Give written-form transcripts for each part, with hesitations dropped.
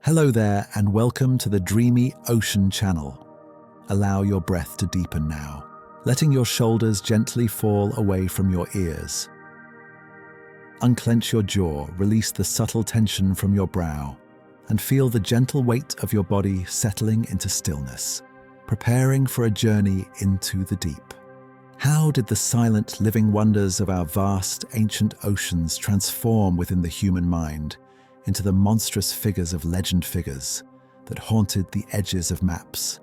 Hello there and welcome to the Dreamy Ocean Channel. Allow your breath to deepen now, letting your shoulders gently fall away from your ears. Unclench your jaw, release the subtle tension from your brow, and feel the gentle weight of your body settling into stillness, preparing for a journey into the deep. How did the silent living wonders of our vast ancient oceans transform within the human mind into the monstrous figures of legend figures that haunted the edges of maps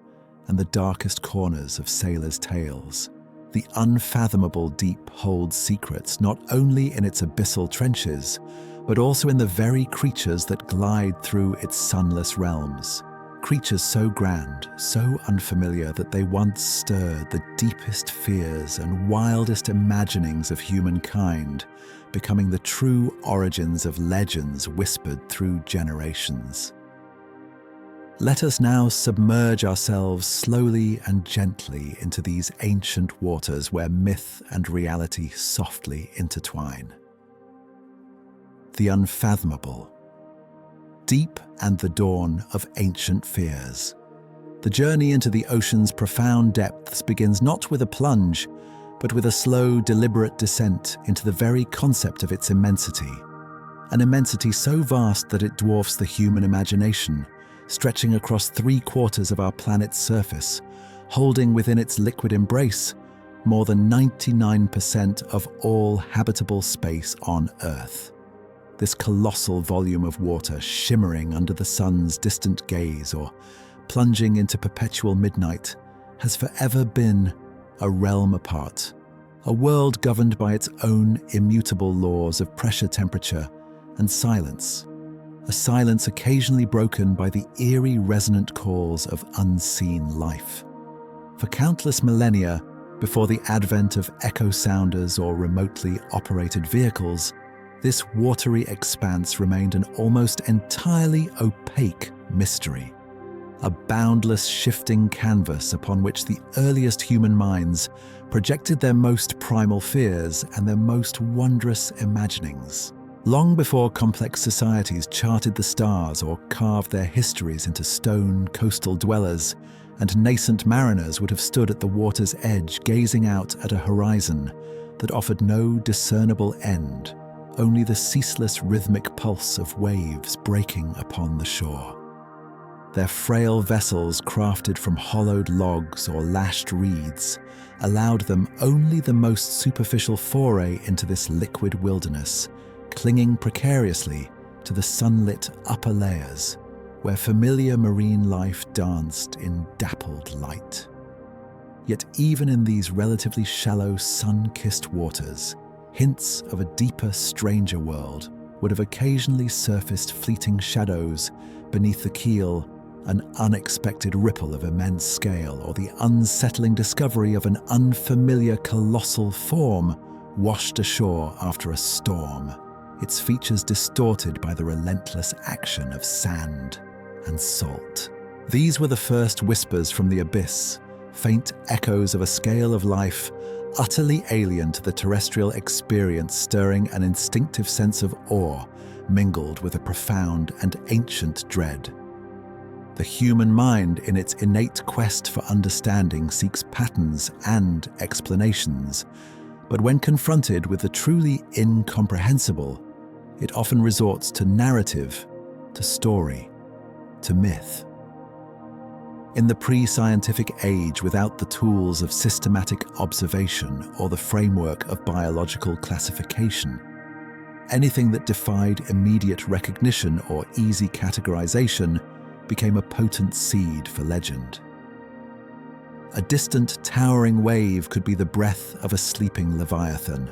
and the darkest corners of sailors' tales? The unfathomable deep holds secrets not only in its abyssal trenches, but also in the very creatures that glide through its sunless realms. Creatures so grand, so unfamiliar that they once stirred the deepest fears and wildest imaginings of humankind, becoming the true origins of legends whispered through generations. Let us now submerge ourselves slowly and gently into these ancient waters where myth and reality softly intertwine. The unfathomable. Deep and the dawn of ancient fears. The journey into the ocean's profound depths begins not with a plunge, but with a slow, deliberate descent into the very concept of its immensity. An immensity so vast that it dwarfs the human imagination, stretching across 3/4 of our planet's surface, holding within its liquid embrace more than 99% of all habitable space on Earth. This colossal volume of water shimmering under the sun's distant gaze or plunging into perpetual midnight has forever been a realm apart, a world governed by its own immutable laws of pressure, temperature, and silence. A silence occasionally broken by the eerie resonant calls of unseen life. For countless millennia, before the advent of echo sounders or remotely operated vehicles, this watery expanse remained an almost entirely opaque mystery, a boundless shifting canvas upon which the earliest human minds projected their most primal fears and their most wondrous imaginings. Long before complex societies charted the stars or carved their histories into stone, coastal dwellers and nascent mariners would have stood at the water's edge gazing out at a horizon that offered no discernible end, only the ceaseless rhythmic pulse of waves breaking upon the shore. Their frail vessels, crafted from hollowed logs or lashed reeds, allowed them only the most superficial foray into this liquid wilderness, clinging precariously to the sunlit upper layers, where familiar marine life danced in dappled light. Yet even in these relatively shallow, sun-kissed waters, hints of a deeper, stranger world would have occasionally surfaced, fleeting shadows beneath the keel, an unexpected ripple of immense scale, or the unsettling discovery of an unfamiliar colossal form washed ashore after a storm, its features distorted by the relentless action of sand and salt. These were the first whispers from the abyss, faint echoes of a scale of life utterly alien to the terrestrial experience, stirring an instinctive sense of awe mingled with a profound and ancient dread. The human mind, in its innate quest for understanding, seeks patterns and explanations, but when confronted with the truly incomprehensible, it often resorts to narrative, to story, to myth. In the pre-scientific age, without the tools of systematic observation or the framework of biological classification, anything that defied immediate recognition or easy categorization became a potent seed for legend. A distant, towering wave could be the breath of a sleeping leviathan.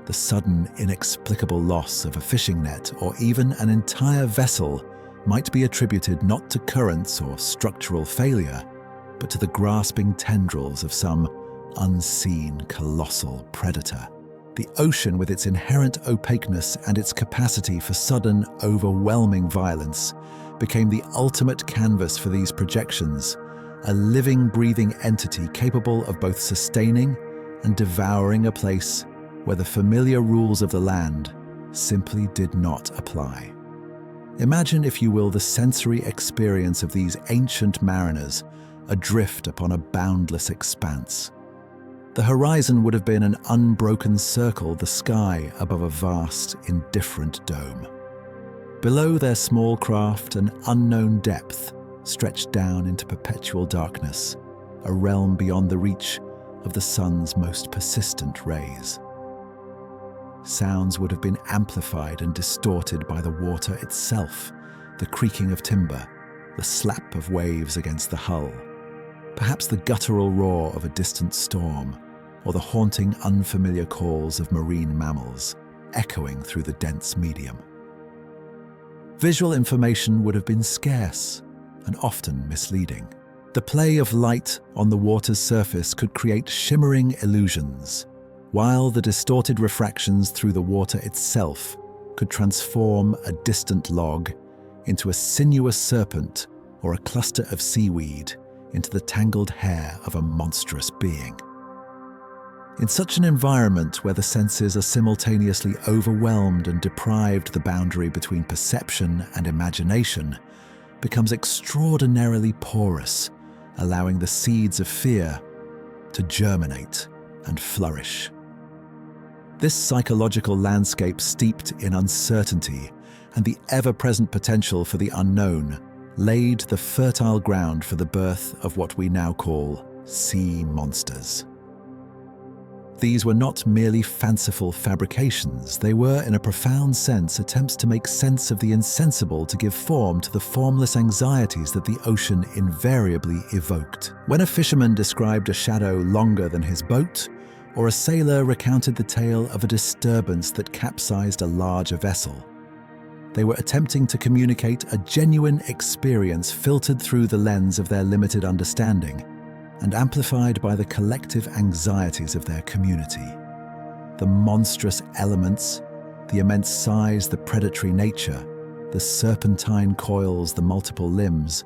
The sudden, inexplicable loss of a fishing net or even an entire vessel might be attributed not to currents or structural failure, but to the grasping tendrils of some unseen colossal predator. The ocean, with its inherent opaqueness and its capacity for sudden, overwhelming violence, became the ultimate canvas for these projections, a living, breathing entity capable of both sustaining and devouring a place where the familiar rules of the land simply did not apply. Imagine, if you will, the sensory experience of these ancient mariners adrift upon a boundless expanse. The horizon would have been an unbroken circle, the sky above a vast, indifferent dome. Below their small craft, an unknown depth stretched down into perpetual darkness, a realm beyond the reach of the sun's most persistent rays. Sounds would have been amplified and distorted by the water itself, the creaking of timber, the slap of waves against the hull, perhaps the guttural roar of a distant storm, or the haunting, unfamiliar calls of marine mammals, echoing through the dense medium. Visual information would have been scarce and often misleading. The play of light on the water's surface could create shimmering illusions, while the distorted refractions through the water itself could transform a distant log into a sinuous serpent or a cluster of seaweed into the tangled hair of a monstrous being. In such an environment where the senses are simultaneously overwhelmed and deprived, the boundary between perception and imagination becomes extraordinarily porous, allowing the seeds of fear to germinate and flourish. This psychological landscape, steeped in uncertainty and the ever-present potential for the unknown, laid the fertile ground for the birth of what we now call sea monsters. These were not merely fanciful fabrications. They were, in a profound sense, attempts to make sense of the insensible, to give form to the formless anxieties that the ocean invariably evoked. When a fisherman described a shadow longer than his boat, or a sailor recounted the tale of a disturbance that capsized a larger vessel, they were attempting to communicate a genuine experience filtered through the lens of their limited understanding and amplified by the collective anxieties of their community. The monstrous elements, the immense size, the predatory nature, the serpentine coils, the multiple limbs,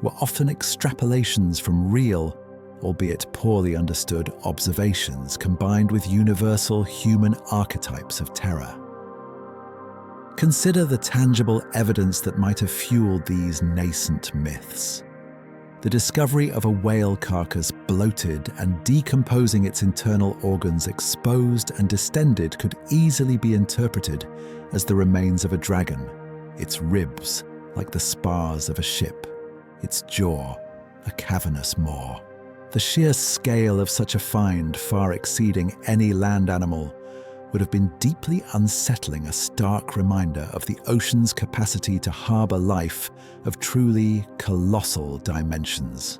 were often extrapolations from real, albeit poorly understood, observations combined with universal human archetypes of terror. Consider the tangible evidence that might have fueled these nascent myths. The discovery of a whale carcass, bloated and decomposing, its internal organs exposed and distended, could easily be interpreted as the remains of a dragon, its ribs like the spars of a ship, its jaw a cavernous maw. The sheer scale of such a find, far exceeding any land animal, would have been deeply unsettling, a stark reminder of the ocean's capacity to harbor life of truly colossal dimensions.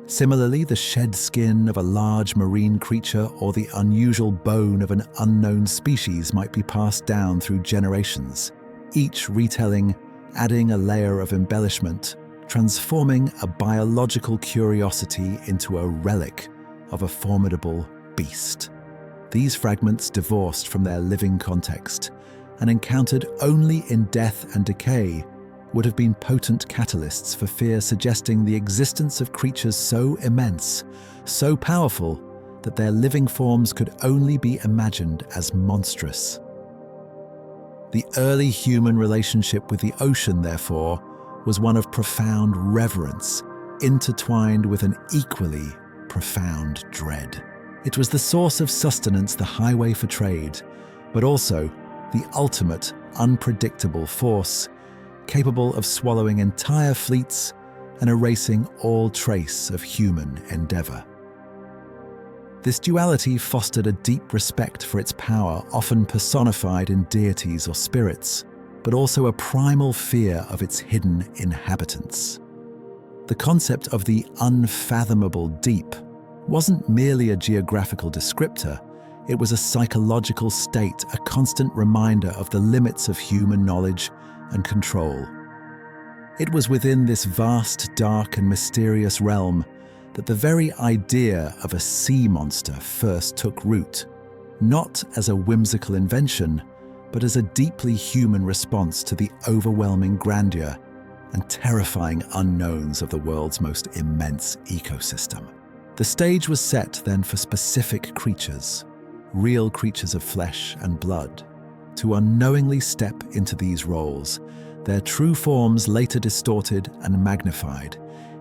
Similarly, the shed skin of a large marine creature or the unusual bone of an unknown species might be passed down through generations, each retelling adding a layer of embellishment, transforming a biological curiosity into a relic of a formidable beast. These fragments, divorced from their living context and encountered only in death and decay, would have been potent catalysts for fear, suggesting the existence of creatures so immense, so powerful, that their living forms could only be imagined as monstrous. The early human relationship with the ocean, therefore, was one of profound reverence, intertwined with an equally profound dread. It was the source of sustenance, the highway for trade, but also the ultimate unpredictable force, capable of swallowing entire fleets and erasing all trace of human endeavor. This duality fostered a deep respect for its power, often personified in deities or spirits, but also a primal fear of its hidden inhabitants. The concept of the unfathomable deep wasn't merely a geographical descriptor, it was a psychological state, a constant reminder of the limits of human knowledge and control. It was within this vast, dark and mysterious realm that the very idea of a sea monster first took root, not as a whimsical invention, but as a deeply human response to the overwhelming grandeur and terrifying unknowns of the world's most immense ecosystem. The stage was set then for specific creatures, real creatures of flesh and blood, to unknowingly step into these roles, their true forms later distorted and magnified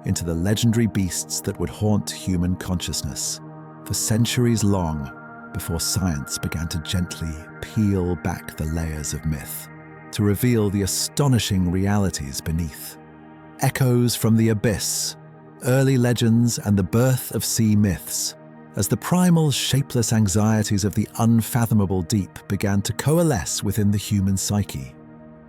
into the legendary beasts that would haunt human consciousness for centuries long before science began to gently peel back the layers of myth to reveal the astonishing realities beneath. Echoes from the abyss, early legends and the birth of sea myths, as the primal, shapeless anxieties of the unfathomable deep began to coalesce within the human psyche.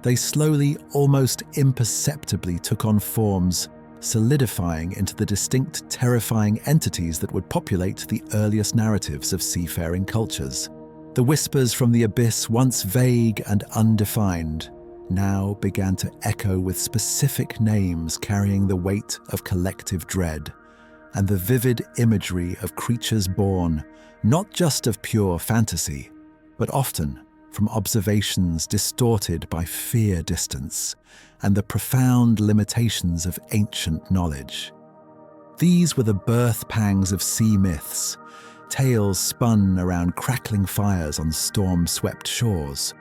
They slowly, almost imperceptibly took on forms, solidifying into the distinct, terrifying entities that would populate the earliest narratives of seafaring cultures. The whispers from the abyss, once vague and undefined, now began to echo with specific names carrying the weight of collective dread, and the vivid imagery of creatures born not just of pure fantasy, but often from observations distorted by fear distance and the profound limitations of ancient knowledge. These were the birth pangs of sea myths, tales spun around crackling fires on storm-swept shores,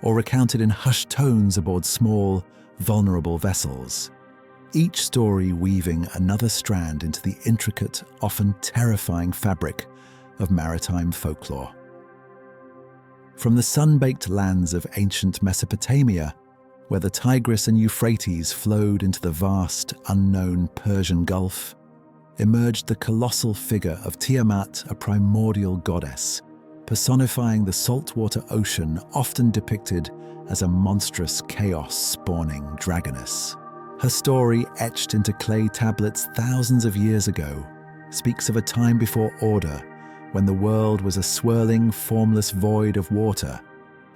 or recounted in hushed tones aboard small, vulnerable vessels. Each story weaving another strand into the intricate, often terrifying fabric of maritime folklore. From the sun-baked lands of ancient Mesopotamia, where the Tigris and Euphrates flowed into the vast, unknown Persian Gulf, emerged the colossal figure of Tiamat, a primordial goddess, personifying the saltwater ocean, often depicted as a monstrous chaos-spawning dragoness. Her story, etched into clay tablets thousands of years ago, speaks of a time before order, when the world was a swirling, formless void of water,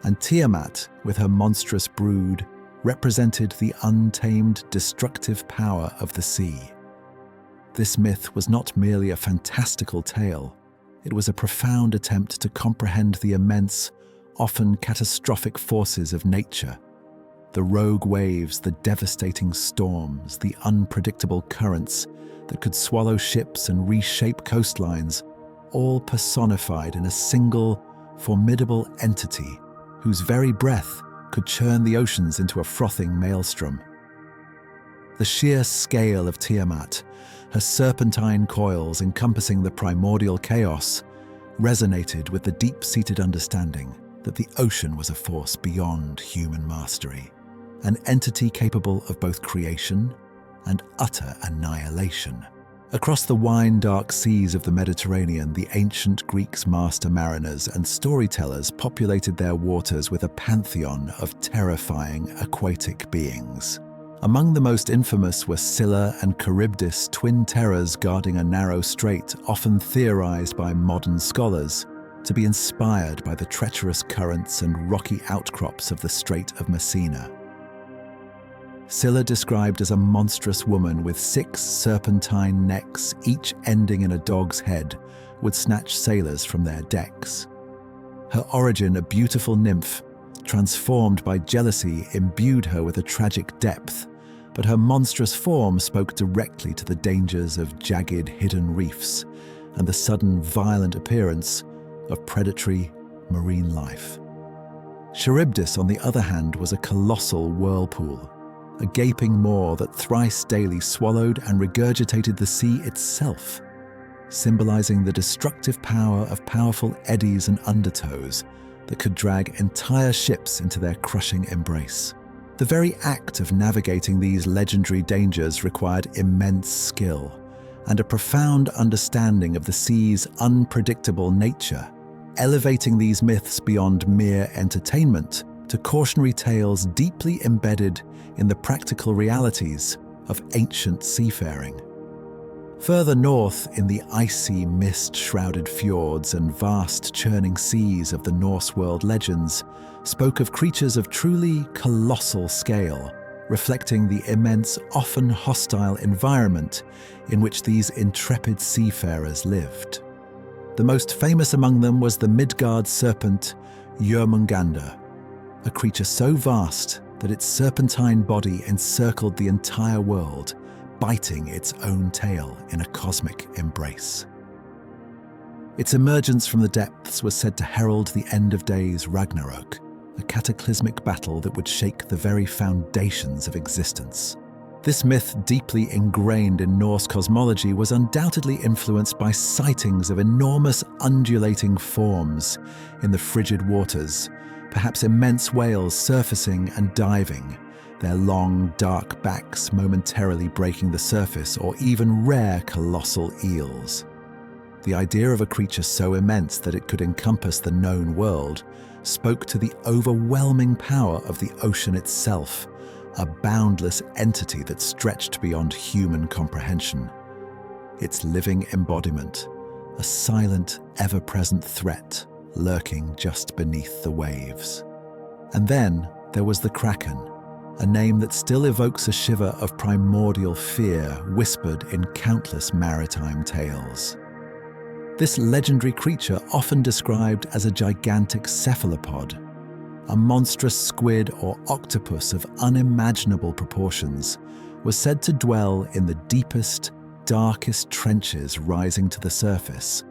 and Tiamat, with her monstrous brood, represented the untamed, destructive power of the sea. This myth was not merely a fantastical tale, it was a profound attempt to comprehend the immense, often catastrophic forces of nature. The rogue waves, the devastating storms, the unpredictable currents that could swallow ships and reshape coastlines, all personified in a single, formidable entity whose very breath could churn the oceans into a frothing maelstrom. The sheer scale of Tiamat, her serpentine coils encompassing the primordial chaos, resonated with the deep-seated understanding that the ocean was a force beyond human mastery, an entity capable of both creation and utter annihilation. Across the wine-dark seas of the Mediterranean, the ancient Greeks' master mariners and storytellers populated their waters with a pantheon of terrifying aquatic beings. Among the most infamous were Scylla and Charybdis, twin terrors guarding a narrow strait, often theorized by modern scholars to be inspired by the treacherous currents and rocky outcrops of the Strait of Messina. Scylla, described as a monstrous woman with 6 serpentine necks, each ending in a dog's head, would snatch sailors from their decks. Her origin, a beautiful nymph, transformed by jealousy, imbued her with a tragic depth, but her monstrous form spoke directly to the dangers of jagged, hidden reefs and the sudden, violent appearance of predatory marine life. Charybdis, on the other hand, was a colossal whirlpool, a gaping maw that thrice daily swallowed and regurgitated the sea itself, symbolizing the destructive power of powerful eddies and undertows that could drag entire ships into their crushing embrace. The very act of navigating these legendary dangers required immense skill and a profound understanding of the sea's unpredictable nature, elevating these myths beyond mere entertainment to cautionary tales deeply embedded in the practical realities of ancient seafaring. Further north, in the icy, mist-shrouded fjords and vast churning seas of the Norse world legends, spoke of creatures of truly colossal scale, reflecting the immense, often hostile environment in which these intrepid seafarers lived. The most famous among them was the Midgard serpent Jörmungandr, a creature so vast that its serpentine body encircled the entire world, biting its own tail in a cosmic embrace. Its emergence from the depths was said to herald the end of days, Ragnarok, a cataclysmic battle that would shake the very foundations of existence. This myth, deeply ingrained in Norse cosmology, was undoubtedly influenced by sightings of enormous undulating forms in the frigid waters, perhaps immense whales surfacing and diving, their long, dark backs momentarily breaking the surface, or even rare colossal eels. The idea of a creature so immense that it could encompass the known world spoke to the overwhelming power of the ocean itself, a boundless entity that stretched beyond human comprehension. Its living embodiment, a silent, ever-present threat lurking just beneath the waves. And then there was the Kraken, a name that still evokes a shiver of primordial fear whispered in countless maritime tales. This legendary creature, often described as a gigantic cephalopod, a monstrous squid or octopus of unimaginable proportions, was said to dwell in the deepest, darkest trenches rising to the surface,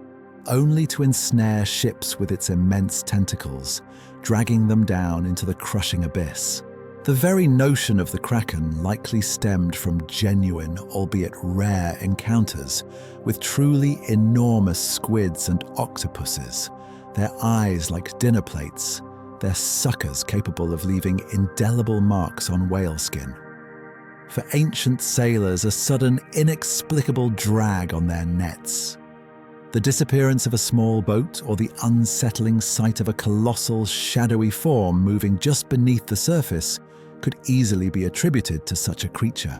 only to ensnare ships with its immense tentacles, dragging them down into the crushing abyss. The very notion of the Kraken likely stemmed from genuine, albeit rare, encounters with truly enormous squids and octopuses, their eyes like dinner plates, their suckers capable of leaving indelible marks on whale skin. For ancient sailors, a sudden, inexplicable drag on their nets. The disappearance of a small boat, or the unsettling sight of a colossal, shadowy form moving just beneath the surface, could easily be attributed to such a creature.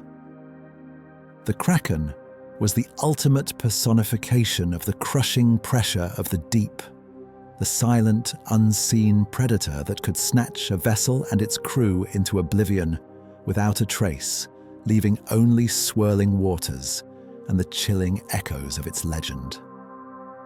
The Kraken was the ultimate personification of the crushing pressure of the deep, the silent, unseen predator that could snatch a vessel and its crew into oblivion without a trace, leaving only swirling waters and the chilling echoes of its legend.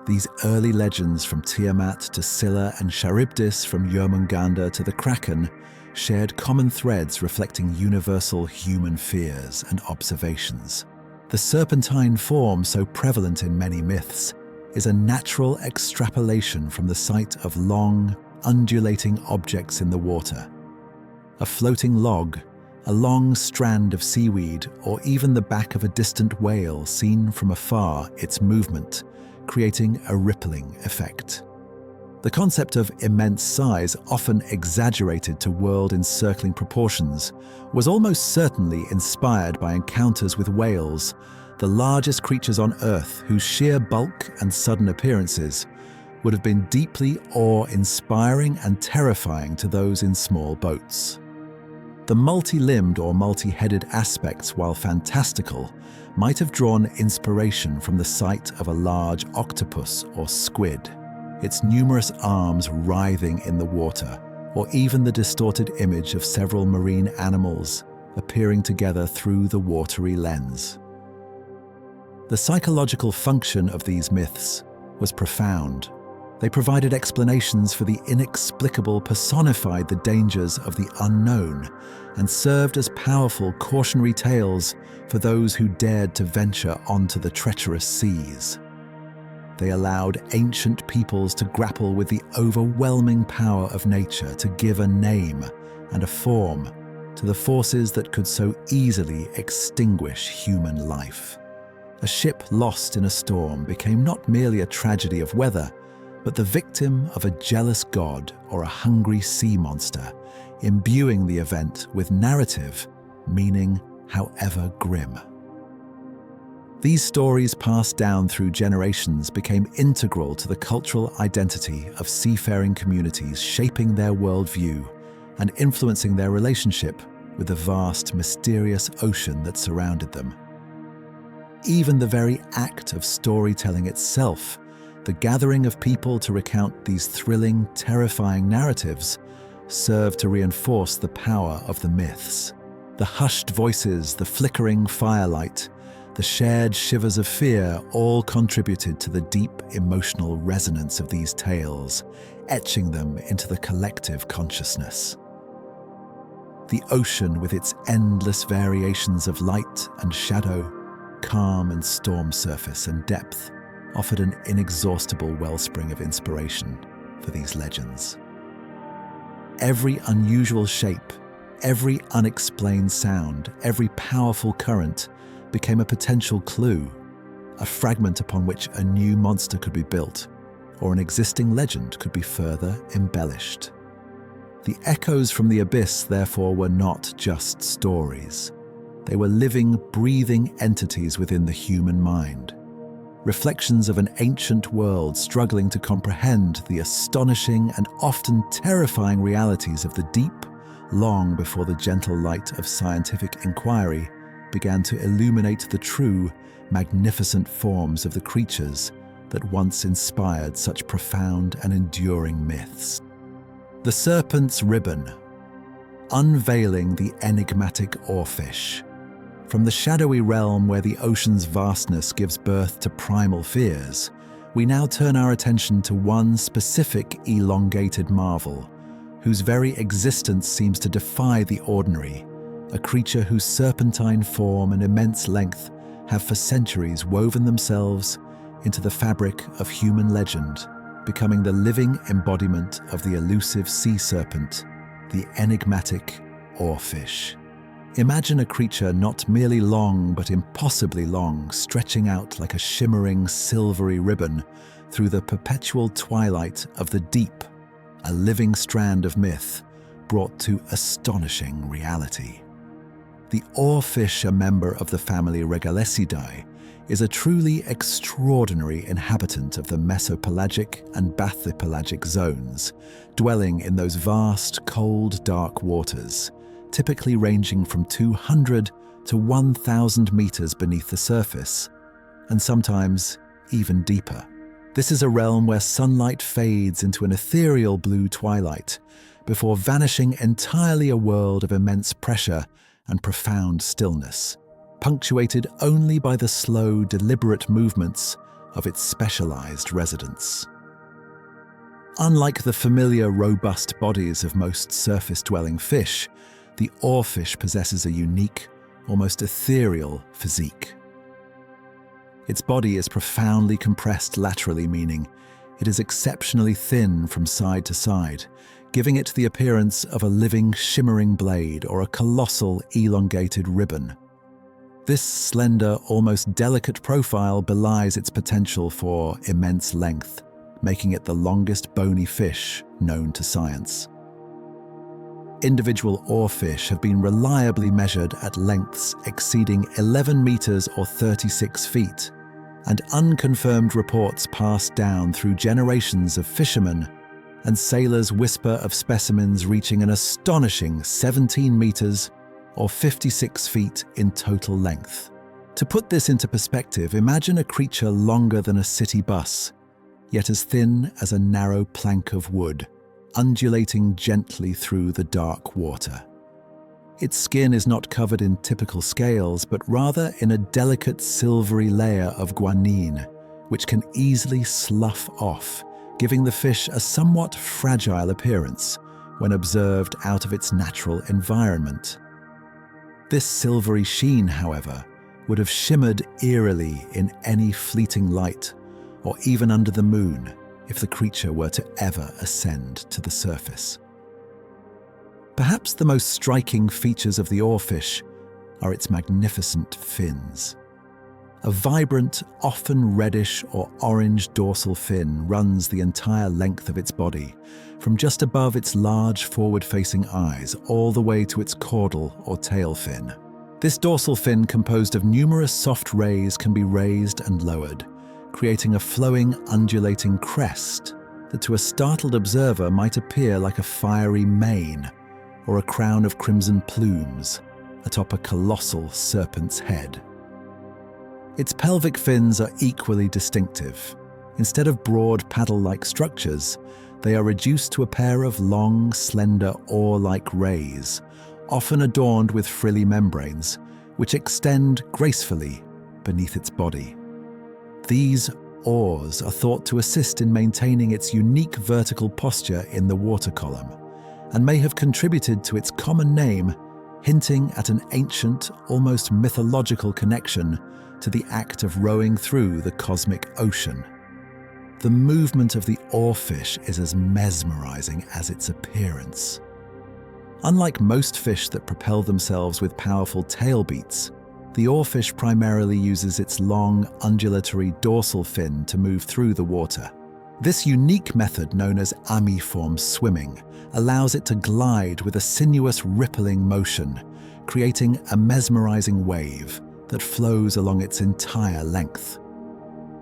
These early legends, from Tiamat to Scylla and Charybdis, from Jörmungandr to the Kraken, shared common threads reflecting universal human fears and observations. The serpentine form, so prevalent in many myths, is a natural extrapolation from the sight of long, undulating objects in the water. A floating log, a long strand of seaweed, or even the back of a distant whale seen from afar, its movement, creating a rippling effect. The concept of immense size, often exaggerated to world-encircling proportions, was almost certainly inspired by encounters with whales, the largest creatures on Earth, whose sheer bulk and sudden appearances would have been deeply awe-inspiring and terrifying to those in small boats. The multi-limbed or multi-headed aspects, while fantastical, might have drawn inspiration from the sight of a large octopus or squid, its numerous arms writhing in the water, or even the distorted image of several marine animals appearing together through the watery lens. The psychological function of these myths was profound. They provided explanations for the inexplicable, personified the dangers of the unknown, and served as powerful cautionary tales for those who dared to venture onto the treacherous seas. They allowed ancient peoples to grapple with the overwhelming power of nature, to give a name and a form to the forces that could so easily extinguish human life. A ship lost in a storm became not merely a tragedy of weather, but the victim of a jealous god or a hungry sea monster, imbuing the event with narrative, meaning however grim. These stories, passed down through generations, became integral to the cultural identity of seafaring communities, shaping their worldview and influencing their relationship with the vast, mysterious ocean that surrounded them. Even the very act of storytelling itself, the gathering of people to recount these thrilling, terrifying narratives, served to reinforce the power of the myths. The hushed voices, the flickering firelight, the shared shivers of fear all contributed to the deep emotional resonance of these tales, etching them into the collective consciousness. The ocean, with its endless variations of light and shadow, calm and storm surface and depth, offered an inexhaustible wellspring of inspiration for these legends. Every unusual shape, every unexplained sound, every powerful current became a potential clue, a fragment upon which a new monster could be built, or an existing legend could be further embellished. The echoes from the abyss, therefore, were not just stories. They were living, breathing entities within the human mind, reflections of an ancient world struggling to comprehend the astonishing and often terrifying realities of the deep, long before the gentle light of scientific inquiry began to illuminate the true, magnificent forms of the creatures that once inspired such profound and enduring myths. The Serpent's Ribbon, unveiling the enigmatic Oarfish. From the shadowy realm where the ocean's vastness gives birth to primal fears, we now turn our attention to one specific elongated marvel, whose very existence seems to defy the ordinary, a creature whose serpentine form and immense length have for centuries woven themselves into the fabric of human legend, becoming the living embodiment of the elusive sea serpent, the enigmatic Oarfish. Imagine a creature not merely long but impossibly long, stretching out like a shimmering silvery ribbon through the perpetual twilight of the deep, a living strand of myth brought to astonishing reality. The Oarfish, a member of the family Regalesidae, is a truly extraordinary inhabitant of the mesopelagic and bathypelagic zones, dwelling in those vast, cold, dark waters, typically ranging from 200 to 1,000 meters beneath the surface, and sometimes even deeper. This is a realm where sunlight fades into an ethereal blue twilight, before vanishing entirely a world of immense pressure and profound stillness, punctuated only by the slow, deliberate movements of its specialized residents. Unlike the familiar, robust bodies of most surface-dwelling fish, the oarfish possesses a unique, almost ethereal physique. Its body is profoundly compressed laterally, meaning it is exceptionally thin from side to side, giving it the appearance of a living, shimmering blade or a colossal, elongated ribbon. This slender, almost delicate profile belies its potential for immense length, making it the longest bony fish known to science. Individual oarfish have been reliably measured at lengths exceeding 11 meters or 36 feet, and unconfirmed reports passed down through generations of fishermen and sailors whisper of specimens reaching an astonishing 17 meters or 56 feet in total length. To put this into perspective, imagine a creature longer than a city bus, yet as thin as a narrow plank of wood, undulating gently through the dark water. Its skin is not covered in typical scales, but rather in a delicate silvery layer of guanine, which can easily slough off, giving the fish a somewhat fragile appearance when observed out of its natural environment. This silvery sheen, however, would have shimmered eerily in any fleeting light, or even under the moon, if the creature were to ever ascend to the surface. Perhaps the most striking features of the oarfish are its magnificent fins. A vibrant, often reddish or orange dorsal fin runs the entire length of its body, from just above its large forward-facing eyes all the way to its caudal or tail fin. This dorsal fin, composed of numerous soft rays, can be raised and lowered, creating a flowing, undulating crest that to a startled observer might appear like a fiery mane or a crown of crimson plumes atop a colossal serpent's head. Its pelvic fins are equally distinctive. Instead of broad paddle-like structures, they are reduced to a pair of long, slender oar-like rays, often adorned with frilly membranes, which extend gracefully beneath its body. These oars are thought to assist in maintaining its unique vertical posture in the water column, and may have contributed to its common name, hinting at an ancient, almost mythological connection to the act of rowing through the cosmic ocean. The movement of the oarfish is as mesmerizing as its appearance. Unlike most fish that propel themselves with powerful tail beats, the oarfish primarily uses its long, undulatory dorsal fin to move through the water. This unique method, known as amiform swimming, allows it to glide with a sinuous rippling motion, creating a mesmerizing wave that flows along its entire length.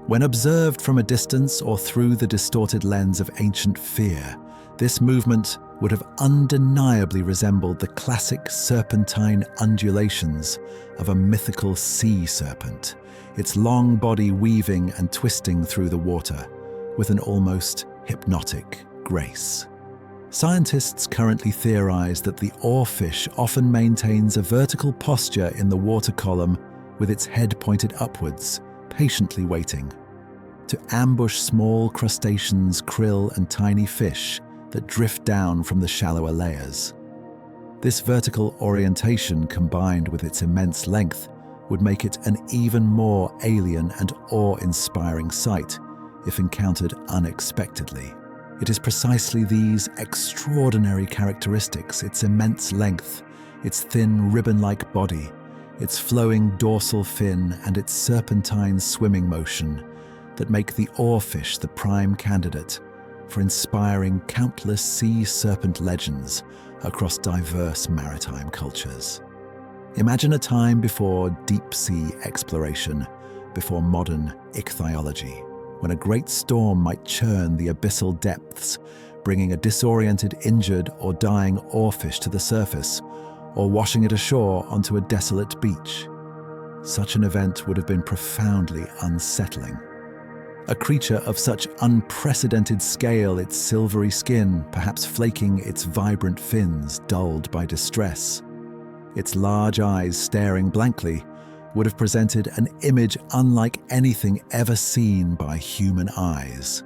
When observed from a distance or through the distorted lens of ancient fear, this movement would have undeniably resembled the classic serpentine undulations of a mythical sea serpent, its long body weaving and twisting through the water with an almost hypnotic grace. Scientists currently theorize that the oarfish often maintains a vertical posture in the water column with its head pointed upwards, patiently waiting to ambush small crustaceans, krill, and tiny fish that drift down from the shallower layers. This vertical orientation, combined with its immense length, would make it an even more alien and awe-inspiring sight if encountered unexpectedly. It is precisely these extraordinary characteristics, its immense length, its thin ribbon-like body, its flowing dorsal fin, and its serpentine swimming motion, that make the oarfish the prime candidate for inspiring countless sea serpent legends across diverse maritime cultures. Imagine a time before deep-sea exploration, before modern ichthyology, when a great storm might churn the abyssal depths, bringing a disoriented, injured, or dying oarfish to the surface, or washing it ashore onto a desolate beach. Such an event would have been profoundly unsettling. A creature of such unprecedented scale, its silvery skin perhaps flaking, its vibrant fins dulled by distress, its large eyes staring blankly, would have presented an image unlike anything ever seen by human eyes.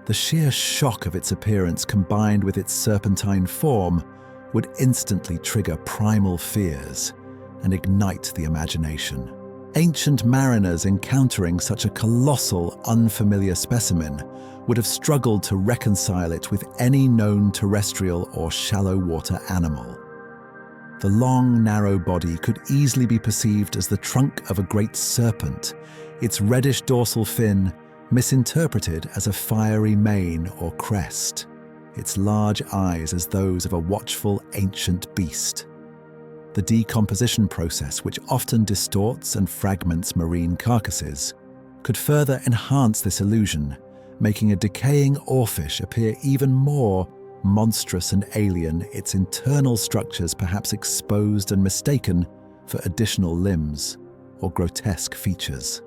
The sheer shock of its appearance, combined with its serpentine form, would instantly trigger primal fears and ignite the imagination. Ancient mariners encountering such a colossal, unfamiliar specimen would have struggled to reconcile it with any known terrestrial or shallow water animal. The long, narrow body could easily be perceived as the trunk of a great serpent, its reddish dorsal fin misinterpreted as a fiery mane or crest, its large eyes as those of a watchful ancient beast. The decomposition process, which often distorts and fragments marine carcasses, could further enhance this illusion, making a decaying oarfish appear even more monstrous and alien, its internal structures perhaps exposed and mistaken for additional limbs or grotesque features.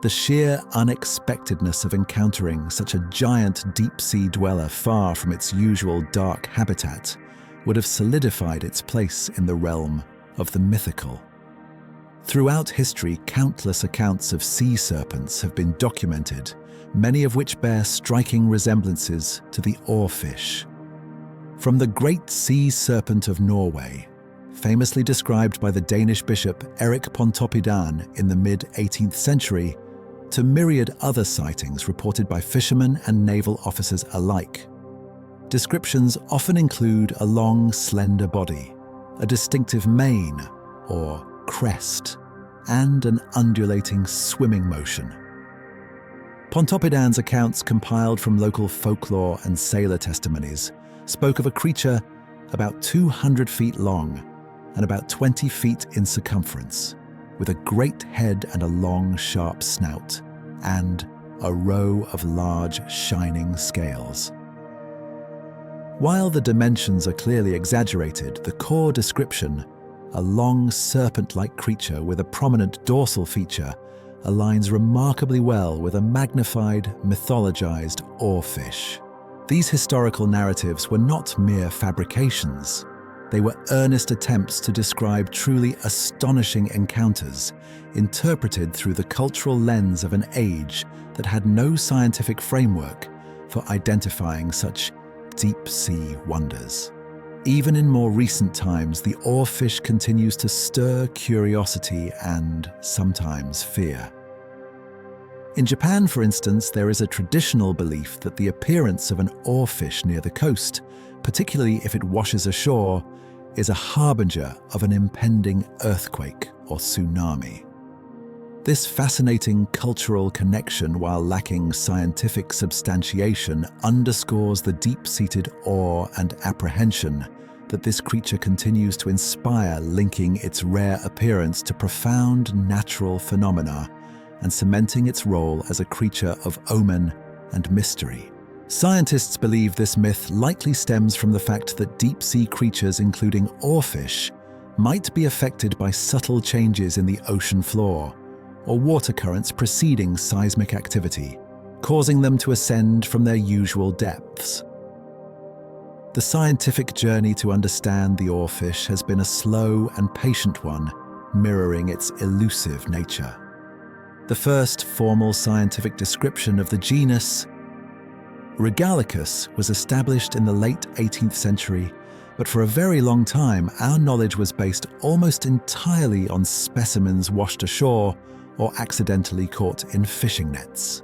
The sheer unexpectedness of encountering such a giant deep-sea dweller far from its usual dark habitat would have solidified its place in the realm of the mythical. Throughout history, countless accounts of sea serpents have been documented, many of which bear striking resemblances to the oarfish. From the great sea serpent of Norway, famously described by the Danish bishop Erik Pontoppidan in the mid-18th century, to myriad other sightings reported by fishermen and naval officers alike. Descriptions often include a long, slender body, a distinctive mane or crest, and an undulating swimming motion. Pontoppidan's accounts, compiled from local folklore and sailor testimonies, spoke of a creature about 200 feet long and about 20 feet in circumference, with a great head and a long, sharp snout, and a row of large, shining scales. While the dimensions are clearly exaggerated, the core description, a long serpent-like creature with a prominent dorsal feature, aligns remarkably well with a magnified, mythologized oarfish. These historical narratives were not mere fabrications. They were earnest attempts to describe truly astonishing encounters, interpreted through the cultural lens of an age that had no scientific framework for identifying such deep-sea wonders. Even in more recent times, the oarfish continues to stir curiosity and sometimes fear. In Japan, for instance, there is a traditional belief that the appearance of an oarfish near the coast, particularly if it washes ashore, is a harbinger of an impending earthquake or tsunami. This fascinating cultural connection, while lacking scientific substantiation, underscores the deep-seated awe and apprehension that this creature continues to inspire, linking its rare appearance to profound natural phenomena and cementing its role as a creature of omen and mystery. Scientists believe this myth likely stems from the fact that deep-sea creatures, including oarfish, might be affected by subtle changes in the ocean floor or water currents preceding seismic activity, causing them to ascend from their usual depths. The scientific journey to understand the oarfish has been a slow and patient one, mirroring its elusive nature. The first formal scientific description of the genus Regalicus was established in the late 18th century, but for a very long time our knowledge was based almost entirely on specimens washed ashore or accidentally caught in fishing nets.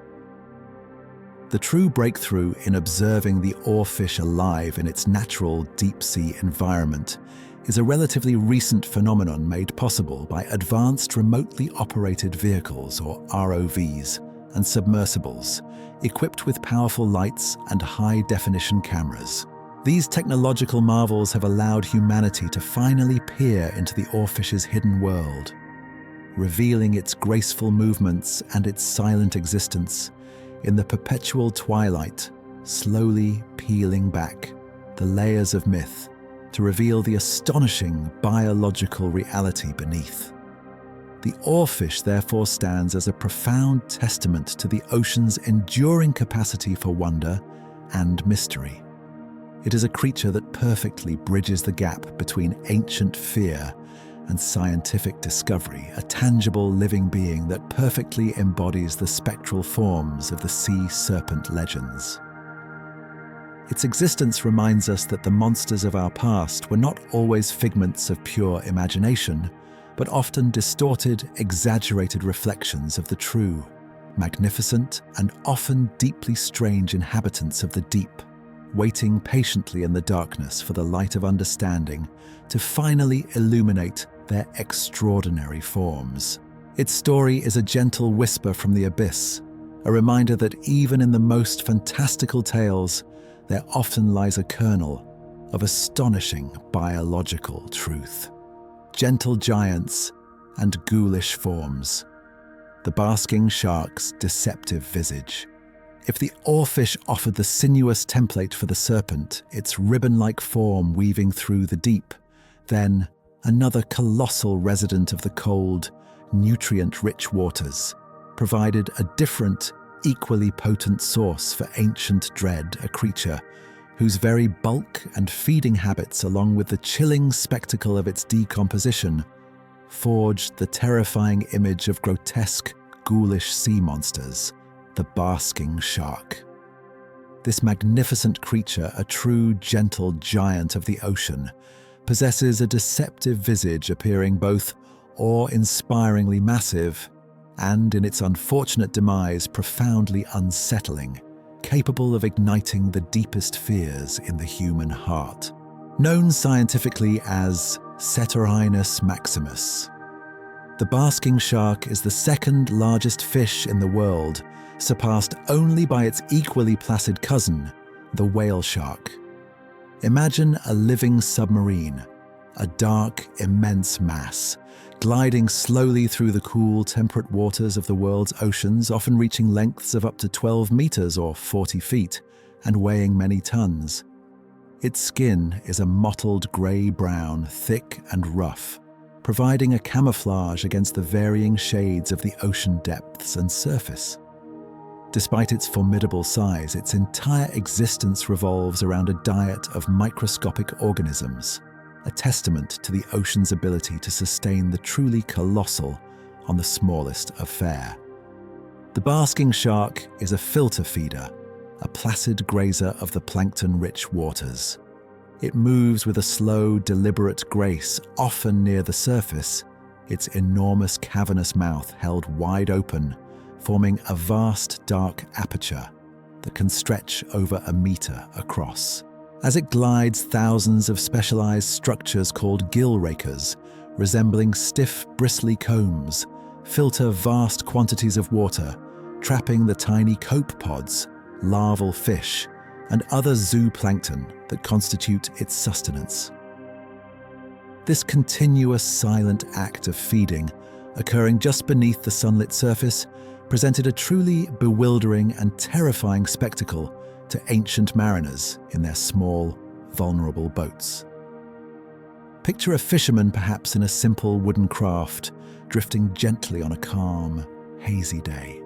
The true breakthrough in observing the oarfish alive in its natural deep-sea environment is a relatively recent phenomenon made possible by advanced remotely operated vehicles, or ROVs, and submersibles, equipped with powerful lights and high-definition cameras. These technological marvels have allowed humanity to finally peer into the oarfish's hidden world, revealing its graceful movements and its silent existence in the perpetual twilight, slowly peeling back the layers of myth to reveal the astonishing biological reality beneath. The oarfish therefore stands as a profound testament to the ocean's enduring capacity for wonder and mystery. It is a creature that perfectly bridges the gap between ancient fear and scientific discovery, a tangible living being that perfectly embodies the spectral forms of the sea serpent legends. Its existence reminds us that the monsters of our past were not always figments of pure imagination, but often distorted, exaggerated reflections of the true, magnificent, and often deeply strange inhabitants of the deep, waiting patiently in the darkness for the light of understanding to finally illuminate their extraordinary forms. Its story is a gentle whisper from the abyss, a reminder that even in the most fantastical tales, there often lies a kernel of astonishing biological truth. Gentle giants and ghoulish forms. The basking shark's deceptive visage. If the oarfish offered the sinuous template for the serpent, its ribbon-like form weaving through the deep, then another colossal resident of the cold, nutrient-rich waters provided a different, equally potent source for ancient dread, a creature whose very bulk and feeding habits, along with the chilling spectacle of its decomposition, forged the terrifying image of grotesque, ghoulish sea monsters, the basking shark. This magnificent creature, a true gentle giant of the ocean, possesses a deceptive visage appearing both awe-inspiringly massive and, in its unfortunate demise, profoundly unsettling, capable of igniting the deepest fears in the human heart. Known scientifically as Ceterinus maximus, the basking shark is the second largest fish in the world, surpassed only by its equally placid cousin, the whale shark. Imagine a living submarine, a dark, immense mass, gliding slowly through the cool, temperate waters of the world's oceans, often reaching lengths of up to 12 meters or 40 feet, and weighing many tons. Its skin is a mottled grey-brown, thick and rough, providing a camouflage against the varying shades of the ocean depths and surface. Despite its formidable size, its entire existence revolves around a diet of microscopic organisms, a testament to the ocean's ability to sustain the truly colossal on the smallest of fare. The basking shark is a filter feeder, a placid grazer of the plankton-rich waters. It moves with a slow, deliberate grace, often near the surface, its enormous cavernous mouth held wide open forming a vast dark aperture that can stretch over a meter across. As it glides, thousands of specialized structures called gill rakers, resembling stiff, bristly combs, filter vast quantities of water, trapping the tiny copepods, larval fish, and other zooplankton that constitute its sustenance. This continuous silent act of feeding, occurring just beneath the sunlit surface, presented a truly bewildering and terrifying spectacle to ancient mariners in their small, vulnerable boats. Picture a fisherman perhaps in a simple wooden craft, drifting gently on a calm, hazy day.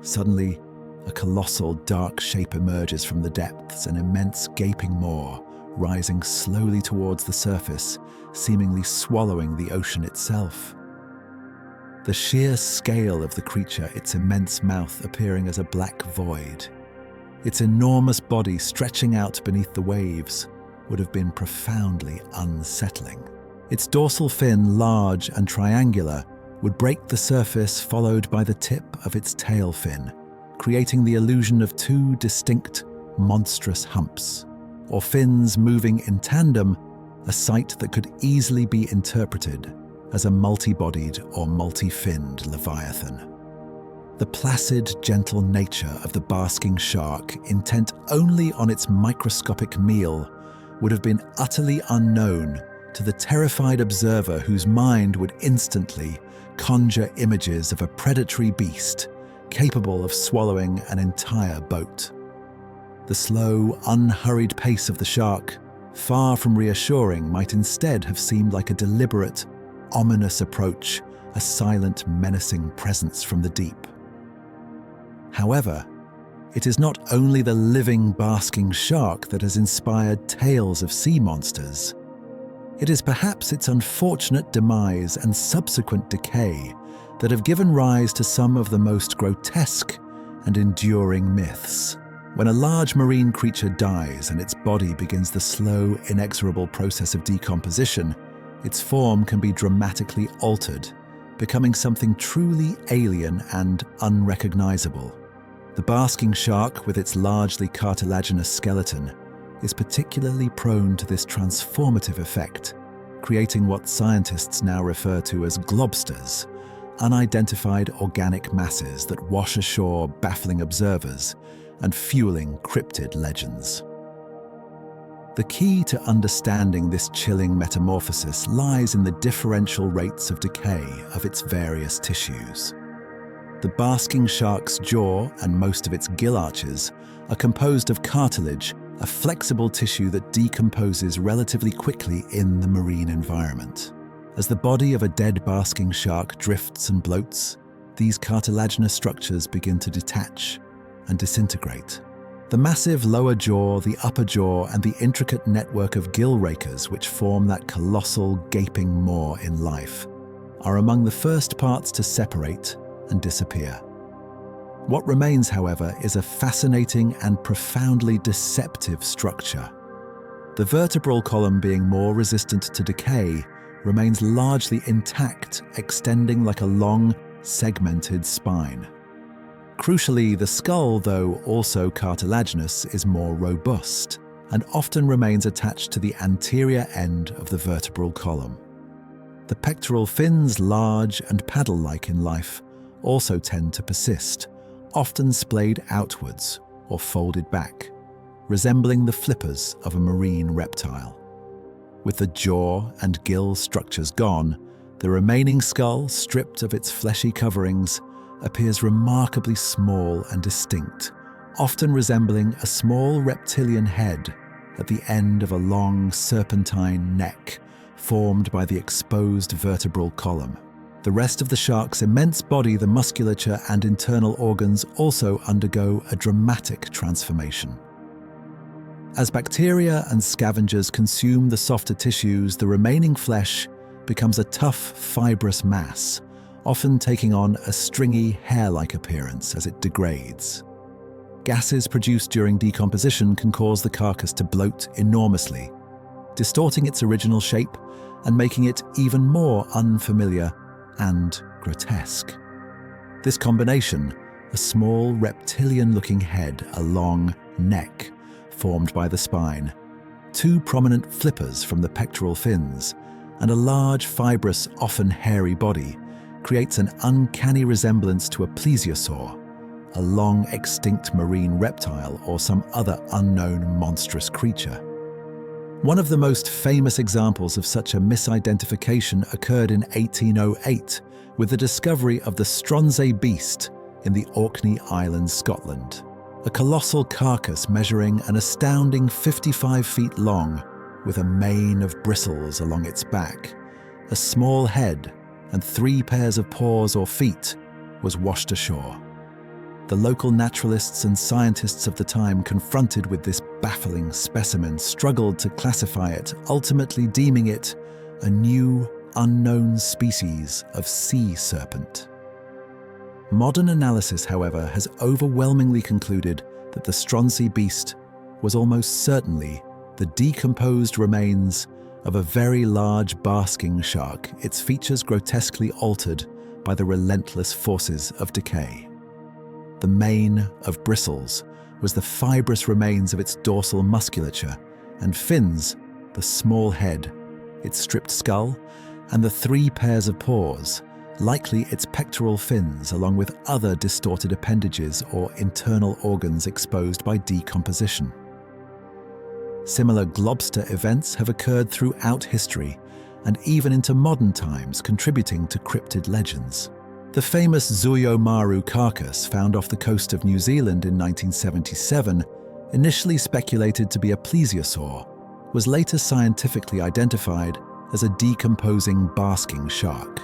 Suddenly, a colossal dark shape emerges from the depths, an immense gaping maw, rising slowly towards the surface, seemingly swallowing the ocean itself. The sheer scale of the creature, its immense mouth appearing as a black void, its enormous body stretching out beneath the waves, would have been profoundly unsettling. Its dorsal fin, large and triangular, would break the surface, followed by the tip of its tail fin, creating the illusion of two distinct, monstrous humps, or fins moving in tandem, a sight that could easily be interpreted as a multi-bodied or multi-finned leviathan. The placid, gentle nature of the basking shark, intent only on its microscopic meal, would have been utterly unknown to the terrified observer, whose mind would instantly conjure images of a predatory beast capable of swallowing an entire boat. The slow, unhurried pace of the shark, far from reassuring, might instead have seemed like a deliberate, ominous approach, a silent, menacing presence from the deep. However, it is not only the living, basking shark that has inspired tales of sea monsters. It is perhaps its unfortunate demise and subsequent decay that have given rise to some of the most grotesque and enduring myths. When a large marine creature dies and its body begins the slow, inexorable process of decomposition, its form can be dramatically altered, becoming something truly alien and unrecognizable. The basking shark, with its largely cartilaginous skeleton, is particularly prone to this transformative effect, creating what scientists now refer to as globsters, unidentified organic masses that wash ashore, baffling observers and fueling cryptid legends. The key to understanding this chilling metamorphosis lies in the differential rates of decay of its various tissues. The basking shark's jaw and most of its gill arches are composed of cartilage, a flexible tissue that decomposes relatively quickly in the marine environment. As the body of a dead basking shark drifts and bloats, these cartilaginous structures begin to detach and disintegrate. The massive lower jaw, the upper jaw, and the intricate network of gill rakers which form that colossal gaping maw in life are among the first parts to separate and disappear. What remains, however, is a fascinating and profoundly deceptive structure. The vertebral column, being more resistant to decay, remains largely intact, extending like a long, segmented spine. Crucially, the skull, though also cartilaginous, is more robust and often remains attached to the anterior end of the vertebral column. The pectoral fins, large and paddle-like in life, also tend to persist, often splayed outwards or folded back, resembling the flippers of a marine reptile. With the jaw and gill structures gone, the remaining skull, stripped of its fleshy coverings, appears remarkably small and distinct, often resembling a small reptilian head at the end of a long serpentine neck formed by the exposed vertebral column. The rest of the shark's immense body, the musculature and internal organs, also undergo a dramatic transformation. As bacteria and scavengers consume the softer tissues, the remaining flesh becomes a tough, fibrous mass, often taking on a stringy, hair-like appearance as it degrades. Gases produced during decomposition can cause the carcass to bloat enormously, distorting its original shape and making it even more unfamiliar and grotesque. This combination, a small reptilian-looking head, a long neck formed by the spine, two prominent flippers from the pectoral fins, and a large, fibrous, often hairy body, creates an uncanny resemblance to a plesiosaur, a long-extinct marine reptile or some other unknown monstrous creature. One of the most famous examples of such a misidentification occurred in 1808 with the discovery of the Stronsay beast in the Orkney Islands, Scotland, a colossal carcass measuring an astounding 55 feet long with a mane of bristles along its back, a small head, and 3 pairs of paws or feet, was washed ashore. The local naturalists and scientists of the time confronted with this baffling specimen struggled to classify it, ultimately deeming it a new, unknown species of sea serpent. Modern analysis, however, has overwhelmingly concluded that the Stronsay beast was almost certainly the decomposed remains of a very large basking shark, its features grotesquely altered by the relentless forces of decay. The mane of bristles was the fibrous remains of its dorsal musculature, and fins, the small head, its stripped skull, and the 3 pairs of paws, likely its pectoral fins, along with other distorted appendages or internal organs exposed by decomposition. Similar globster events have occurred throughout history and even into modern times, contributing to cryptid legends. The famous Zuyo Maru carcass found off the coast of New Zealand in 1977, initially speculated to be a plesiosaur, was later scientifically identified as a decomposing basking shark.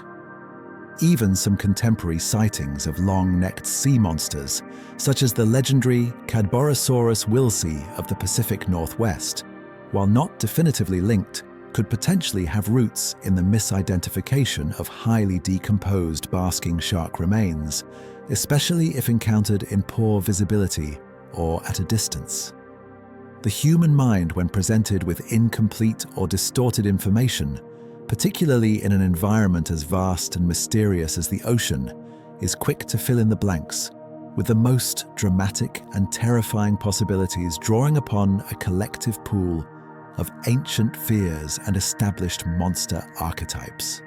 Even some contemporary sightings of long-necked sea monsters, such as the legendary Cadborosaurus wilsey of the Pacific Northwest, while not definitively linked, could potentially have roots in the misidentification of highly decomposed basking shark remains, especially if encountered in poor visibility or at a distance. The human mind, when presented with incomplete or distorted information, particularly in an environment as vast and mysterious as the ocean, is quick to fill in the blanks, with the most dramatic and terrifying possibilities drawing upon a collective pool of ancient fears and established monster archetypes.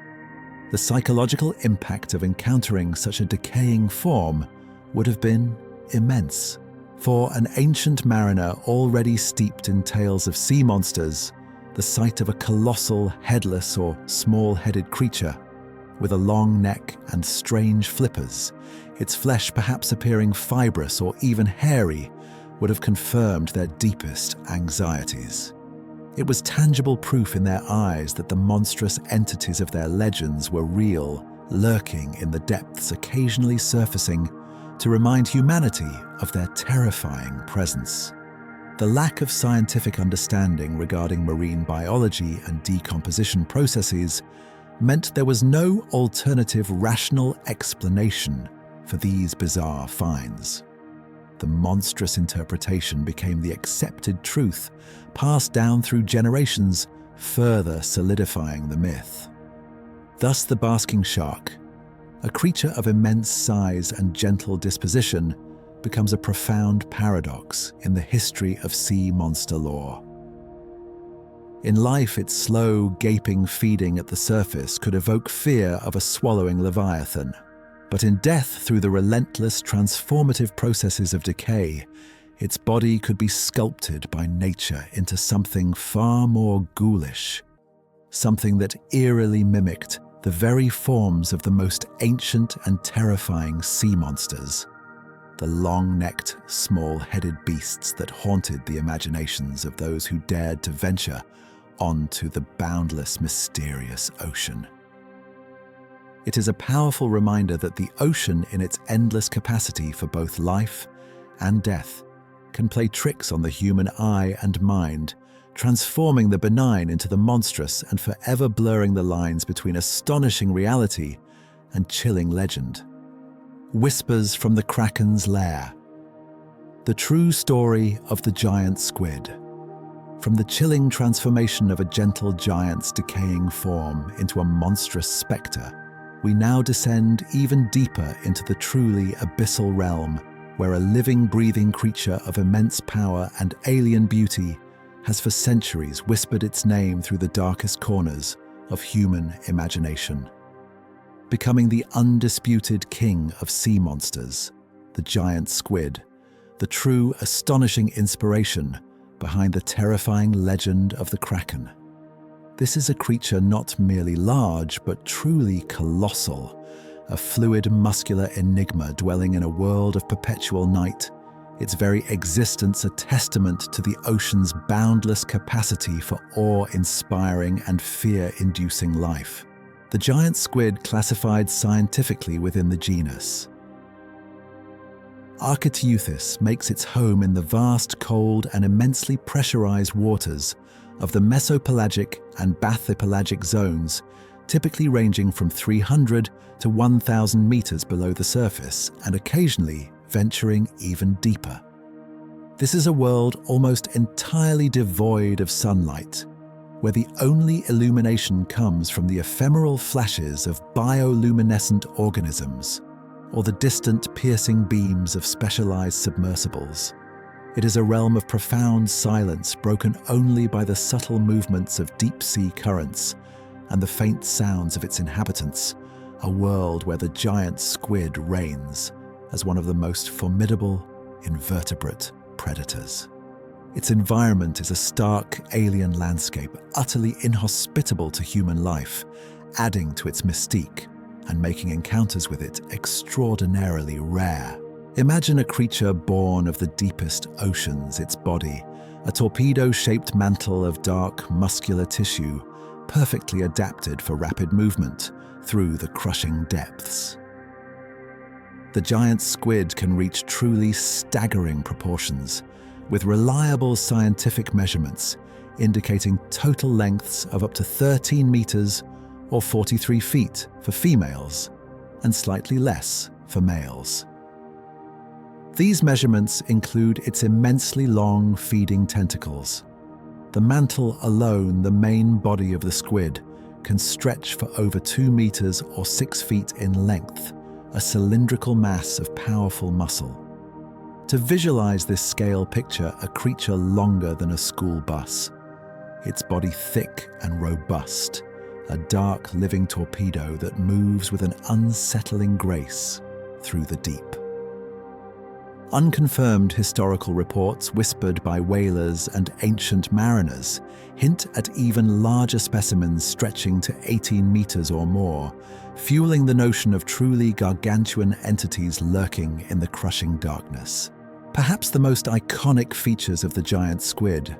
The psychological impact of encountering such a decaying form would have been immense. For an ancient mariner already steeped in tales of sea monsters, the sight of a colossal, headless or small-headed creature with a long neck and strange flippers, its flesh perhaps appearing fibrous or even hairy, would have confirmed their deepest anxieties. It was tangible proof in their eyes that the monstrous entities of their legends were real, lurking in the depths, occasionally surfacing to remind humanity of their terrifying presence. The lack of scientific understanding regarding marine biology and decomposition processes meant there was no alternative rational explanation for these bizarre finds. The monstrous interpretation became the accepted truth, passed down through generations, further solidifying the myth. Thus the basking shark, a creature of immense size and gentle disposition, becomes a profound paradox in the history of sea monster lore. In life, its slow, gaping feeding at the surface could evoke fear of a swallowing leviathan. But in death, through the relentless, transformative processes of decay, its body could be sculpted by nature into something far more ghoulish, something that eerily mimicked the very forms of the most ancient and terrifying sea monsters, the long-necked, small-headed beasts that haunted the imaginations of those who dared to venture onto the boundless, mysterious ocean. It is a powerful reminder that the ocean, in its endless capacity for both life and death, can play tricks on the human eye and mind, transforming the benign into the monstrous and forever blurring the lines between astonishing reality and chilling legend. Whispers from the Kraken's Lair. The true story of the giant squid. From the chilling transformation of a gentle giant's decaying form into a monstrous spectre, we now descend even deeper into the truly abyssal realm, where a living, breathing creature of immense power and alien beauty has for centuries whispered its name through the darkest corners of human imagination, becoming the undisputed king of sea monsters, the giant squid, the true, astonishing inspiration behind the terrifying legend of the Kraken. This is a creature not merely large, but truly colossal, a fluid, muscular enigma dwelling in a world of perpetual night, its very existence a testament to the ocean's boundless capacity for awe-inspiring and fear-inducing life. The giant squid classified scientifically within the genus Architeuthis makes its home in the vast, cold, and immensely pressurized waters of the mesopelagic and bathypelagic zones, typically ranging from 300 to 1,000 meters below the surface and occasionally venturing even deeper. This is a world almost entirely devoid of sunlight, where the only illumination comes from the ephemeral flashes of bioluminescent organisms or the distant piercing beams of specialized submersibles. It is a realm of profound silence broken only by the subtle movements of deep-sea currents and the faint sounds of its inhabitants, a world where the giant squid reigns as one of the most formidable invertebrate predators. Its environment is a stark alien landscape, utterly inhospitable to human life, adding to its mystique and making encounters with it extraordinarily rare. Imagine a creature born of the deepest oceans, its body, a torpedo-shaped mantle of dark, muscular tissue, perfectly adapted for rapid movement through the crushing depths. The giant squid can reach truly staggering proportions, with reliable scientific measurements indicating total lengths of up to 13 meters or 43 feet for females, and slightly less for males. These measurements include its immensely long feeding tentacles. The mantle alone, the main body of the squid, can stretch for over 2 meters or 6 feet in length, a cylindrical mass of powerful muscle. To visualize this scale, picture a creature longer than a school bus, its body thick and robust, a dark living torpedo that moves with an unsettling grace through the deep. Unconfirmed historical reports whispered by whalers and ancient mariners hint at even larger specimens stretching to 18 meters or more, fueling the notion of truly gargantuan entities lurking in the crushing darkness. Perhaps the most iconic features of the giant squid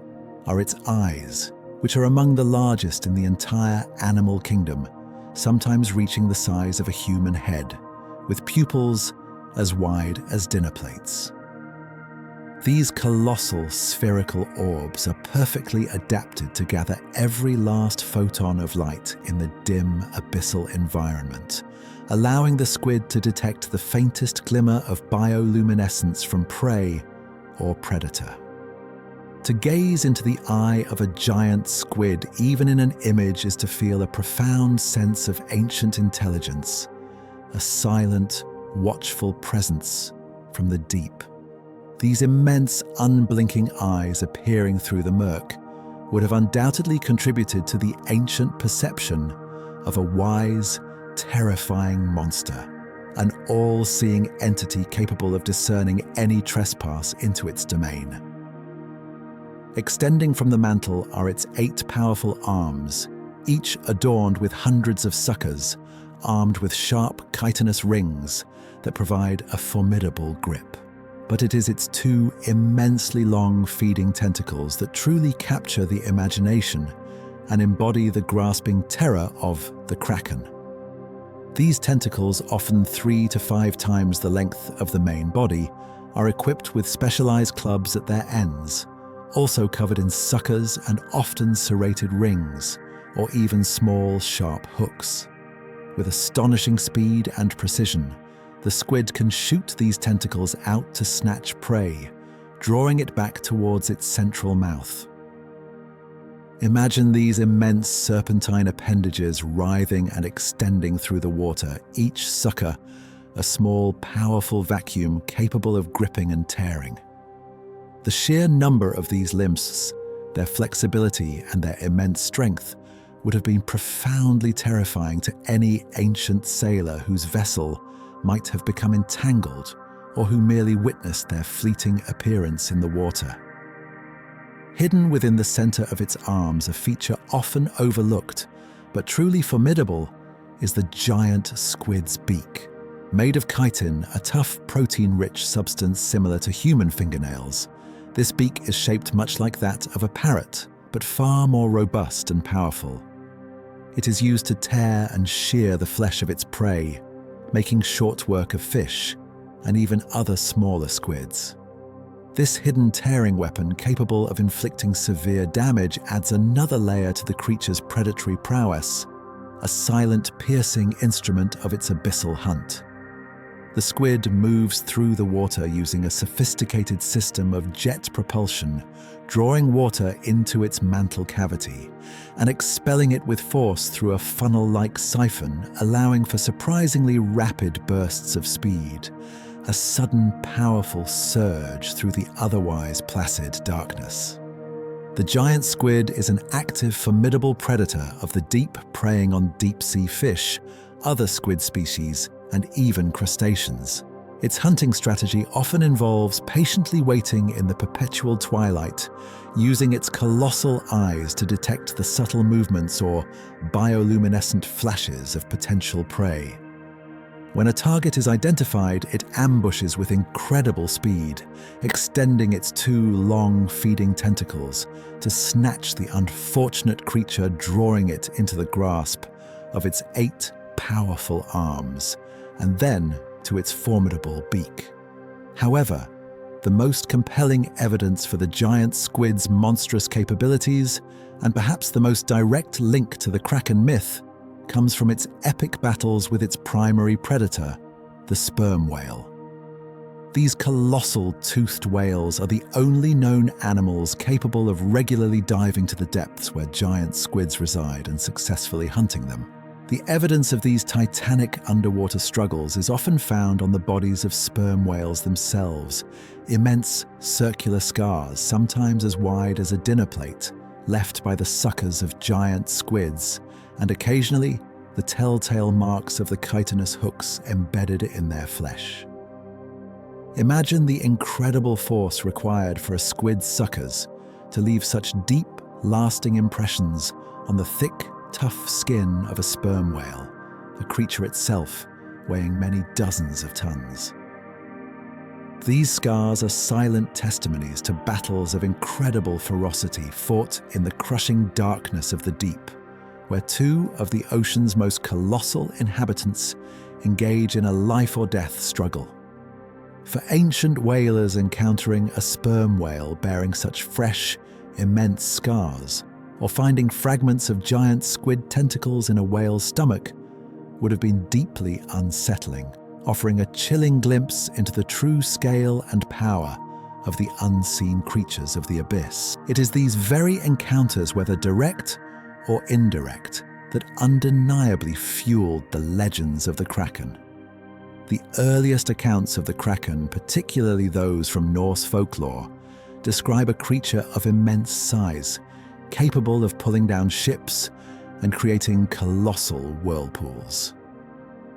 are its eyes, which are among the largest in the entire animal kingdom, sometimes reaching the size of a human head, with pupils as wide as dinner plates. These colossal spherical orbs are perfectly adapted to gather every last photon of light in the dim, abyssal environment, allowing the squid to detect the faintest glimmer of bioluminescence from prey or predator. To gaze into the eye of a giant squid, even in an image, is to feel a profound sense of ancient intelligence, a silent, watchful presence from the deep. These immense, unblinking eyes appearing through the murk would have undoubtedly contributed to the ancient perception of a wise, terrifying monster, an all-seeing entity capable of discerning any trespass into its domain. Extending from the mantle are its 8 powerful arms, each adorned with hundreds of suckers, armed with sharp chitinous rings that provide a formidable grip. But it is its 2 immensely long feeding tentacles that truly capture the imagination and embody the grasping terror of the Kraken. These tentacles, often 3 to 5 times the length of the main body, are equipped with specialized clubs at their ends, also covered in suckers and often serrated rings, or even small, sharp hooks. With astonishing speed and precision, the squid can shoot these tentacles out to snatch prey, drawing it back towards its central mouth. Imagine these immense serpentine appendages writhing and extending through the water, each sucker a small, powerful vacuum capable of gripping and tearing. The sheer number of these lymphs, their flexibility and their immense strength would have been profoundly terrifying to any ancient sailor whose vessel might have become entangled or who merely witnessed their fleeting appearance in the water. Hidden within the center of its arms, a feature often overlooked, but truly formidable, is the giant squid's beak. Made of chitin, a tough, protein-rich substance similar to human fingernails, this beak is shaped much like that of a parrot, but far more robust and powerful. It is used to tear and shear the flesh of its prey, making short work of fish and even other smaller squids. This hidden tearing weapon, capable of inflicting severe damage, adds another layer to the creature's predatory prowess, a silent, piercing instrument of its abyssal hunt. The squid moves through the water using a sophisticated system of jet propulsion, drawing water into its mantle cavity and expelling it with force through a funnel-like siphon, allowing for surprisingly rapid bursts of speed, a sudden, powerful surge through the otherwise placid darkness. The giant squid is an active, formidable predator of the deep, preying on deep-sea fish, other squid species, and even crustaceans. Its hunting strategy often involves patiently waiting in the perpetual twilight, using its colossal eyes to detect the subtle movements or bioluminescent flashes of potential prey. When a target is identified, it ambushes with incredible speed, extending its two long feeding tentacles to snatch the unfortunate creature, drawing it into the grasp of its 8 powerful arms, and then to its formidable beak. However, the most compelling evidence for the giant squid's monstrous capabilities, and perhaps the most direct link to the Kraken myth, comes from its epic battles with its primary predator, the sperm whale. These colossal toothed whales are the only known animals capable of regularly diving to the depths where giant squids reside and successfully hunting them. The evidence of these titanic underwater struggles is often found on the bodies of sperm whales themselves, immense circular scars, sometimes as wide as a dinner plate, left by the suckers of giant squids, and occasionally the telltale marks of the chitinous hooks embedded in their flesh. Imagine the incredible force required for a squid's suckers to leave such deep, lasting impressions on the thick, tough skin of a sperm whale, the creature itself weighing many dozens of tons. These scars are silent testimonies to battles of incredible ferocity fought in the crushing darkness of the deep, where two of the ocean's most colossal inhabitants engage in a life-or-death struggle. For ancient whalers, encountering a sperm whale bearing such fresh, immense scars, or finding fragments of giant squid tentacles in a whale's stomach, would have been deeply unsettling, offering a chilling glimpse into the true scale and power of the unseen creatures of the abyss. It is these very encounters, whether direct or indirect, that undeniably fueled the legends of the Kraken. The earliest accounts of the Kraken, particularly those from Norse folklore, describe a creature of immense size, capable of pulling down ships and creating colossal whirlpools.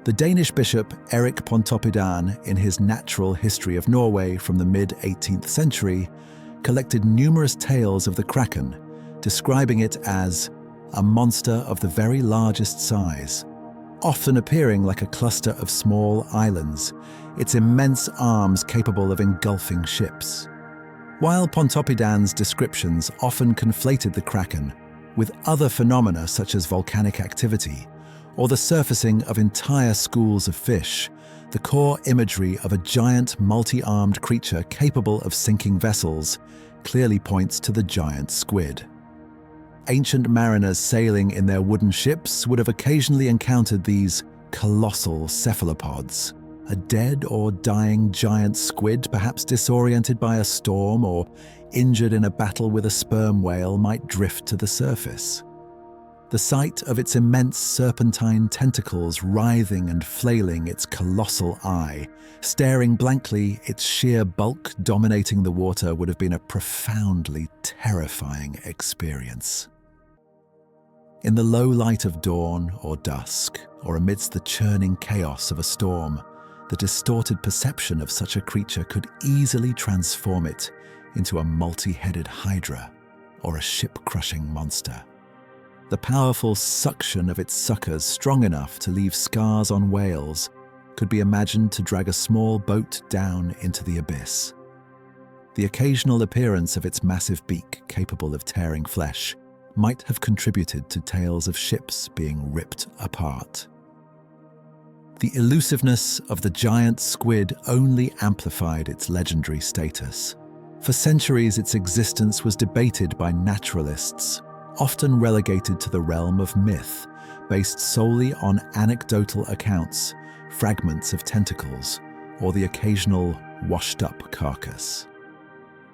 The Danish bishop Erik Pontoppidan, in his Natural History of Norway from the mid-18th century, collected numerous tales of the Kraken, describing it as a monster of the very largest size, often appearing like a cluster of small islands, its immense arms capable of engulfing ships. While Pontoppidan's descriptions often conflated the Kraken with other phenomena such as volcanic activity or the surfacing of entire schools of fish, the core imagery of a giant multi-armed creature capable of sinking vessels clearly points to the giant squid. Ancient mariners sailing in their wooden ships would have occasionally encountered these colossal cephalopods, a dead or dying giant squid, perhaps disoriented by a storm or injured in a battle with a sperm whale might drift to the surface. The sight of its immense serpentine tentacles writhing and flailing its colossal eye, staring blankly, its sheer bulk dominating the water would have been a profoundly terrifying experience. In the low light of dawn or dusk, or amidst the churning chaos of a storm, the distorted perception of such a creature could easily transform it into a multi-headed hydra or a ship-crushing monster. The powerful suction of its suckers, strong enough to leave scars on whales, could be imagined to drag a small boat down into the abyss. The occasional appearance of its massive beak, capable of tearing flesh, might have contributed to tales of ships being ripped apart. The elusiveness of the giant squid only amplified its legendary status. For centuries, its existence was debated by naturalists, often relegated to the realm of myth, based solely on anecdotal accounts, fragments of tentacles, or the occasional washed-up carcass.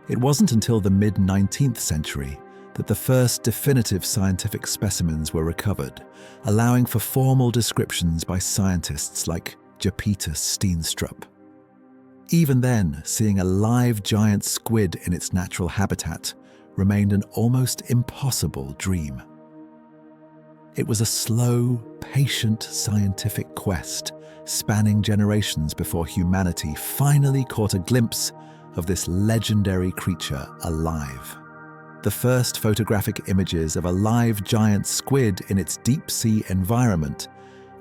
It wasn't until the mid-19th century that the first definitive scientific specimens were recovered, allowing for formal descriptions by scientists like Japetus Steenstrup. Even then, seeing a live giant squid in its natural habitat remained an almost impossible dream. It was a slow, patient scientific quest, spanning generations before humanity finally caught a glimpse of this legendary creature alive. The first photographic images of a live giant squid in its deep-sea environment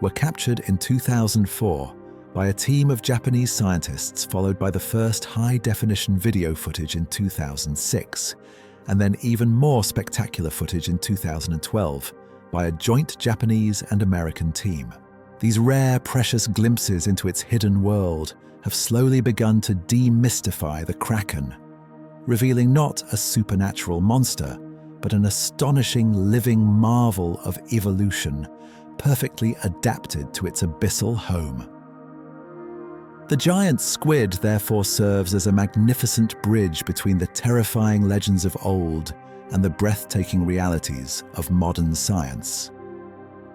were captured in 2004 by a team of Japanese scientists, followed by the first high-definition video footage in 2006, and then even more spectacular footage in 2012 by a joint Japanese and American team. These rare, precious glimpses into its hidden world have slowly begun to demystify the Kraken, revealing not a supernatural monster, but an astonishing living marvel of evolution, perfectly adapted to its abyssal home. The giant squid therefore serves as a magnificent bridge between the terrifying legends of old and the breathtaking realities of modern science.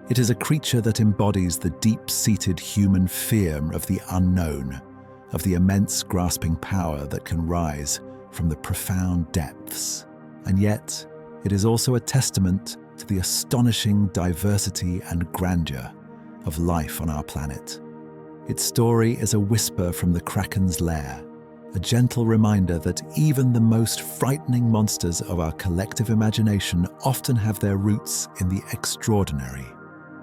It is a creature that embodies the deep-seated human fear of the unknown, of the immense grasping power that can rise from the profound depths. And yet, it is also a testament to the astonishing diversity and grandeur of life on our planet. Its story is a whisper from the Kraken's lair, a gentle reminder that even the most frightening monsters of our collective imagination often have their roots in the extraordinary,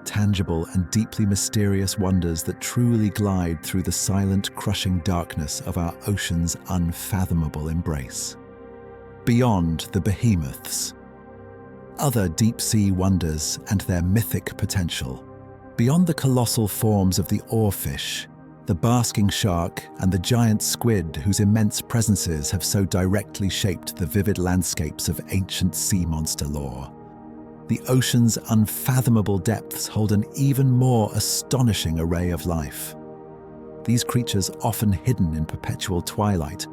tangible and deeply mysterious wonders that truly glide through the silent, crushing darkness of our ocean's unfathomable embrace. Beyond the Behemoths, other deep-sea wonders and their mythic potential. Beyond the colossal forms of the Oarfish, the basking shark, and the giant squid whose immense presences have so directly shaped the vivid landscapes of ancient sea monster lore, the ocean's unfathomable depths hold an even more astonishing array of life. These creatures, often hidden in perpetual twilight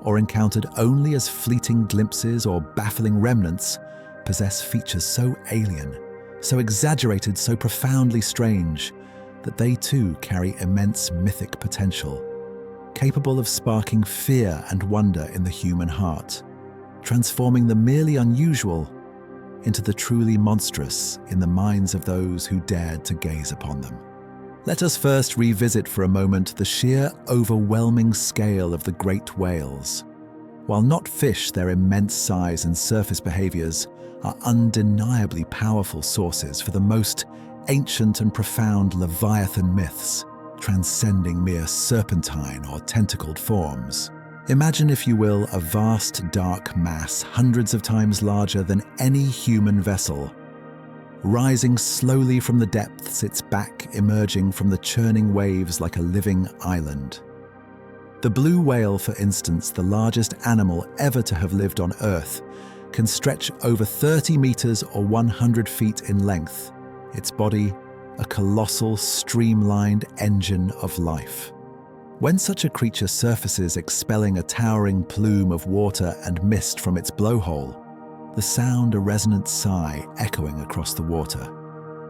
or encountered only as fleeting glimpses or baffling remnants, possess features so alien, so exaggerated, so profoundly strange, that they too carry immense mythic potential, capable of sparking fear and wonder in the human heart, transforming the merely unusual into the truly monstrous in the minds of those who dared to gaze upon them. Let us first revisit for a moment the sheer, overwhelming scale of the great whales. While not fish, their immense size and surface behaviors are undeniably powerful sources for the most ancient and profound Leviathan myths, transcending mere serpentine or tentacled forms. Imagine, if you will, a vast dark mass hundreds of times larger than any human vessel, rising slowly from the depths, its back emerging from the churning waves like a living island. The blue whale, for instance, the largest animal ever to have lived on Earth, can stretch over 30 meters or 100 feet in length, its body a colossal, streamlined engine of life. When such a creature surfaces expelling a towering plume of water and mist from its blowhole, the sound a resonant sigh echoing across the water.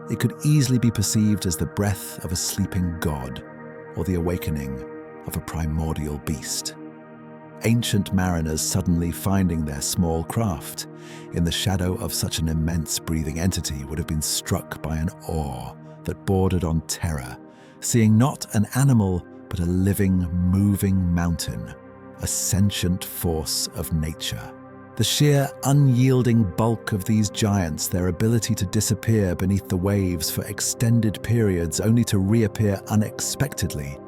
It could easily be perceived as the breath of a sleeping god or the awakening of a primordial beast. Ancient mariners suddenly finding their small craft in the shadow of such an immense breathing entity would have been struck by an awe that bordered on terror, seeing not an animal but a living, moving mountain, a sentient force of nature. The sheer, unyielding bulk of these giants, their ability to disappear beneath the waves for extended periods only to reappear unexpectedly,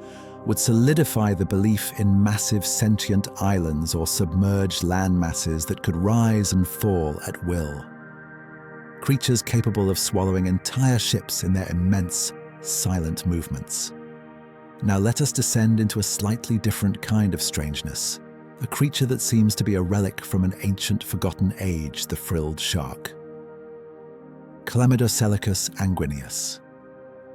would solidify the belief in massive sentient islands or submerged land masses that could rise and fall at will. Creatures capable of swallowing entire ships in their immense, silent movements. Now let us descend into a slightly different kind of strangeness, a creature that seems to be a relic from an ancient forgotten age, the frilled shark. Chlamydocelicus anguineus.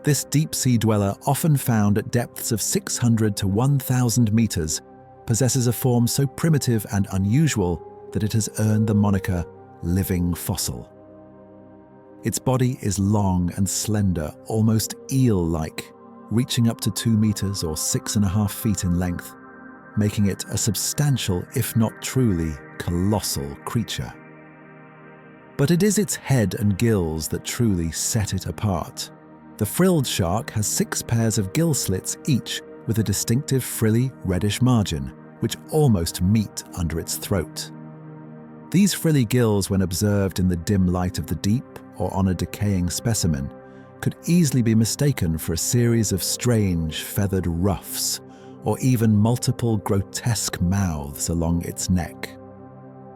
This deep-sea dweller, often found at depths of 600 to 1,000 meters, possesses a form so primitive and unusual that it has earned the moniker living fossil. Its body is long and slender, almost eel-like, reaching up to 2 meters or 6.5 feet in length, making it a substantial, if not truly, colossal creature. But it is its head and gills that truly set it apart. The frilled shark has 6 pairs of gill slits each with a distinctive frilly reddish margin, which almost meet under its throat. These frilly gills, when observed in the dim light of the deep or on a decaying specimen, could easily be mistaken for a series of strange feathered ruffs, or even multiple grotesque mouths along its neck.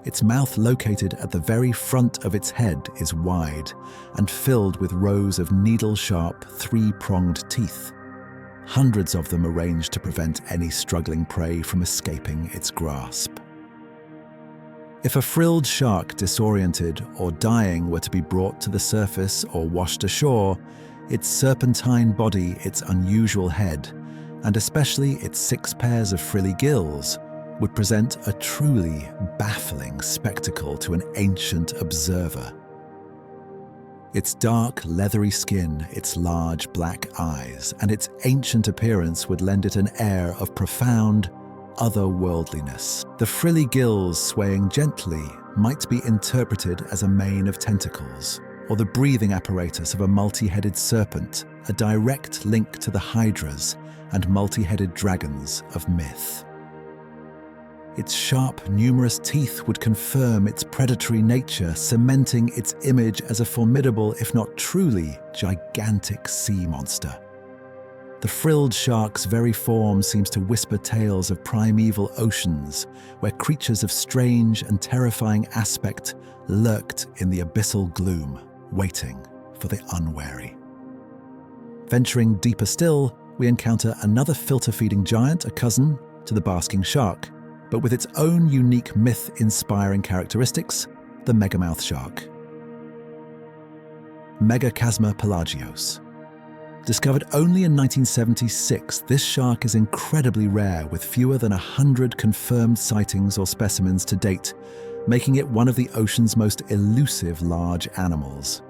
Its mouth, located at the very front of its head, is wide and filled with rows of needle-sharp, 3-pronged teeth, hundreds of them arranged to prevent any struggling prey from escaping its grasp. If a frilled shark, disoriented or dying, were to be brought to the surface or washed ashore, its serpentine body, its unusual head, and especially its 6 pairs of frilly gills, would present a truly baffling spectacle to an ancient observer. Its dark, leathery skin, its large black eyes, and its ancient appearance would lend it an air of profound otherworldliness. The frilly gills swaying gently might be interpreted as a mane of tentacles, or the breathing apparatus of a multi-headed serpent, a direct link to the hydras and multi-headed dragons of myth. Its sharp, numerous teeth would confirm its predatory nature, cementing its image as a formidable, if not truly, gigantic sea monster. The frilled shark's very form seems to whisper tales of primeval oceans, where creatures of strange and terrifying aspect lurked in the abyssal gloom, waiting for the unwary. Venturing deeper still, we encounter another filter-feeding giant, a cousin to the basking shark, but with its own unique myth-inspiring characteristics, the megamouth shark. Megachasma pelagios. Discovered only in 1976, this shark is incredibly rare, with fewer than 100 confirmed sightings or specimens to date, making it one of the ocean's most elusive large animals.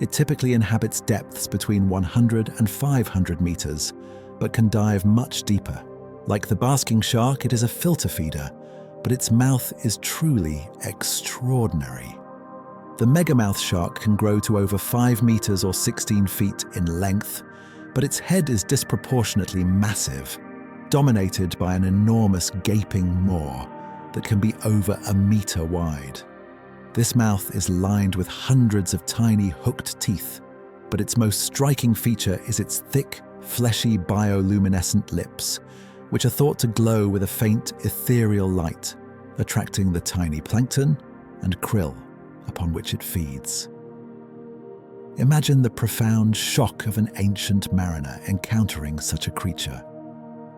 It typically inhabits depths between 100 and 500 meters, but can dive much deeper. Like the basking shark, it is a filter feeder, but its mouth is truly extraordinary. The megamouth shark can grow to over 5 meters or 16 feet in length, but its head is disproportionately massive, dominated by an enormous gaping maw that can be over 1 meter wide. This mouth is lined with hundreds of tiny hooked teeth, but its most striking feature is its thick, fleshy bioluminescent lips, which are thought to glow with a faint ethereal light, attracting the tiny plankton and krill upon which it feeds. Imagine the profound shock of an ancient mariner encountering such a creature.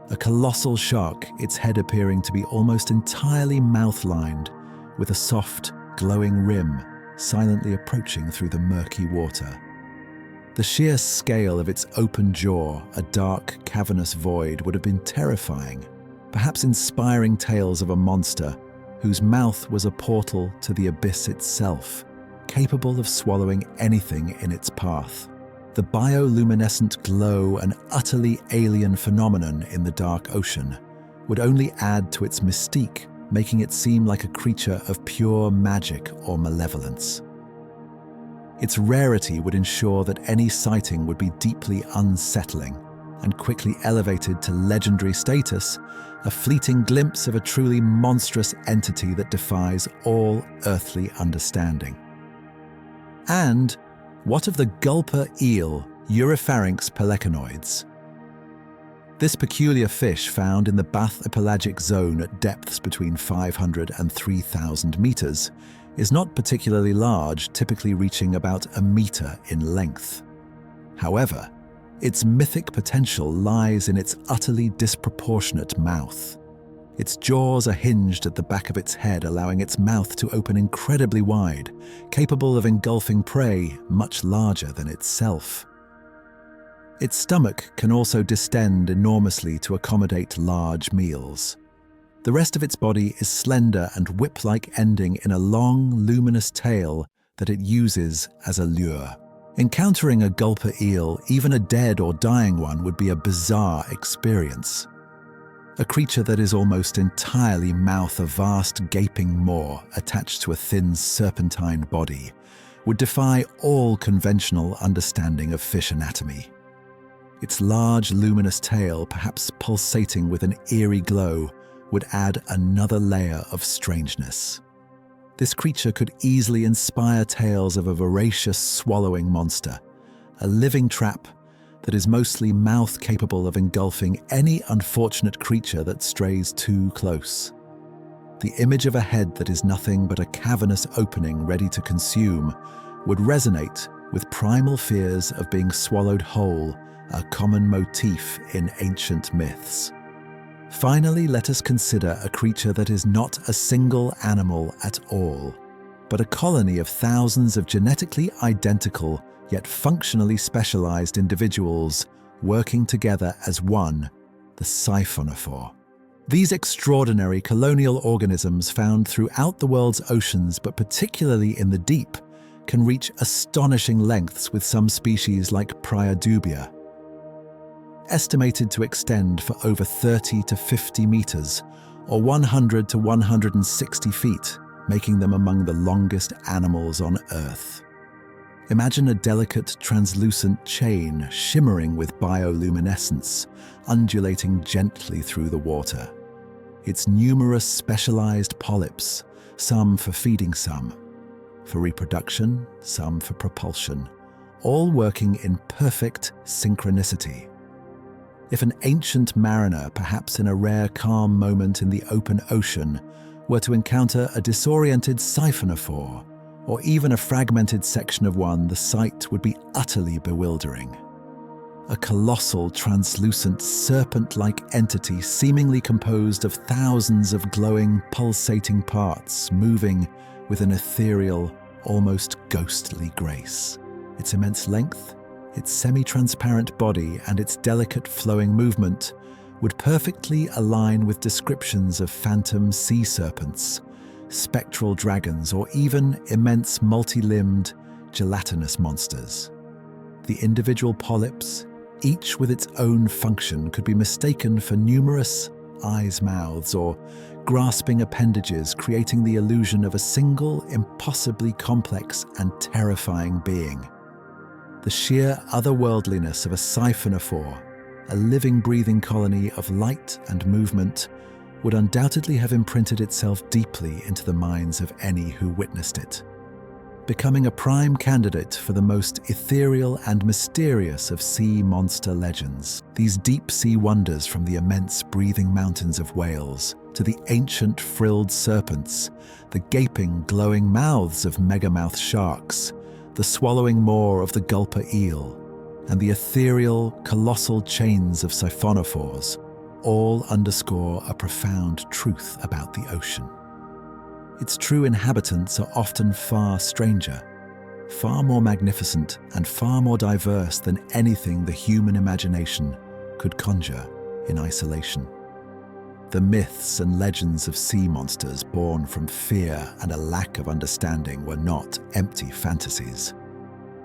A colossal shark, its head appearing to be almost entirely mouth-lined, with a soft, glowing rim silently approaching through the murky water. The sheer scale of its open jaw, a dark, cavernous void, would have been terrifying, perhaps inspiring tales of a monster whose mouth was a portal to the abyss itself, capable of swallowing anything in its path. The bioluminescent glow, an utterly alien phenomenon in the dark ocean, would only add to its mystique, making it seem like a creature of pure magic or malevolence. Its rarity would ensure that any sighting would be deeply unsettling and quickly elevated to legendary status, a fleeting glimpse of a truly monstrous entity that defies all earthly understanding. And what of the gulper eel, Eurypharynx pelecanoids? This peculiar fish, found in the bathypelagic zone at depths between 500 and 3,000 meters, is not particularly large, typically reaching about a meter in length. However, its mythic potential lies in its utterly disproportionate mouth. Its jaws are hinged at the back of its head, allowing its mouth to open incredibly wide, capable of engulfing prey much larger than itself. Its stomach can also distend enormously to accommodate large meals. The rest of its body is slender and whip-like, ending in a long, luminous tail that it uses as a lure. Encountering a gulper eel, even a dead or dying one, would be a bizarre experience. A creature that is almost entirely mouth, a vast gaping maw attached to a thin serpentine body, would defy all conventional understanding of fish anatomy. Its large, luminous tail, perhaps pulsating with an eerie glow, would add another layer of strangeness. This creature could easily inspire tales of a voracious swallowing monster, a living trap that is mostly mouth capable of engulfing any unfortunate creature that strays too close. The image of a head that is nothing but a cavernous opening ready to consume would resonate with primal fears of being swallowed whole, a common motif in ancient myths. Finally, let us consider a creature that is not a single animal at all, but a colony of thousands of genetically identical yet functionally specialized individuals working together as one, the siphonophore. These extraordinary colonial organisms, found throughout the world's oceans but particularly in the deep, can reach astonishing lengths, with some species like Priadubia estimated to extend for over 30 to 50 meters, or 100 to 160 feet, making them among the longest animals on Earth. Imagine a delicate, translucent chain shimmering with bioluminescence, undulating gently through the water. Its numerous specialized polyps, some for feeding, some for reproduction, some for propulsion, all working in perfect synchronicity. If an ancient mariner, perhaps in a rare calm moment in the open ocean, were to encounter a disoriented siphonophore, or even a fragmented section of one, the sight would be utterly bewildering. A colossal, translucent, serpent-like entity seemingly composed of thousands of glowing, pulsating parts, moving with an ethereal, almost ghostly grace. Its immense length, its semi-transparent body, and its delicate flowing movement would perfectly align with descriptions of phantom sea serpents, spectral dragons, or even immense multi-limbed, gelatinous monsters. The individual polyps, each with its own function, could be mistaken for numerous eyes, mouths, or grasping appendages, creating the illusion of a single, impossibly complex and terrifying being. The sheer otherworldliness of a siphonophore, a living, breathing colony of light and movement, would undoubtedly have imprinted itself deeply into the minds of any who witnessed it, becoming a prime candidate for the most ethereal and mysterious of sea monster legends. These deep-sea wonders, from the immense breathing mountains of Wales to the ancient frilled serpents, the gaping, glowing mouths of megamouth sharks, the swallowing maw of the gulper eel, and the ethereal, colossal chains of siphonophores, all underscore a profound truth about the ocean. Its true inhabitants are often far stranger, far more magnificent and far more diverse than anything the human imagination could conjure in isolation. The myths and legends of sea monsters born from fear and a lack of understanding were not empty fantasies.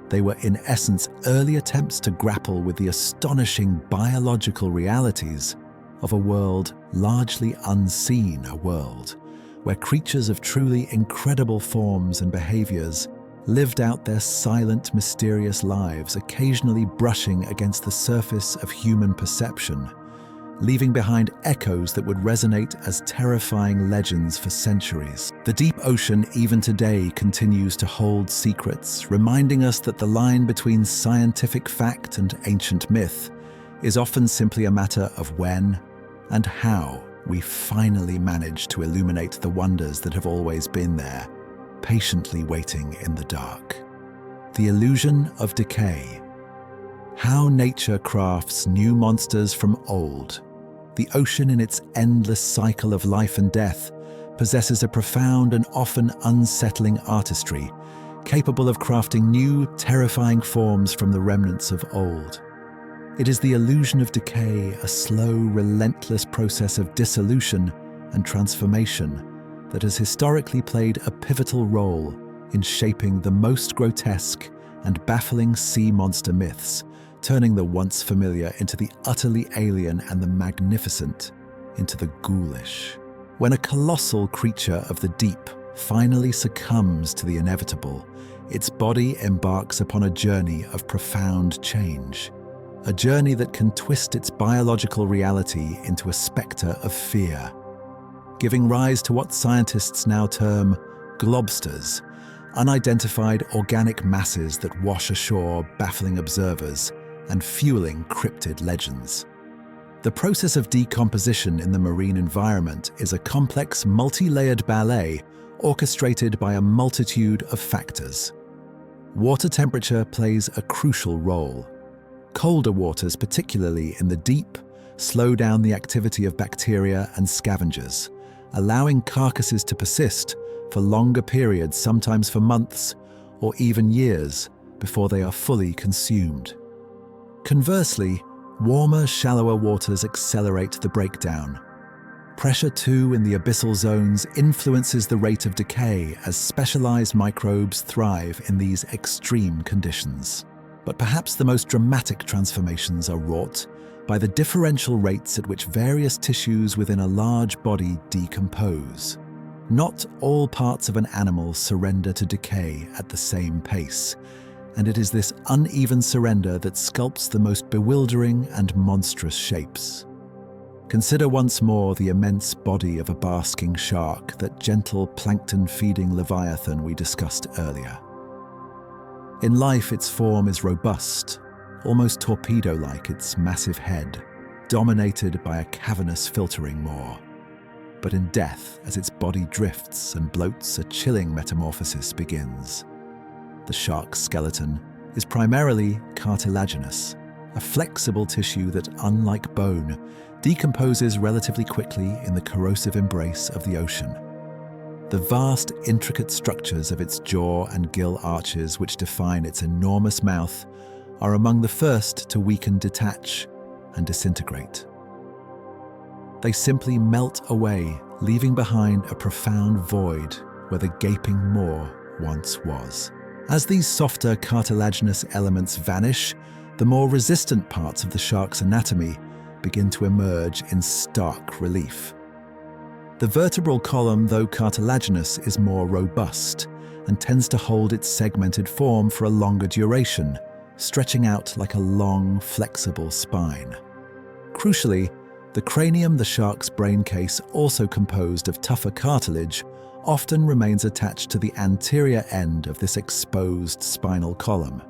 They were in essence early attempts to grapple with the astonishing biological realities of a world largely unseen, a world where creatures of truly incredible forms and behaviors lived out their silent, mysterious lives, occasionally brushing against the surface of human perception, leaving behind echoes that would resonate as terrifying legends for centuries. The deep ocean, even today, continues to hold secrets, reminding us that the line between scientific fact and ancient myth is often simply a matter of when and how we finally manage to illuminate the wonders that have always been there, patiently waiting in the dark. The illusion of decay. How nature crafts new monsters from old. The ocean, in its endless cycle of life and death, possesses a profound and often unsettling artistry, capable of crafting new, terrifying forms from the remnants of old. It is the illusion of decay, a slow, relentless process of dissolution and transformation that has historically played a pivotal role in shaping the most grotesque and baffling sea monster myths, turning the once familiar into the utterly alien and the magnificent into the ghoulish. When a colossal creature of the deep finally succumbs to the inevitable, its body embarks upon a journey of profound change, a journey that can twist its biological reality into a spectre of fear, giving rise to what scientists now term globsters, unidentified organic masses that wash ashore, baffling observers and fueling cryptid legends. The process of decomposition in the marine environment is a complex, multi-layered ballet orchestrated by a multitude of factors. Water temperature plays a crucial role. Colder waters, particularly in the deep, slow down the activity of bacteria and scavengers, allowing carcasses to persist for longer periods, sometimes for months or even years, before they are fully consumed. Conversely, warmer, shallower waters accelerate the breakdown. Pressure, too, in the abyssal zones influences the rate of decay as specialized microbes thrive in these extreme conditions. But perhaps the most dramatic transformations are wrought by the differential rates at which various tissues within a large body decompose. Not all parts of an animal surrender to decay at the same pace, and it is this uneven surrender that sculpts the most bewildering and monstrous shapes. Consider once more the immense body of a basking shark, that gentle plankton-feeding leviathan we discussed earlier. In life, its form is robust, almost torpedo-like, its massive head, dominated by a cavernous filtering maw. But in death, as its body drifts and bloats, a chilling metamorphosis begins. The shark's skeleton is primarily cartilaginous, a flexible tissue that, unlike bone, decomposes relatively quickly in the corrosive embrace of the ocean. The vast, intricate structures of its jaw and gill arches, which define its enormous mouth, are among the first to weaken, detach, and disintegrate. They simply melt away, leaving behind a profound void where the gaping maw once was. As these softer cartilaginous elements vanish, the more resistant parts of the shark's anatomy begin to emerge in stark relief. The vertebral column, though cartilaginous, is more robust and tends to hold its segmented form for a longer duration, stretching out like a long, flexible spine. Crucially, the cranium, the shark's brain case, also composed of tougher cartilage, often remains attached to the anterior end of this exposed spinal column.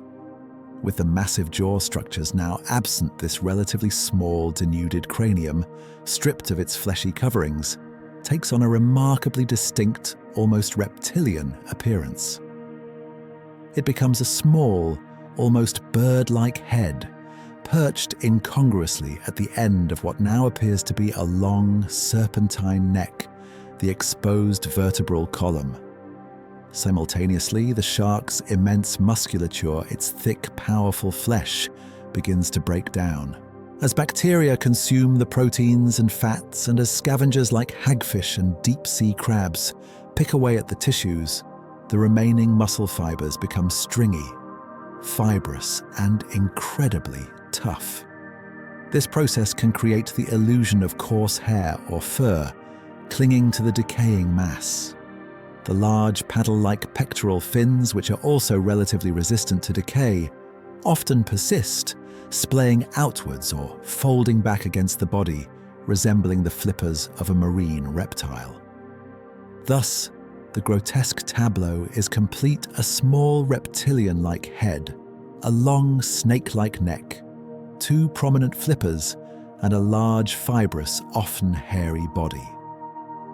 With the massive jaw structures now absent, this relatively small, denuded cranium, stripped of its fleshy coverings, takes on a remarkably distinct, almost reptilian appearance. It becomes a small, almost bird-like head, perched incongruously at the end of what now appears to be a long, serpentine neck, the exposed vertebral column. Simultaneously, the shark's immense musculature, its thick, powerful flesh, begins to break down. As bacteria consume the proteins and fats, and as scavengers like hagfish and deep-sea crabs pick away at the tissues, the remaining muscle fibers become stringy, fibrous, and incredibly tough. This process can create the illusion of coarse hair or fur clinging to the decaying mass. The large paddle-like pectoral fins, which are also relatively resistant to decay, often persist, splaying outwards or folding back against the body, resembling the flippers of a marine reptile. Thus, the grotesque tableau is complete: a small reptilian-like head, a long snake-like neck, two prominent flippers, and a large, fibrous, often hairy body.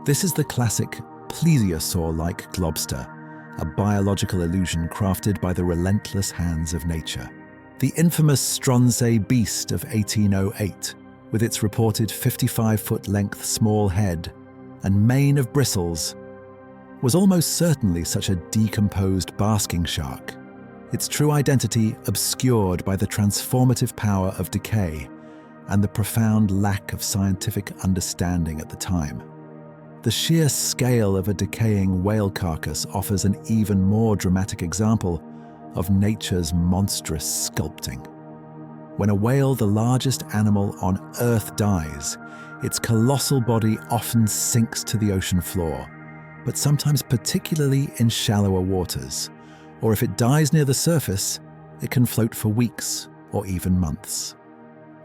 This is the classic plesiosaur-like globster, a biological illusion crafted by the relentless hands of nature. The infamous Stronsay beast of 1808, with its reported 55-foot length small head and mane of bristles, was almost certainly such a decomposed basking shark, its true identity obscured by the transformative power of decay and the profound lack of scientific understanding at the time. The sheer scale of a decaying whale carcass offers an even more dramatic example of nature's monstrous sculpting. When a whale, the largest animal on Earth, dies, its colossal body often sinks to the ocean floor, but sometimes particularly in shallower waters, or if it dies near the surface, it can float for weeks or even months.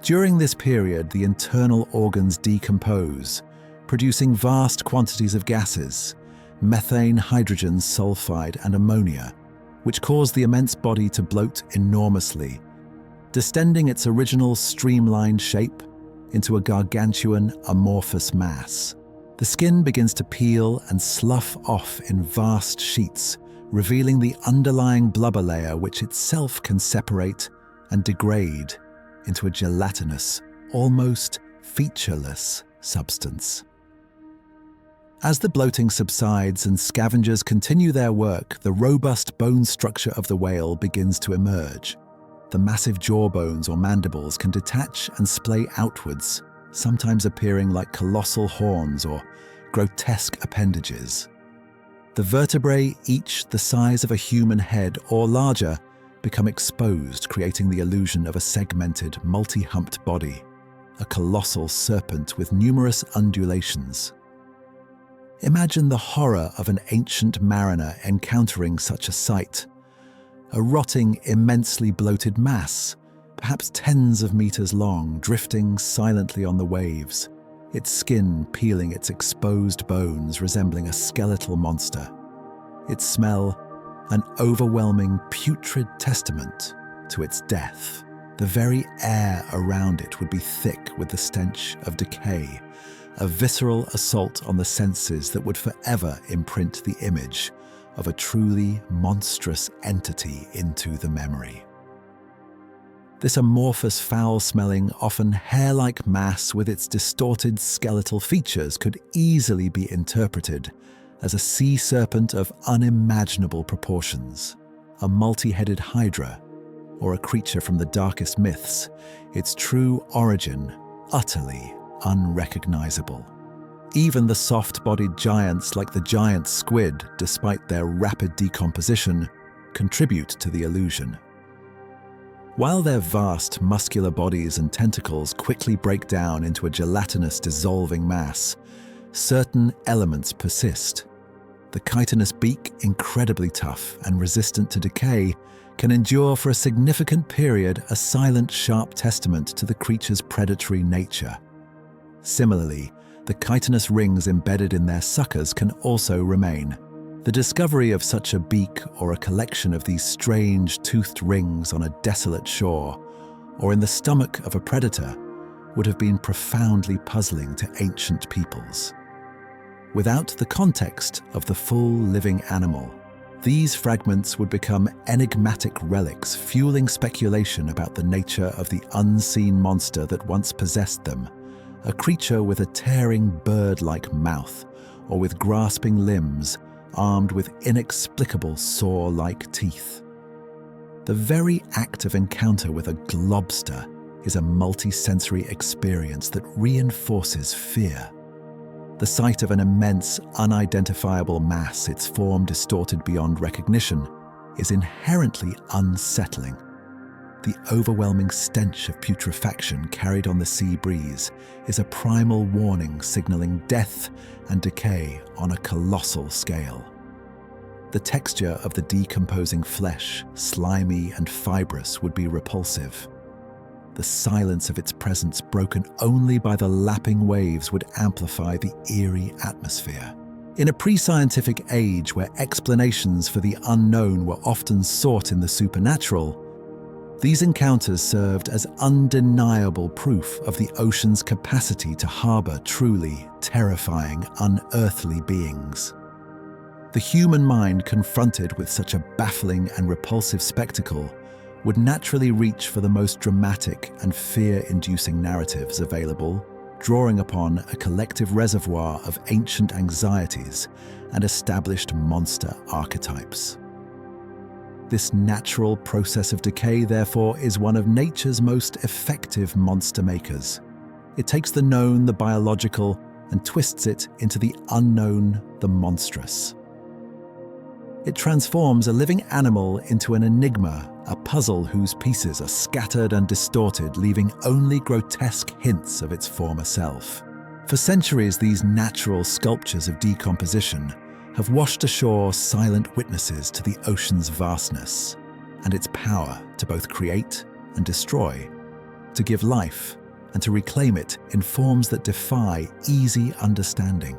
During this period, the internal organs decompose, producing vast quantities of gases, methane, hydrogen, sulfide, and ammonia, which cause the immense body to bloat enormously, distending its original streamlined shape into a gargantuan, amorphous mass. The skin begins to peel and slough off in vast sheets, revealing the underlying blubber layer, which itself can separate and degrade into a gelatinous, almost featureless substance. As the bloating subsides and scavengers continue their work, the robust bone structure of the whale begins to emerge. The massive jawbones or mandibles can detach and splay outwards, sometimes appearing like colossal horns or grotesque appendages. The vertebrae, each the size of a human head or larger, become exposed, creating the illusion of a segmented, multi-humped body, a colossal serpent with numerous undulations. Imagine the horror of an ancient mariner encountering such a sight. A rotting, immensely bloated mass, perhaps tens of meters long, drifting silently on the waves, its skin peeling its exposed bones, resembling a skeletal monster. Its smell, an overwhelming, putrid testament to its death. The very air around it would be thick with the stench of decay, a visceral assault on the senses that would forever imprint the image of a truly monstrous entity into the memory. This amorphous, foul-smelling, often hair-like mass with its distorted skeletal features could easily be interpreted as a sea serpent of unimaginable proportions, a multi-headed hydra, or a creature from the darkest myths, its true origin utterly unrecognizable. Even the soft-bodied giants like the giant squid, despite their rapid decomposition, contribute to the illusion. While their vast muscular bodies and tentacles quickly break down into a gelatinous dissolving mass, certain elements persist. The chitinous beak, incredibly tough and resistant to decay, can endure for a significant period, a silent, sharp testament to the creature's predatory nature. Similarly, the chitinous rings embedded in their suckers can also remain. The discovery of such a beak or a collection of these strange toothed rings on a desolate shore, or in the stomach of a predator, would have been profoundly puzzling to ancient peoples. Without the context of the full living animal, these fragments would become enigmatic relics, fueling speculation about the nature of the unseen monster that once possessed them, a creature with a tearing bird-like mouth, or with grasping limbs, armed with inexplicable saw-like teeth. The very act of encounter with a globster is a multi-sensory experience that reinforces fear. The sight of an immense, unidentifiable mass, its form distorted beyond recognition, is inherently unsettling. The overwhelming stench of putrefaction carried on the sea breeze is a primal warning signaling death and decay on a colossal scale. The texture of the decomposing flesh, slimy and fibrous, would be repulsive. The silence of its presence, broken only by the lapping waves, would amplify the eerie atmosphere. In a pre-scientific age where explanations for the unknown were often sought in the supernatural, these encounters served as undeniable proof of the ocean's capacity to harbor truly terrifying, unearthly beings. The human mind, confronted with such a baffling and repulsive spectacle, would naturally reach for the most dramatic and fear-inducing narratives available, drawing upon a collective reservoir of ancient anxieties and established monster archetypes. This natural process of decay, therefore, is one of nature's most effective monster makers. It takes the known, the biological, and twists it into the unknown, the monstrous. It transforms a living animal into an enigma, a puzzle whose pieces are scattered and distorted, leaving only grotesque hints of its former self. For centuries, these natural sculptures of decomposition have washed ashore silent witnesses to the ocean's vastness and its power to both create and destroy, to give life and to reclaim it in forms that defy easy understanding.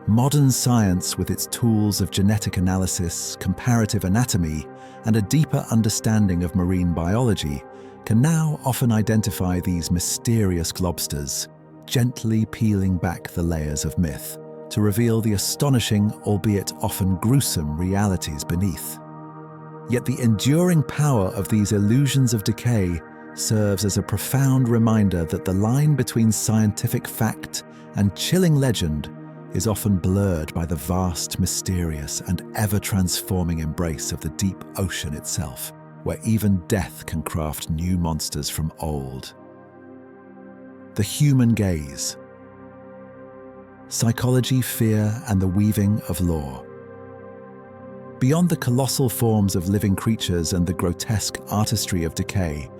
Modern science, with its tools of genetic analysis, comparative anatomy, and a deeper understanding of marine biology, can now often identify these mysterious globsters, gently peeling back the layers of myth to reveal the astonishing, albeit often gruesome, realities beneath. Yet the enduring power of these illusions of decay serves as a profound reminder that the line between scientific fact and chilling legend is often blurred by the vast, mysterious, and ever-transforming embrace of the deep ocean itself, where even death can craft new monsters from old. The human gaze. Psychology, fear, and the weaving of lore. Beyond the colossal forms of living creatures and the grotesque artistry of decay,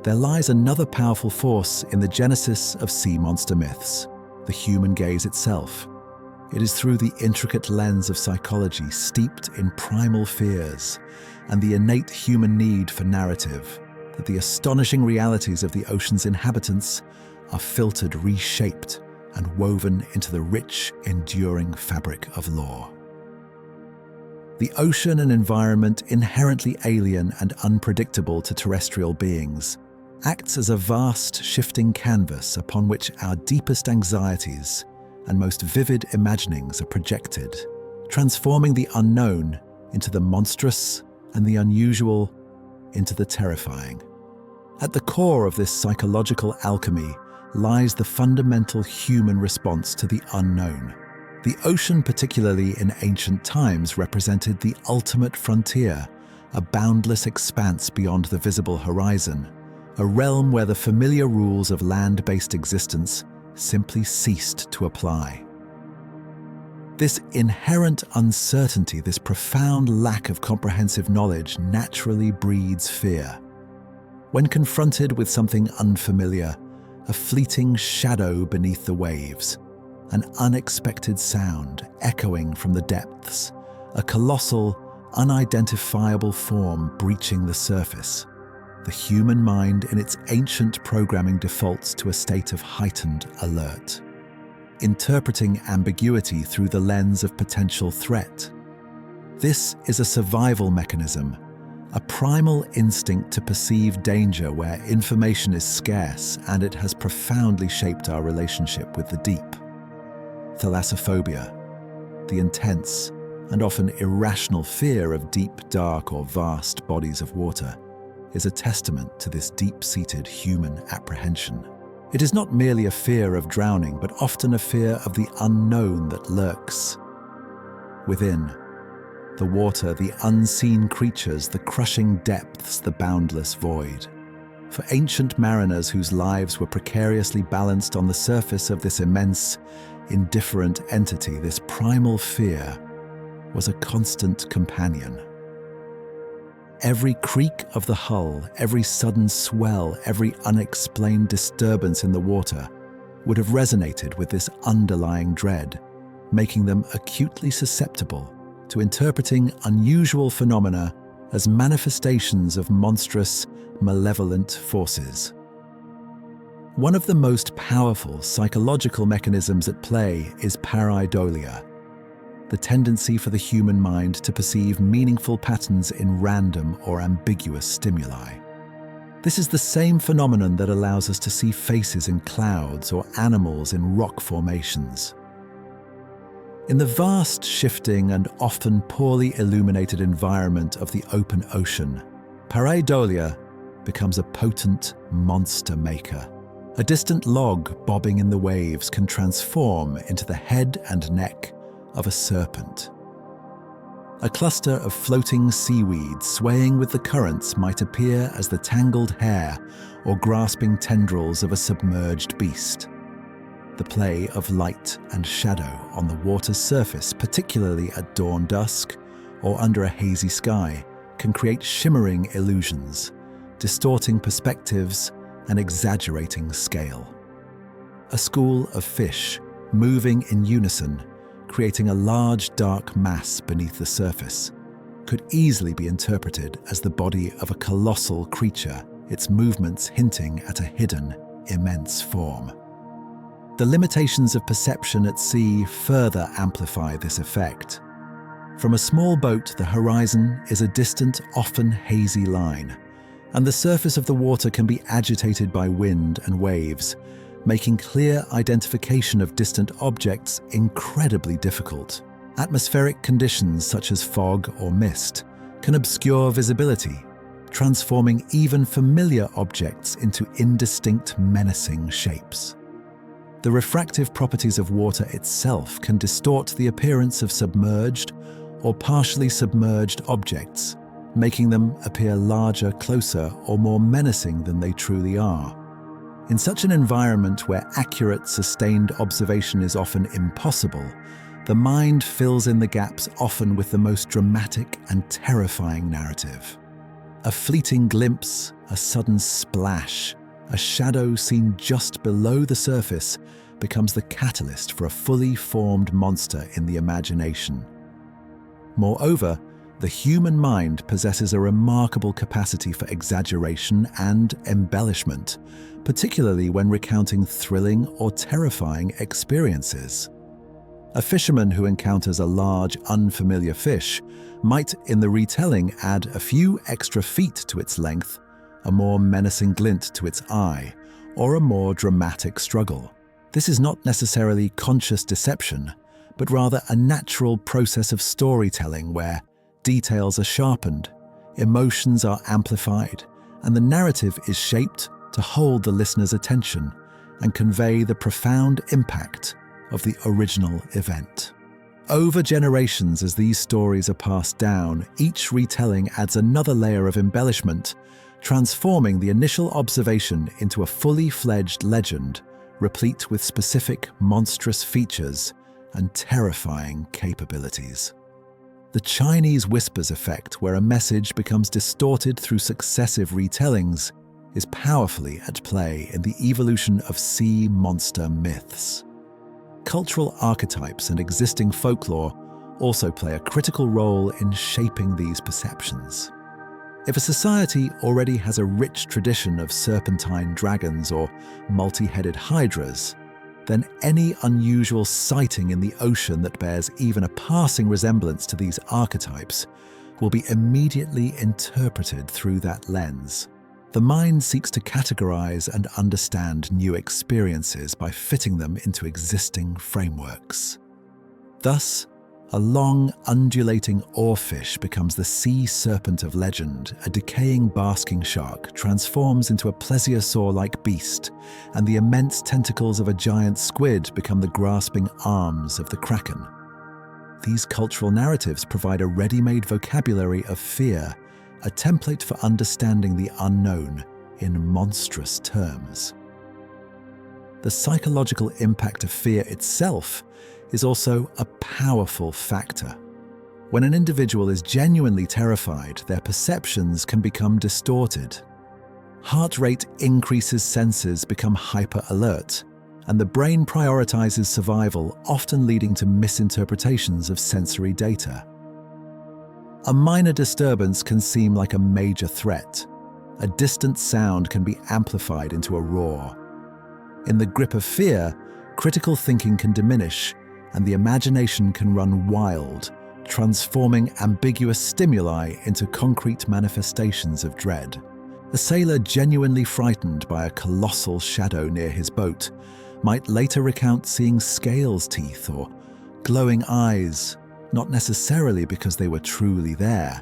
there lies another powerful force in the genesis of sea monster myths, the human gaze itself. It is through the intricate lens of psychology steeped in primal fears and the innate human need for narrative that the astonishing realities of the ocean's inhabitants are filtered, reshaped, and woven into the rich, enduring fabric of lore. The ocean, an environment inherently alien and unpredictable to terrestrial beings, acts as a vast, shifting canvas upon which our deepest anxieties and most vivid imaginings are projected, transforming the unknown into the monstrous and the unusual into the terrifying. At the core of this psychological alchemy lies the fundamental human response to the unknown. The ocean, particularly in ancient times, represented the ultimate frontier, a boundless expanse beyond the visible horizon, a realm where the familiar rules of land-based existence simply ceased to apply. This inherent uncertainty, this profound lack of comprehensive knowledge, naturally breeds fear. When confronted with something unfamiliar, a fleeting shadow beneath the waves, an unexpected sound echoing from the depths, a colossal, unidentifiable form breaching the surface, the human mind in its ancient programming defaults to a state of heightened alert, interpreting ambiguity through the lens of potential threat. This is a survival mechanism, a primal instinct to perceive danger where information is scarce, and it has profoundly shaped our relationship with the deep. Thalassophobia, the intense and often irrational fear of deep, dark, or vast bodies of water, is a testament to this deep-seated human apprehension. It is not merely a fear of drowning, but often a fear of the unknown that lurks within, The water, the unseen creatures, the crushing depths, the boundless void. For ancient mariners whose lives were precariously balanced on the surface of this immense, indifferent entity, this primal fear was a constant companion. Every creak of the hull, every sudden swell, every unexplained disturbance in the water would have resonated with this underlying dread, making them acutely susceptible to interpreting unusual phenomena as manifestations of monstrous, malevolent forces. One of the most powerful psychological mechanisms at play is pareidolia, the tendency for the human mind to perceive meaningful patterns in random or ambiguous stimuli. This is the same phenomenon that allows us to see faces in clouds or animals in rock formations. In the vast, shifting, and often poorly illuminated environment of the open ocean, pareidolia becomes a potent monster maker. A distant log bobbing in the waves can transform into the head and neck of a serpent. A cluster of floating seaweed swaying with the currents might appear as the tangled hair or grasping tendrils of a submerged beast. The play of light and shadow on the water's surface, particularly at dawn dusk or under a hazy sky, can create shimmering illusions, distorting perspectives and exaggerating scale. A school of fish moving in unison, creating a large dark mass beneath the surface, could easily be interpreted as the body of a colossal creature, its movements hinting at a hidden, immense form. The limitations of perception at sea further amplify this effect. From a small boat, the horizon is a distant, often hazy line, and the surface of the water can be agitated by wind and waves, making clear identification of distant objects incredibly difficult. Atmospheric conditions such as fog or mist can obscure visibility, transforming even familiar objects into indistinct, menacing shapes. The refractive properties of water itself can distort the appearance of submerged or partially submerged objects, making them appear larger, closer, or more menacing than they truly are. In such an environment where accurate, sustained observation is often impossible, the mind fills in the gaps, often with the most dramatic and terrifying narrative. A fleeting glimpse, a sudden splash, a shadow seen just below the surface becomes the catalyst for a fully formed monster in the imagination. Moreover, the human mind possesses a remarkable capacity for exaggeration and embellishment, particularly when recounting thrilling or terrifying experiences. A fisherman who encounters a large, unfamiliar fish might, in the retelling, add a few extra feet to its length, a more menacing glint to its eye, or a more dramatic struggle. This is not necessarily conscious deception, but rather a natural process of storytelling where details are sharpened, emotions are amplified, and the narrative is shaped to hold the listener's attention and convey the profound impact of the original event. Over generations, as these stories are passed down, each retelling adds another layer of embellishment, transforming the initial observation into a fully fledged legend, replete with specific monstrous features and terrifying capabilities. The Chinese whispers effect, where a message becomes distorted through successive retellings, is powerfully at play in the evolution of sea monster myths. Cultural archetypes and existing folklore also play a critical role in shaping these perceptions. If a society already has a rich tradition of serpentine dragons or multi-headed hydras, then any unusual sighting in the ocean that bears even a passing resemblance to these archetypes will be immediately interpreted through that lens. The mind seeks to categorize and understand new experiences by fitting them into existing frameworks. Thus, a long, undulating oarfish becomes the sea serpent of legend, a decaying basking shark transforms into a plesiosaur-like beast, and the immense tentacles of a giant squid become the grasping arms of the Kraken. these cultural narratives provide a ready-made vocabulary of fear, a template for understanding the unknown in monstrous terms. The psychological impact of fear itself is also a powerful factor. When an individual is genuinely terrified, their perceptions can become distorted. Heart rate increases, senses become hyper-alert, and the brain prioritizes survival, often leading to misinterpretations of sensory data. A minor disturbance can seem like a major threat. A distant sound can be amplified into a roar. In the grip of fear, critical thinking can diminish, and the imagination can run wild, transforming ambiguous stimuli into concrete manifestations of dread. A sailor genuinely frightened by a colossal shadow near his boat might later recount seeing scales' teeth or glowing eyes, not necessarily because they were truly there,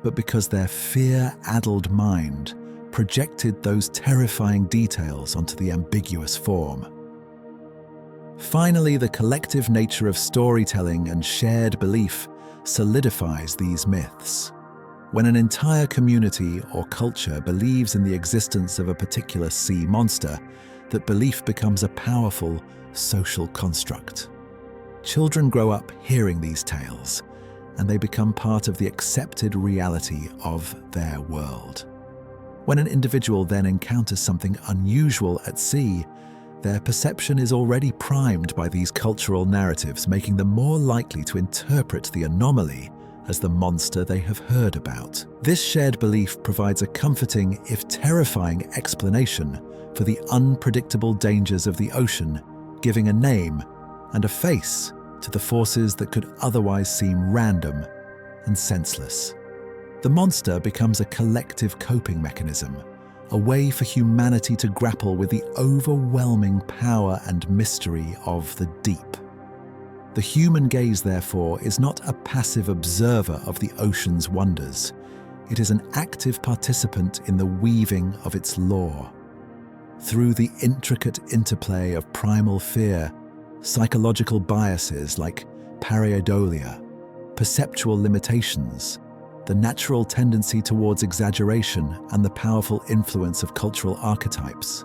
but because their fear-addled mind projected those terrifying details onto the ambiguous form. Finally, the collective nature of storytelling and shared belief solidifies these myths. When an entire community or culture believes in the existence of a particular sea monster, that belief becomes a powerful social construct. Children grow up hearing these tales, and they become part of the accepted reality of their world. When an individual then encounters something unusual at sea, their perception is already primed by these cultural narratives, making them more likely to interpret the anomaly as the monster they have heard about. This shared belief provides a comforting, if terrifying, explanation for the unpredictable dangers of the ocean, giving a name and a face to the forces that could otherwise seem random and senseless. The monster becomes a collective coping mechanism, a way for humanity to grapple with the overwhelming power and mystery of the deep. The human gaze, therefore, is not a passive observer of the ocean's wonders. It is an active participant in the weaving of its lore. Through the intricate interplay of primal fear, psychological biases like pareidolia, perceptual limitations, the natural tendency towards exaggeration, and the powerful influence of cultural archetypes,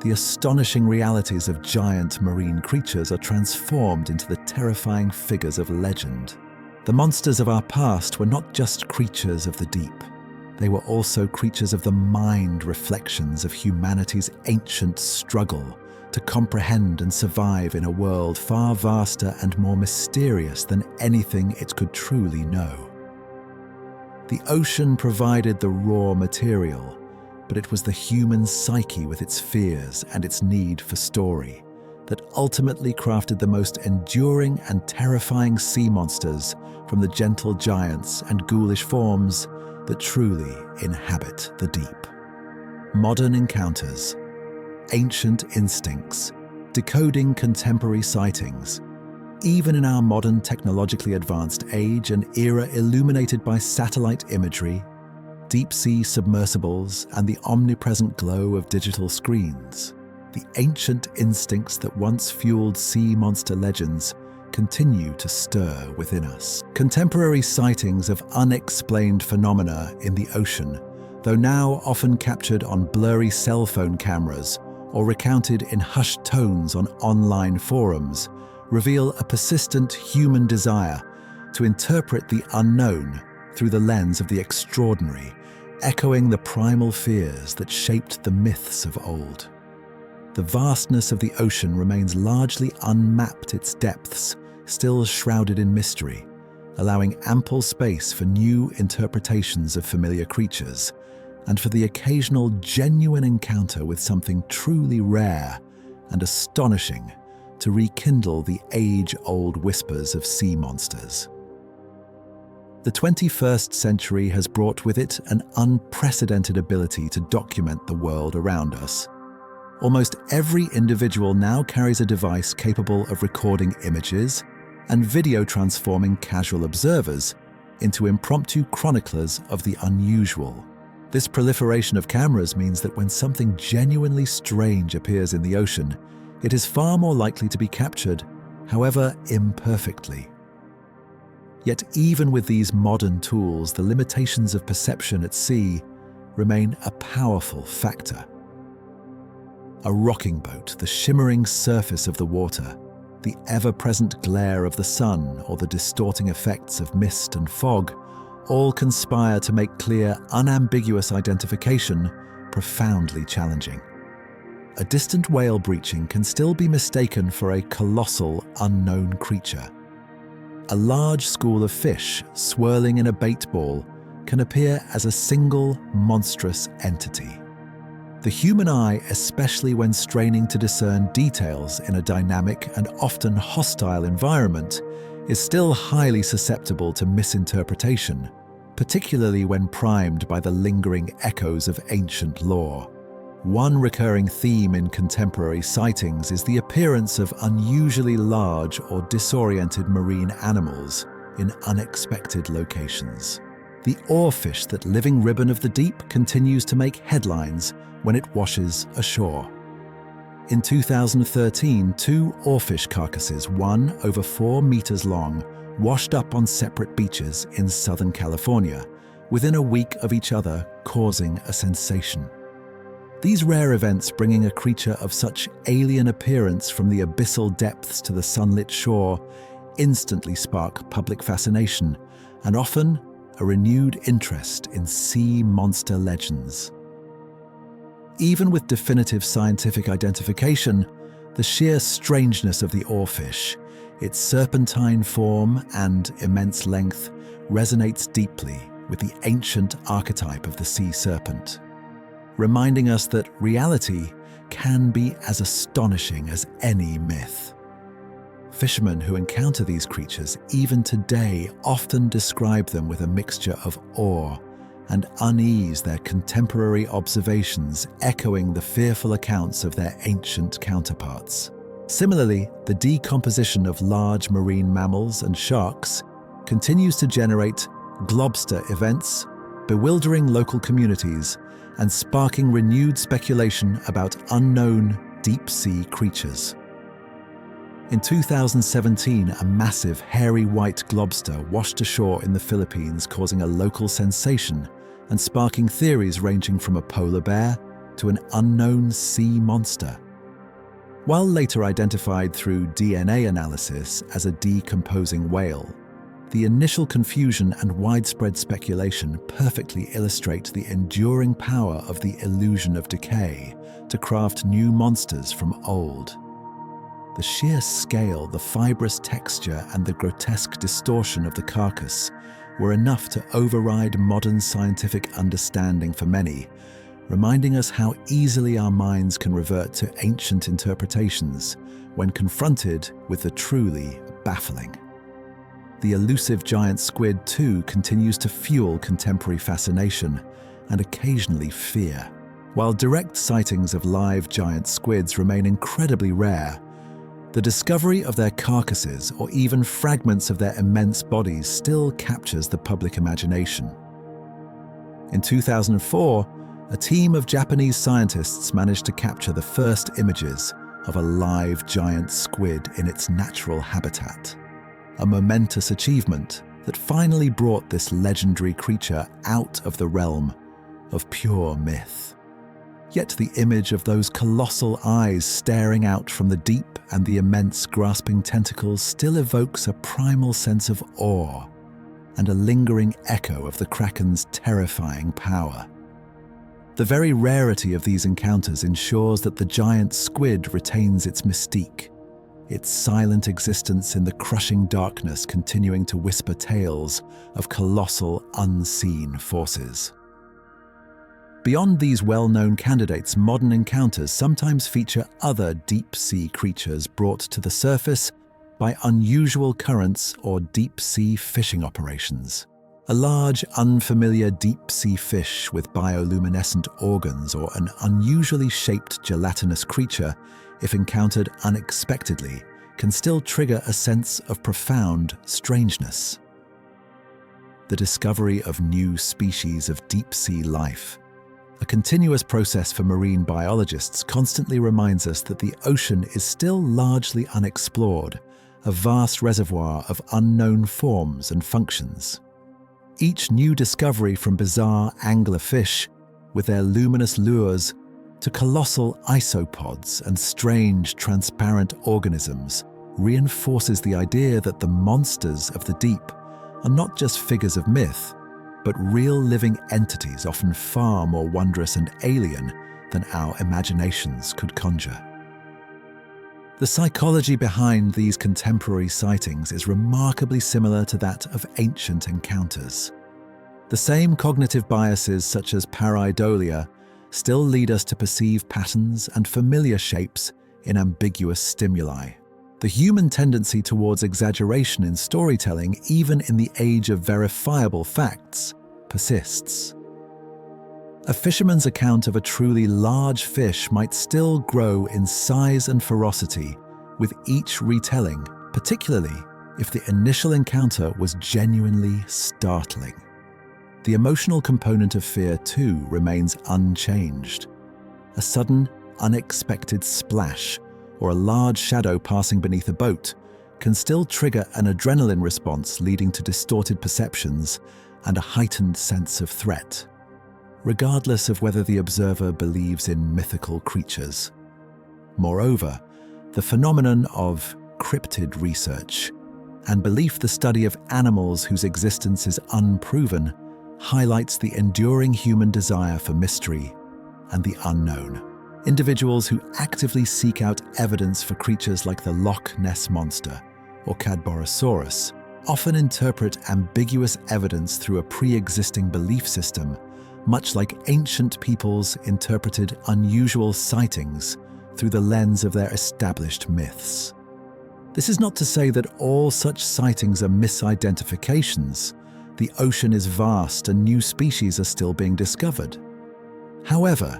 the astonishing realities of giant marine creatures are transformed into the terrifying figures of legend. The monsters of our past were not just creatures of the deep. They were also creatures of the mind, reflections of humanity's ancient struggle to comprehend and survive in a world far vaster and more mysterious than anything it could truly know. The ocean provided the raw material, but it was the human psyche with its fears and its need for story that ultimately crafted the most enduring and terrifying sea monsters, from the gentle giants and ghoulish forms that truly inhabit the deep. Modern encounters, ancient instincts, decoding contemporary sightings. Even in our modern technologically advanced age, an era illuminated by satellite imagery, deep-sea submersibles, and the omnipresent glow of digital screens, the ancient instincts that once fueled sea monster legends continue to stir within us. Contemporary sightings of unexplained phenomena in the ocean, though now often captured on blurry cell phone cameras or recounted in hushed tones on online forums, reveal a persistent human desire to interpret the unknown through the lens of the extraordinary, echoing the primal fears that shaped the myths of old. The vastness of the ocean remains largely unmapped, its depths still shrouded in mystery, allowing ample space for new interpretations of familiar creatures, and for the occasional genuine encounter with something truly rare and astonishing to rekindle the age-old whispers of sea monsters. The 21st century has brought with it an unprecedented ability to document the world around us. Almost every individual now carries a device capable of recording images and video, transforming casual observers into impromptu chroniclers of the unusual. This proliferation of cameras means that when something genuinely strange appears in the ocean, it is far more likely to be captured, however imperfectly. Yet even with these modern tools, the limitations of perception at sea remain a powerful factor. A rocking boat, the shimmering surface of the water, the ever-present glare of the sun, or the distorting effects of mist and fog, all conspire to make clear, unambiguous identification profoundly challenging. A distant whale breaching can still be mistaken for a colossal, unknown creature. A large school of fish swirling in a bait ball can appear as a single, monstrous entity. The human eye, especially when straining to discern details in a dynamic and often hostile environment, is still highly susceptible to misinterpretation, particularly when primed by the lingering echoes of ancient lore. One recurring theme in contemporary sightings is the appearance of unusually large or disoriented marine animals in unexpected locations. The oarfish, that living ribbon of the deep, continues to make headlines when it washes ashore. In 2013, 2 oarfish carcasses, one over 4 meters long, washed up on separate beaches in Southern California, within a week of each other, causing a sensation. These rare events, bringing a creature of such alien appearance from the abyssal depths to the sunlit shore, instantly spark public fascination and often a renewed interest in sea monster legends. Even with definitive scientific identification, the sheer strangeness of the oarfish, its serpentine form and immense length, resonates deeply with the ancient archetype of the sea serpent, reminding us that reality can be as astonishing as any myth. Fishermen who encounter these creatures, even today, often describe them with a mixture of awe and unease, their contemporary observations echoing the fearful accounts of their ancient counterparts. Similarly, the decomposition of large marine mammals and sharks continues to generate globster events, bewildering local communities, and sparking renewed speculation about unknown deep-sea creatures. In 2017, a massive, hairy white globster washed ashore in the Philippines, causing a local sensation and sparking theories ranging from a polar bear to an unknown sea monster. While later identified through DNA analysis as a decomposing whale, the initial confusion and widespread speculation perfectly illustrate the enduring power of the illusion of decay to craft new monsters from old. The sheer scale, the fibrous texture, and the grotesque distortion of the carcass were enough to override modern scientific understanding for many, reminding us how easily our minds can revert to ancient interpretations when confronted with the truly baffling. The elusive giant squid, too, continues to fuel contemporary fascination and occasionally fear. While direct sightings of live giant squids remain incredibly rare, the discovery of their carcasses or even fragments of their immense bodies still captures the public imagination. In 2004, a team of Japanese scientists managed to capture the first images of a live giant squid in its natural habitat, a momentous achievement that finally brought this legendary creature out of the realm of pure myth. Yet the image of those colossal eyes staring out from the deep and the immense grasping tentacles still evokes a primal sense of awe and a lingering echo of the Kraken's terrifying power. The very rarity of these encounters ensures that the giant squid retains its mystique, its silent existence in the crushing darkness continuing to whisper tales of colossal, unseen forces. Beyond these well-known candidates, modern encounters sometimes feature other deep-sea creatures brought to the surface by unusual currents or deep-sea fishing operations. A large, unfamiliar deep-sea fish with bioluminescent organs or an unusually shaped gelatinous creature, if encountered unexpectedly, can still trigger a sense of profound strangeness. The discovery of new species of deep-sea life, a continuous process for marine biologists, constantly reminds us that the ocean is still largely unexplored a vast reservoir of unknown forms and functions. Each new discovery, from bizarre anglerfish with their luminous lures to colossal isopods and strange transparent organisms, reinforces the idea that the monsters of the deep are not just figures of myth, but real living entities, often far more wondrous and alien than our imaginations could conjure. The psychology behind these contemporary sightings is remarkably similar to that of ancient encounters. The same cognitive biases, such as pareidolia, still lead us to perceive patterns and familiar shapes in ambiguous stimuli. The human tendency towards exaggeration in storytelling, even in the age of verifiable facts, persists. A fisherman's account of a truly large fish might still grow in size and ferocity with each retelling, particularly if the initial encounter was genuinely startling. The emotional component of fear, too, remains unchanged. A sudden, unexpected splash or a large shadow passing beneath a boat can still trigger an adrenaline response, leading to distorted perceptions and a heightened sense of threat, regardless of whether the observer believes in mythical creatures. Moreover, the phenomenon of cryptid research and belief, the study of animals whose existence is unproven, highlights the enduring human desire for mystery and the unknown. Individuals who actively seek out evidence for creatures like the Loch Ness Monster or Cadborosaurus often interpret ambiguous evidence through a pre-existing belief system, much like ancient peoples interpreted unusual sightings through the lens of their established myths. This is not to say that all such sightings are misidentifications. The ocean is vast and new species are still being discovered. However,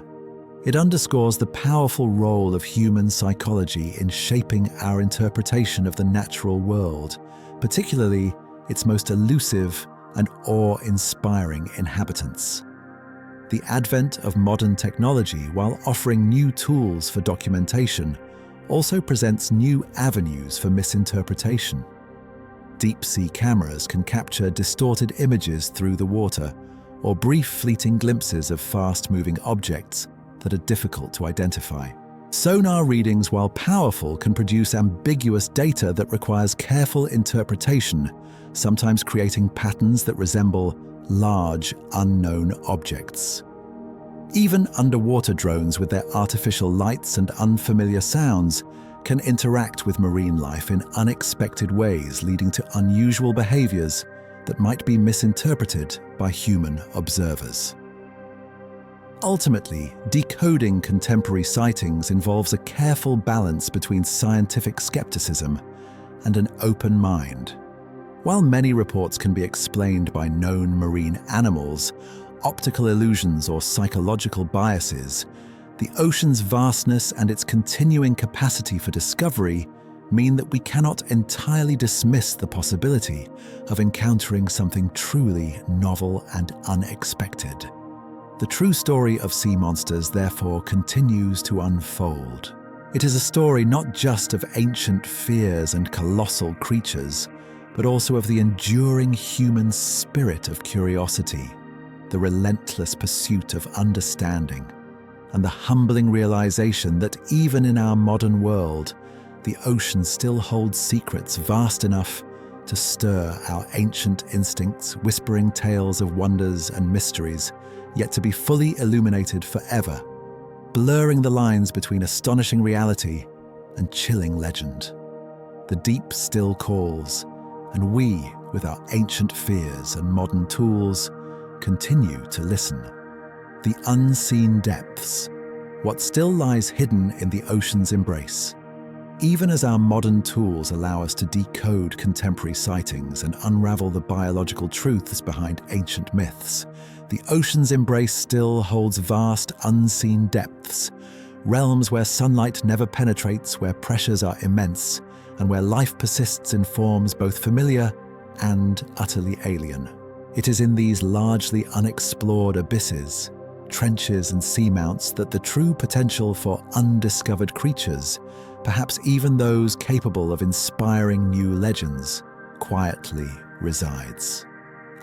it underscores the powerful role of human psychology in shaping our interpretation of the natural world, particularly its most elusive and awe-inspiring inhabitants. The advent of modern technology, while offering new tools for documentation, also presents new avenues for misinterpretation. Deep-sea cameras can capture distorted images through the water, or brief fleeting glimpses of fast-moving objects that are difficult to identify. Sonar readings, while powerful, can produce ambiguous data that requires careful interpretation, sometimes creating patterns that resemble large, unknown objects. Even underwater drones, with their artificial lights and unfamiliar sounds, can interact with marine life in unexpected ways, leading to unusual behaviors that might be misinterpreted by human observers. Ultimately, decoding contemporary sightings involves a careful balance between scientific skepticism and an open mind. While many reports can be explained by known marine animals, optical illusions, or psychological biases, the ocean's vastness and its continuing capacity for discovery mean that we cannot entirely dismiss the possibility of encountering something truly novel and unexpected. The true story of sea monsters, therefore, continues to unfold. It is a story not just of ancient fears and colossal creatures, but also of the enduring human spirit of curiosity, the relentless pursuit of understanding, and the humbling realization that even in our modern world, the ocean still holds secrets vast enough to stir our ancient instincts, whispering tales of wonders and mysteries, yet to be fully illuminated forever, blurring the lines between astonishing reality and chilling legend. The deep still calls, and we, with our ancient fears and modern tools, continue to listen. The unseen depths, what still lies hidden in the ocean's embrace. Even as our modern tools allow us to decode contemporary sightings and unravel the biological truths behind ancient myths, the ocean's embrace still holds vast, unseen depths, realms where sunlight never penetrates, where pressures are immense, and where life persists in forms both familiar and utterly alien. It is in these largely unexplored abysses, trenches and seamounts that the true potential for undiscovered creatures perhaps even those capable of inspiring new legends, quietly resides.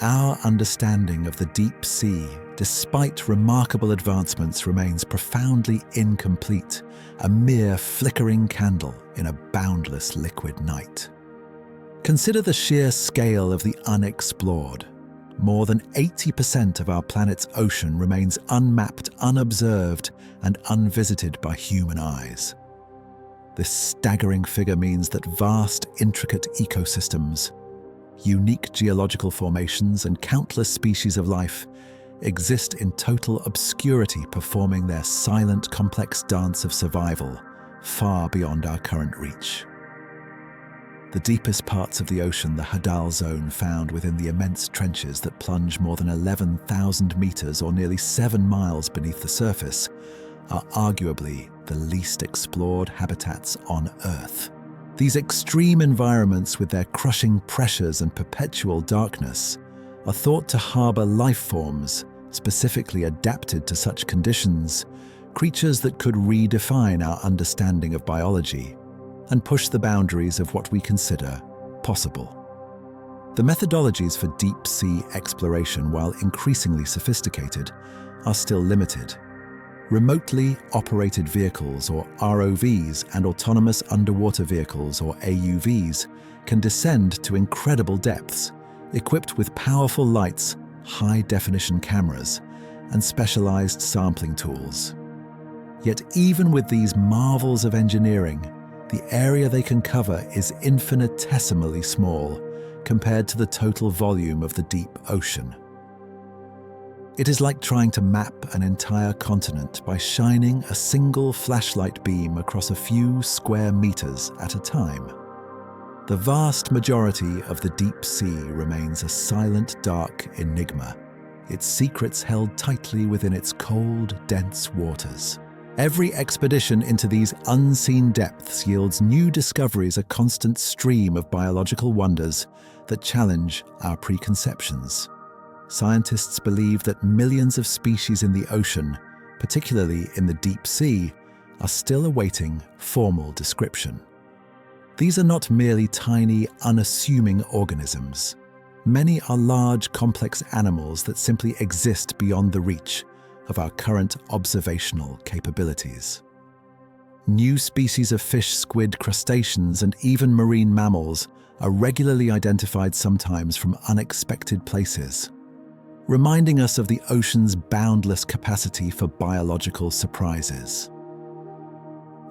Our understanding of the deep sea, despite remarkable advancements, remains profoundly incomplete, a mere flickering candle in a boundless liquid night. Consider the sheer scale of the unexplored. More than 80% of our planet's ocean remains unmapped, unobserved, and unvisited by human eyes. This staggering figure means that vast, intricate ecosystems, unique geological formations, and countless species of life exist in total obscurity, performing their silent, complex dance of survival far beyond our current reach. The deepest parts of the ocean, the Hadal Zone, found within the immense trenches that plunge more than 11,000 meters or nearly 7 miles beneath the surface, are arguably the least explored habitats on Earth. These extreme environments, with their crushing pressures and perpetual darkness, are thought to harbor life forms specifically adapted to such conditions, creatures that could redefine our understanding of biology and push the boundaries of what we consider possible. The methodologies for deep-sea exploration, while increasingly sophisticated, are still limited. Remotely operated vehicles, or ROVs, and autonomous underwater vehicles, or AUVs, can descend to incredible depths, equipped with powerful lights, high-definition cameras, and specialized sampling tools. Yet even with these marvels of engineering, the area they can cover is infinitesimally small compared to the total volume of the deep ocean. It is like trying to map an entire continent by shining a single flashlight beam across a few square meters at a time. The vast majority of the deep sea remains a silent, dark enigma, its secrets held tightly within its cold, dense waters. Every expedition into these unseen depths yields new discoveries, a constant stream of biological wonders that challenge our preconceptions. Scientists believe that millions of species in the ocean, particularly in the deep sea, are still awaiting formal description. These are not merely tiny, unassuming organisms. Many are large, complex animals that simply exist beyond the reach of our current observational capabilities. New species of fish, squid, crustaceans, and even marine mammals are regularly identified, sometimes from unexpected places, reminding us of the ocean's boundless capacity for biological surprises.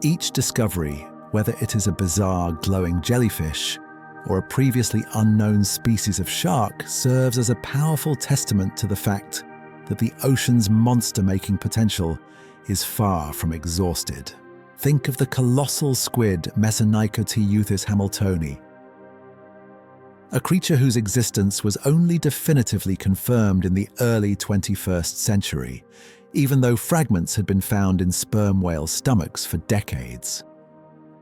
Each discovery, whether it is a bizarre glowing jellyfish or a previously unknown species of shark, serves as a powerful testament to the fact that the ocean's monster-making potential is far from exhausted. Think of the colossal squid Mesonychoteuthis hamiltoni, a creature whose existence was only definitively confirmed in the early 21st century, even though fragments had been found in sperm whale stomachs for decades.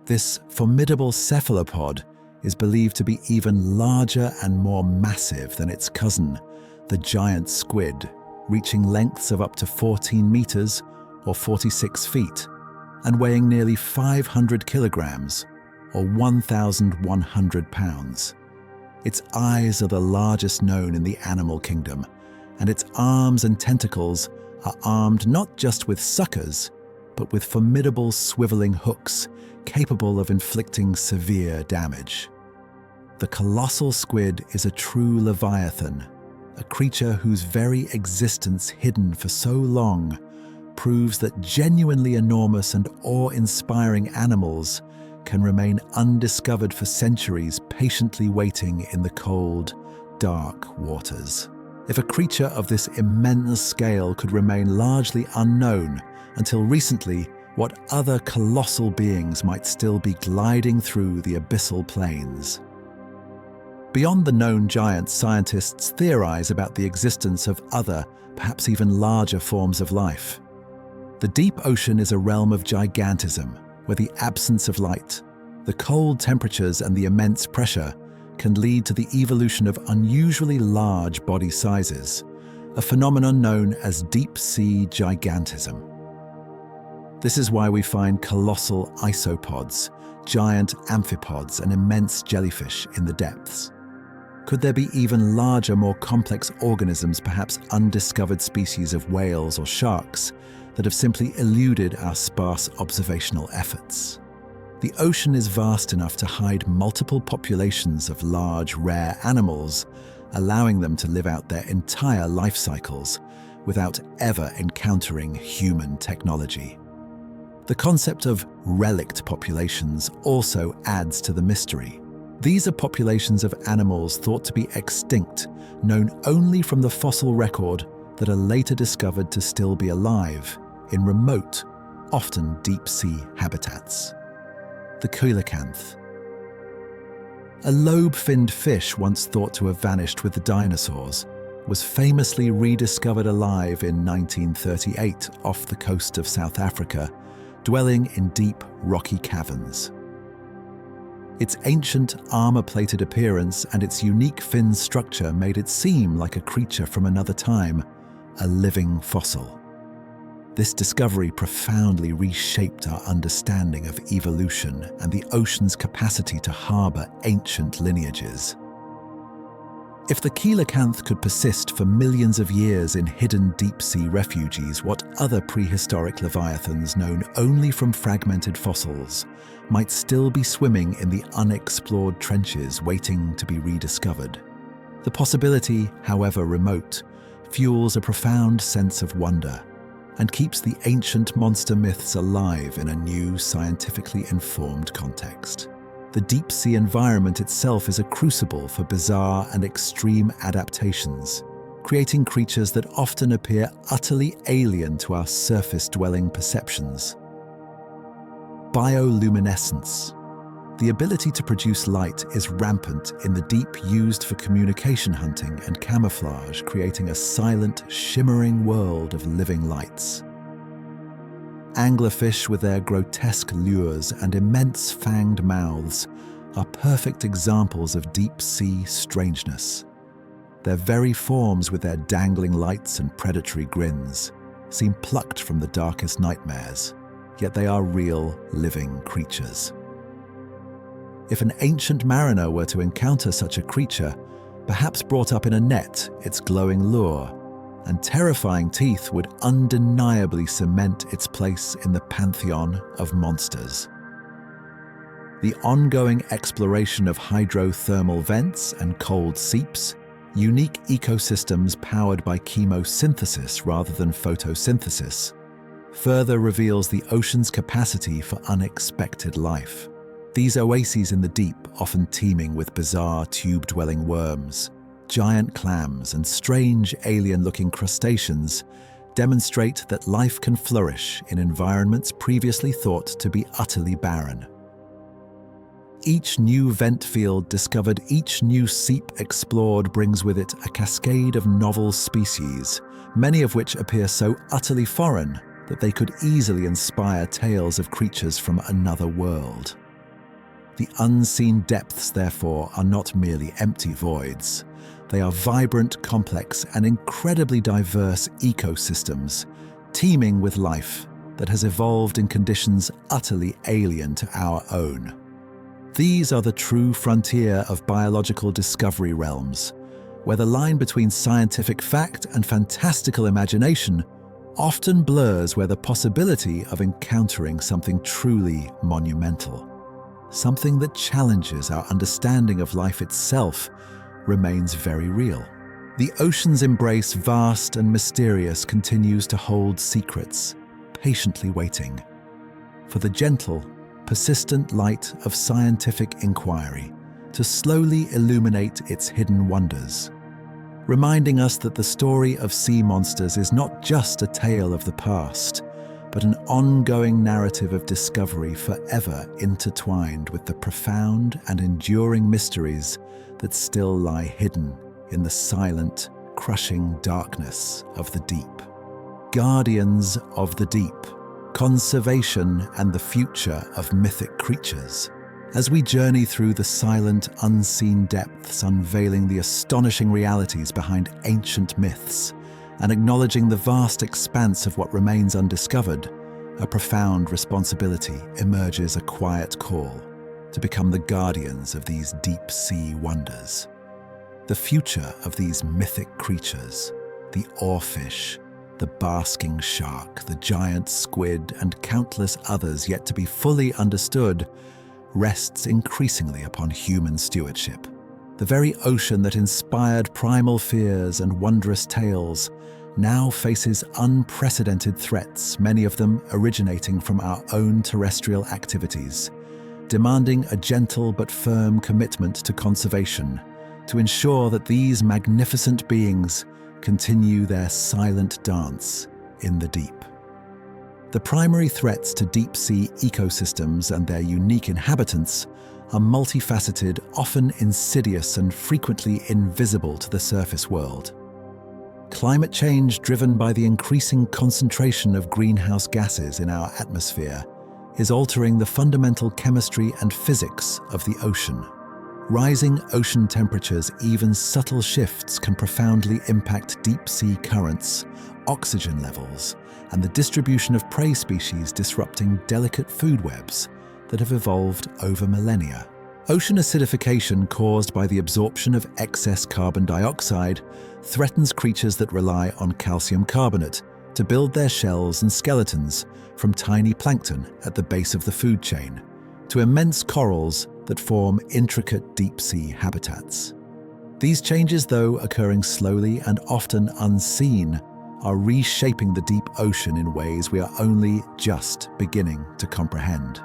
This formidable cephalopod is believed to be even larger and more massive than its cousin, the giant squid, reaching lengths of up to 14 meters or 46 feet, and weighing nearly 500 kilograms or 1,100 pounds. Its eyes are the largest known in the animal kingdom, and its arms and tentacles are armed not just with suckers, but with formidable swiveling hooks capable of inflicting severe damage. The colossal squid is a true leviathan, a creature whose very existence, hidden for so long, proves that genuinely enormous and awe-inspiring animals can remain undiscovered for centuries, patiently waiting in the cold, dark waters. If a creature of this immense scale could remain largely unknown until recently, what other colossal beings might still be gliding through the abyssal plains? Beyond the known giants, scientists theorize about the existence of other, perhaps even larger forms of life. The deep ocean is a realm of gigantism, where the absence of light, the cold temperatures, and the immense pressure can lead to the evolution of unusually large body sizes, a phenomenon known as deep-sea gigantism. This is why we find colossal isopods, giant amphipods and immense jellyfish in the depths? Could there be even larger, more complex organisms, perhaps undiscovered species of whales or sharks, that have simply eluded our sparse observational efforts? The ocean is vast enough to hide multiple populations of large, rare animals, allowing them to live out their entire life cycles without ever encountering human technology. The concept of relict populations also adds to the mystery. These are populations of animals thought to be extinct, known only from the fossil record, that are later discovered to still be alive in remote, often deep-sea habitats. The coelacanth. A lobe-finned fish once thought to have vanished with the dinosaurs was famously rediscovered alive in 1938 off the coast of South Africa, dwelling in deep, rocky caverns. Its ancient armor-plated appearance and its unique fin structure made it seem like a creature from another time, a living fossil. This discovery profoundly reshaped our understanding of evolution and the ocean's capacity to harbor ancient lineages. If the coelacanth could persist for millions of years in hidden deep-sea refuges, what other prehistoric leviathans known only from fragmented fossils might still be swimming in the unexplored trenches waiting to be rediscovered? The possibility, however remote, fuels a profound sense of wonder and keeps the ancient monster myths alive in a new, scientifically informed context. The deep-sea environment itself is a crucible for bizarre and extreme adaptations, creating creatures that often appear utterly alien to our surface-dwelling perceptions. Bioluminescence. The ability to produce light is rampant in the deep, used for communication hunting and camouflage, creating a silent, shimmering world of living lights. Anglerfish, with their grotesque lures and immense fanged mouths, are perfect examples of deep-sea strangeness. Their very forms, with their dangling lights and predatory grins, seem plucked from the darkest nightmares, yet they are real, living creatures. If an ancient mariner were to encounter such a creature, perhaps brought up in a net, its glowing lure and terrifying teeth would undeniably cement its place in the pantheon of monsters. The ongoing exploration of hydrothermal vents and cold seeps, unique ecosystems powered by chemosynthesis rather than photosynthesis, further reveals the ocean's capacity for unexpected life. These oases in the deep, often teeming with bizarre tube-dwelling worms, giant clams, and strange alien-looking crustaceans, demonstrate that life can flourish in environments previously thought to be utterly barren. Each new vent field discovered, each new seep explored brings with it a cascade of novel species, many of which appear so utterly foreign that they could easily inspire tales of creatures from another world. The unseen depths, therefore, are not merely empty voids. They are vibrant, complex, and incredibly diverse ecosystems, teeming with life that has evolved in conditions utterly alien to our own. These are the true frontier of biological discovery realms, where the line between scientific fact and fantastical imagination often blurs, where the possibility of encountering something truly monumental, something that challenges our understanding of life itself, remains very real. The ocean's embrace, vast and mysterious, continues to hold secrets, patiently waiting for the gentle, persistent light of scientific inquiry to slowly illuminate its hidden wonders, reminding us that the story of sea monsters is not just a tale of the past, but an ongoing narrative of discovery forever intertwined with the profound and enduring mysteries that still lie hidden in the silent, crushing darkness of the deep. Guardians of the deep, conservation and the future of mythic creatures. As we journey through the silent, unseen depths, unveiling the astonishing realities behind ancient myths, and acknowledging the vast expanse of what remains undiscovered, a profound responsibility emerges, a quiet call to become the guardians of these deep-sea wonders. The future of these mythic creatures, the oarfish, the basking shark, the giant squid, and countless others yet to be fully understood, rests increasingly upon human stewardship. The very ocean that inspired primal fears and wondrous tales now faces unprecedented threats, many of them originating from our own terrestrial activities, demanding a gentle but firm commitment to conservation to ensure that these magnificent beings continue their silent dance in the deep. The primary threats to deep-sea ecosystems and their unique inhabitants are multifaceted, often insidious and frequently invisible to the surface world. Climate change, driven by the increasing concentration of greenhouse gases in our atmosphere, is altering the fundamental chemistry and physics of the ocean. Rising ocean temperatures, even subtle shifts, can profoundly impact deep-sea currents, oxygen levels, and the distribution of prey species, disrupting delicate food webs that have evolved over millennia. Ocean acidification caused by the absorption of excess carbon dioxide threatens creatures that rely on calcium carbonate to build their shells and skeletons, from tiny plankton at the base of the food chain to immense corals that form intricate deep-sea habitats. These changes, though occurring slowly and often unseen, are reshaping the deep ocean in ways we are only just beginning to comprehend.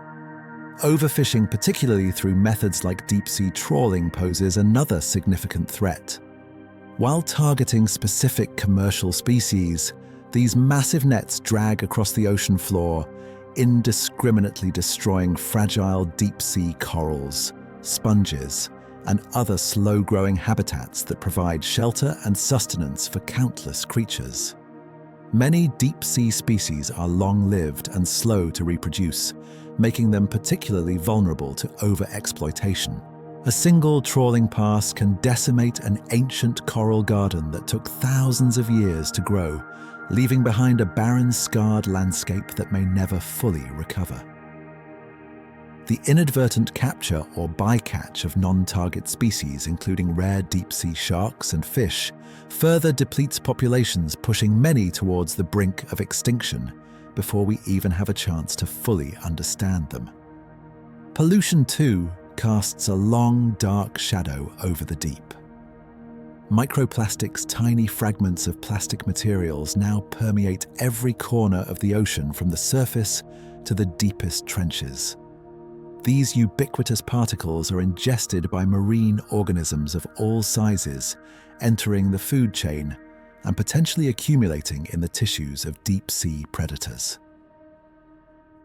Overfishing, particularly through methods like deep-sea trawling, poses another significant threat. While targeting specific commercial species, these massive nets drag across the ocean floor, indiscriminately destroying fragile deep-sea corals, sponges, and other slow-growing habitats that provide shelter and sustenance for countless creatures. Many deep-sea species are long-lived and slow to reproduce, making them particularly vulnerable to overexploitation. A single trawling pass can decimate an ancient coral garden that took thousands of years to grow, leaving behind a barren, scarred landscape that may never fully recover. The inadvertent capture or bycatch of non-target species, including rare deep-sea sharks and fish, further depletes populations, pushing many towards the brink of extinction before we even have a chance to fully understand them. Pollution, too, casts a long, dark shadow over the deep. Microplastics, tiny fragments of plastic materials, now permeate every corner of the ocean, from the surface to the deepest trenches. These ubiquitous particles are ingested by marine organisms of all sizes, entering the food chain and potentially accumulating in the tissues of deep-sea predators.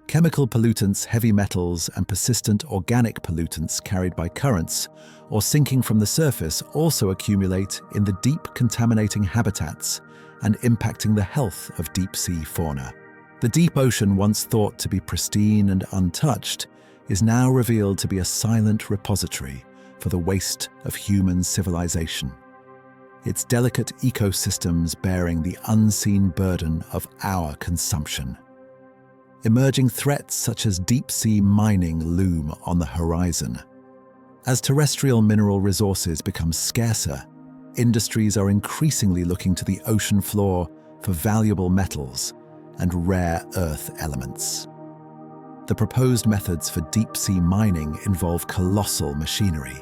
Chemical pollutants, heavy metals, and persistent organic pollutants carried by currents or sinking from the surface also accumulate in the deep, contaminating habitats and impacting the health of deep-sea fauna. The deep ocean, once thought to be pristine and untouched, is now revealed to be a silent repository for the waste of human civilization, its delicate ecosystems bearing the unseen burden of our consumption. Emerging threats such as deep-sea mining loom on the horizon. As terrestrial mineral resources become scarcer, industries are increasingly looking to the ocean floor for valuable metals and rare earth elements. The proposed methods for deep-sea mining involve colossal machinery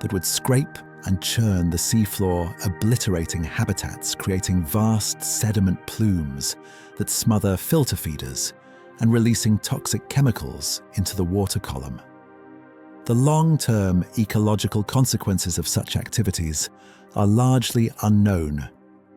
that would scrape and churn the seafloor, obliterating habitats, creating vast sediment plumes that smother filter feeders and releasing toxic chemicals into the water column. The long-term ecological consequences of such activities are largely unknown,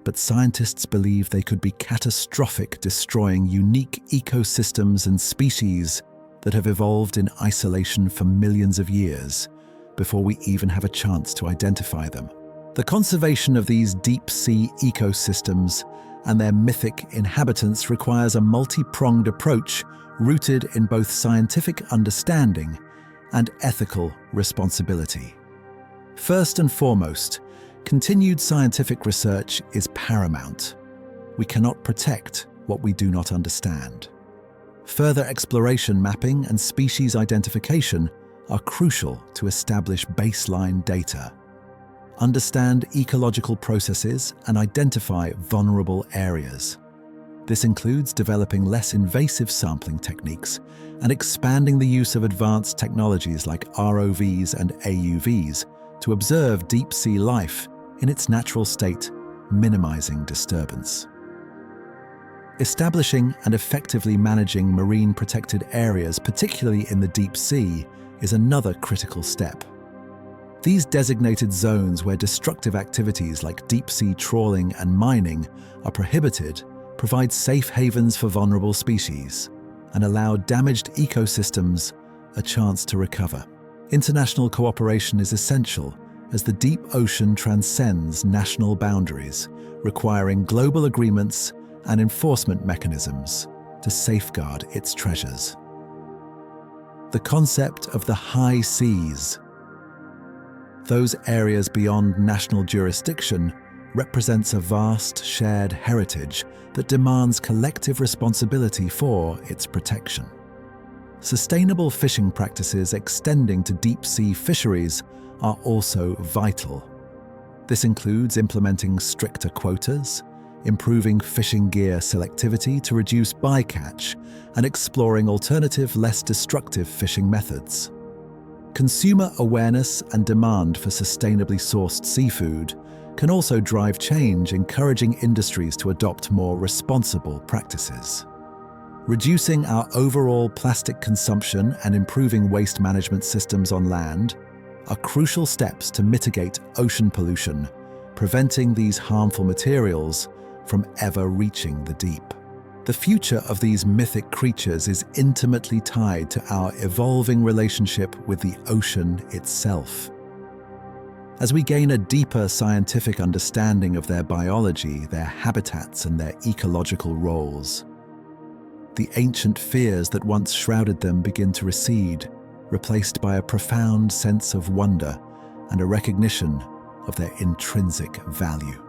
but scientists believe they could be catastrophic, destroying unique ecosystems and species that have evolved in isolation for millions of years before we even have a chance to identify them. The conservation of these deep-sea ecosystems and their mythic inhabitants requires a multi-pronged approach rooted in both scientific understanding and ethical responsibility. First and foremost, continued scientific research is paramount. We cannot protect what we do not understand. Further exploration, mapping, and species identification are crucial to establish baseline data, understand ecological processes, and identify vulnerable areas. This includes developing less invasive sampling techniques and expanding the use of advanced technologies like ROVs and AUVs to observe deep-sea life in its natural state, minimizing disturbance. Establishing and effectively managing marine protected areas, particularly in the deep sea, is another critical step. These designated zones where destructive activities like deep-sea trawling and mining are prohibited provide safe havens for vulnerable species and allow damaged ecosystems a chance to recover. International cooperation is essential as the deep ocean transcends national boundaries, requiring global agreements and enforcement mechanisms to safeguard its treasures. The concept of the high seas, those areas beyond national jurisdiction, represents a vast shared heritage that demands collective responsibility for its protection. Sustainable fishing practices extending to deep-sea fisheries are also vital. This includes implementing stricter quotas, improving fishing gear selectivity to reduce bycatch, and exploring alternative, less destructive fishing methods. Consumer awareness and demand for sustainably sourced seafood can also drive change, encouraging industries to adopt more responsible practices. Reducing our overall plastic consumption and improving waste management systems on land are crucial steps to mitigate ocean pollution, preventing these harmful materials from ever reaching the deep. The future of these mythic creatures is intimately tied to our evolving relationship with the ocean itself. As we gain a deeper scientific understanding of their biology, their habitats, and their ecological roles, the ancient fears that once shrouded them begin to recede, replaced by a profound sense of wonder and a recognition of their intrinsic value.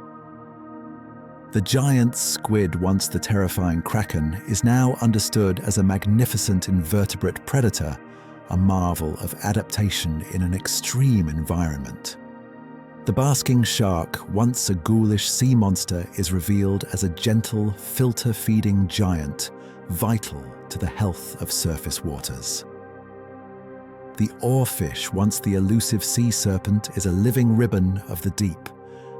The giant squid, once the terrifying Kraken, is now understood as a magnificent invertebrate predator, a marvel of adaptation in an extreme environment. The basking shark, once a ghoulish sea monster, is revealed as a gentle, filter-feeding giant, vital to the health of surface waters. The oarfish, once the elusive sea serpent, is a living ribbon of the deep,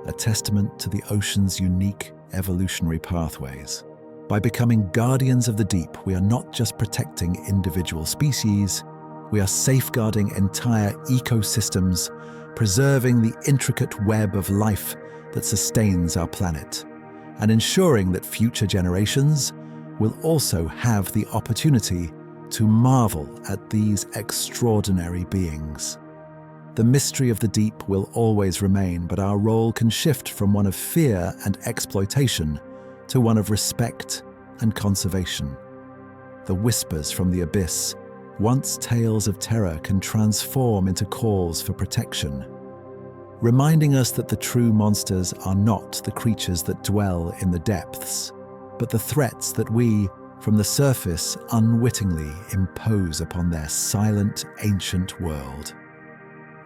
a testament to the ocean's unique evolutionary pathways. By becoming guardians of the deep, we are not just protecting individual species, we are safeguarding entire ecosystems, preserving the intricate web of life that sustains our planet, and ensuring that future generations will also have the opportunity to marvel at these extraordinary beings. The mystery of the deep will always remain, but our role can shift from one of fear and exploitation to one of respect and conservation. The whispers from the abyss, once tales of terror, can transform into calls for protection, reminding us that the true monsters are not the creatures that dwell in the depths, but the threats that we, from the surface, unwittingly impose upon their silent, ancient world.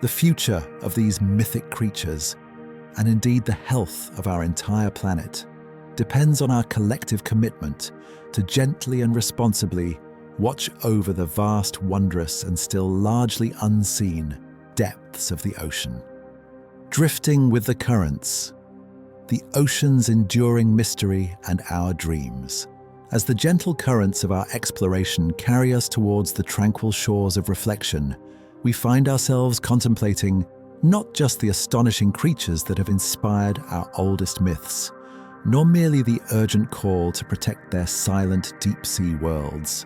The future of these mythic creatures, and indeed the health of our entire planet, depends on our collective commitment to gently and responsibly watch over the vast, wondrous, and still largely unseen depths of the ocean. Drifting with the currents, the ocean's enduring mystery and our dreams. As the gentle currents of our exploration carry us towards the tranquil shores of reflection, we find ourselves contemplating not just the astonishing creatures that have inspired our oldest myths, nor merely the urgent call to protect their silent deep-sea worlds,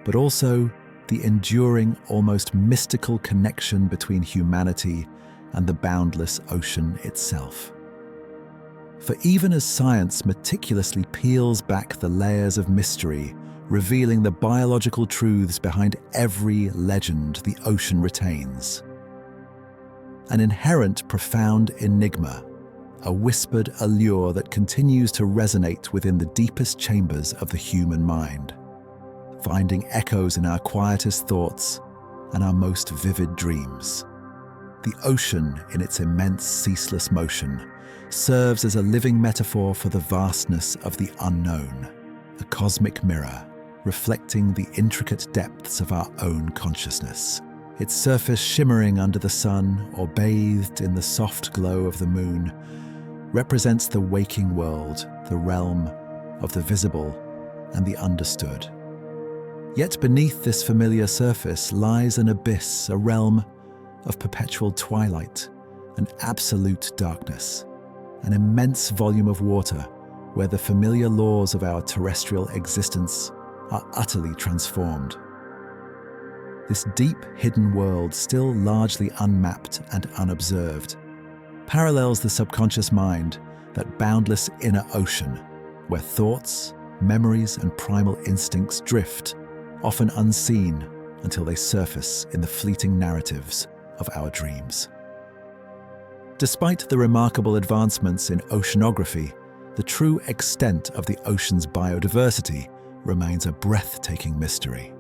but also the enduring, almost mystical connection between humanity and the boundless ocean itself. For even as science meticulously peels back the layers of mystery, revealing the biological truths behind every legend the ocean retains, an inherent profound enigma, a whispered allure that continues to resonate within the deepest chambers of the human mind, finding echoes in our quietest thoughts and our most vivid dreams. The ocean, in its immense, ceaseless motion, serves as a living metaphor for the vastness of the unknown, a cosmic mirror reflecting the intricate depths of our own consciousness. Its surface shimmering under the sun or bathed in the soft glow of the moon represents the waking world, the realm of the visible and the understood. Yet beneath this familiar surface lies an abyss, a realm of perpetual twilight and absolute darkness, an immense volume of water where the familiar laws of our terrestrial existence are utterly transformed. This deep, hidden world, still largely unmapped and unobserved, parallels the subconscious mind, that boundless inner ocean where thoughts, memories, and primal instincts drift, often unseen until they surface in the fleeting narratives of our dreams. Despite the remarkable advancements in oceanography, the true extent of the ocean's biodiversity remains a breathtaking mystery.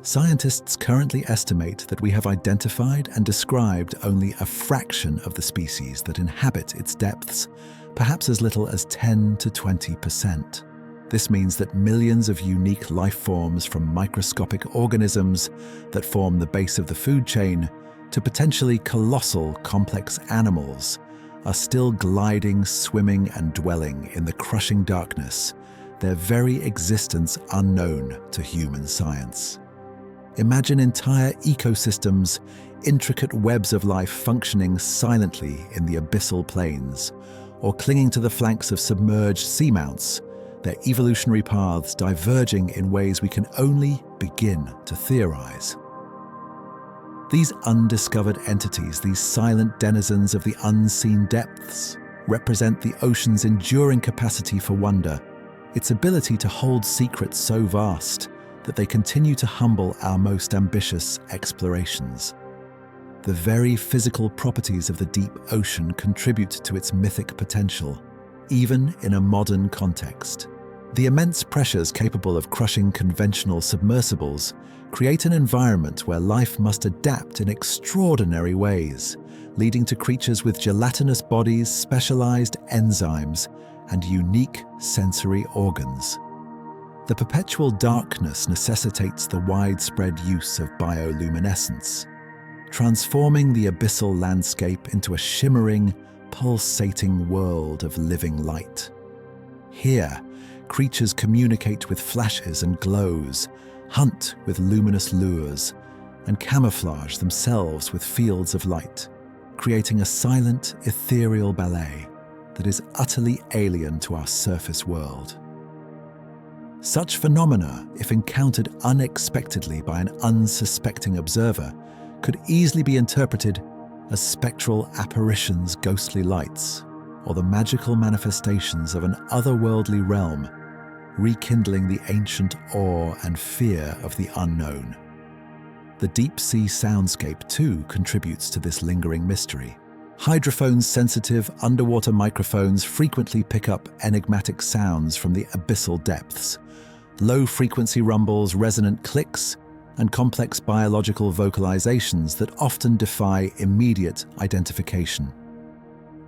Scientists currently estimate that we have identified and described only a fraction of the species that inhabit its depths, perhaps as little as 10 to 20%. This means that millions of unique life forms, from microscopic organisms that form the base of the food chain to potentially colossal, complex animals, are still gliding, swimming, and dwelling in the crushing darkness, their very existence unknown to human science. Imagine entire ecosystems, intricate webs of life functioning silently in the abyssal plains, or clinging to the flanks of submerged seamounts, their evolutionary paths diverging in ways we can only begin to theorize. These undiscovered entities, these silent denizens of the unseen depths, represent the ocean's enduring capacity for wonder, its ability to hold secrets so vast that they continue to humble our most ambitious explorations. The very physical properties of the deep ocean contribute to its mythic potential, even in a modern context. The immense pressures capable of crushing conventional submersibles create an environment where life must adapt in extraordinary ways, leading to creatures with gelatinous bodies, specialized enzymes, and unique sensory organs. The perpetual darkness necessitates the widespread use of bioluminescence, transforming the abyssal landscape into a shimmering, pulsating world of living light. Here, creatures communicate with flashes and glows, hunt with luminous lures, and camouflage themselves with fields of light, creating a silent, ethereal ballet that is utterly alien to our surface world. Such phenomena, if encountered unexpectedly by an unsuspecting observer, could easily be interpreted as spectral apparitions, ghostly lights, or the magical manifestations of an otherworldly realm, rekindling the ancient awe and fear of the unknown. The deep-sea soundscape, too, contributes to this lingering mystery. Hydrophone-sensitive underwater microphones frequently pick up enigmatic sounds from the abyssal depths. Low-frequency rumbles, resonant clicks, and complex biological vocalizations that often defy immediate identification.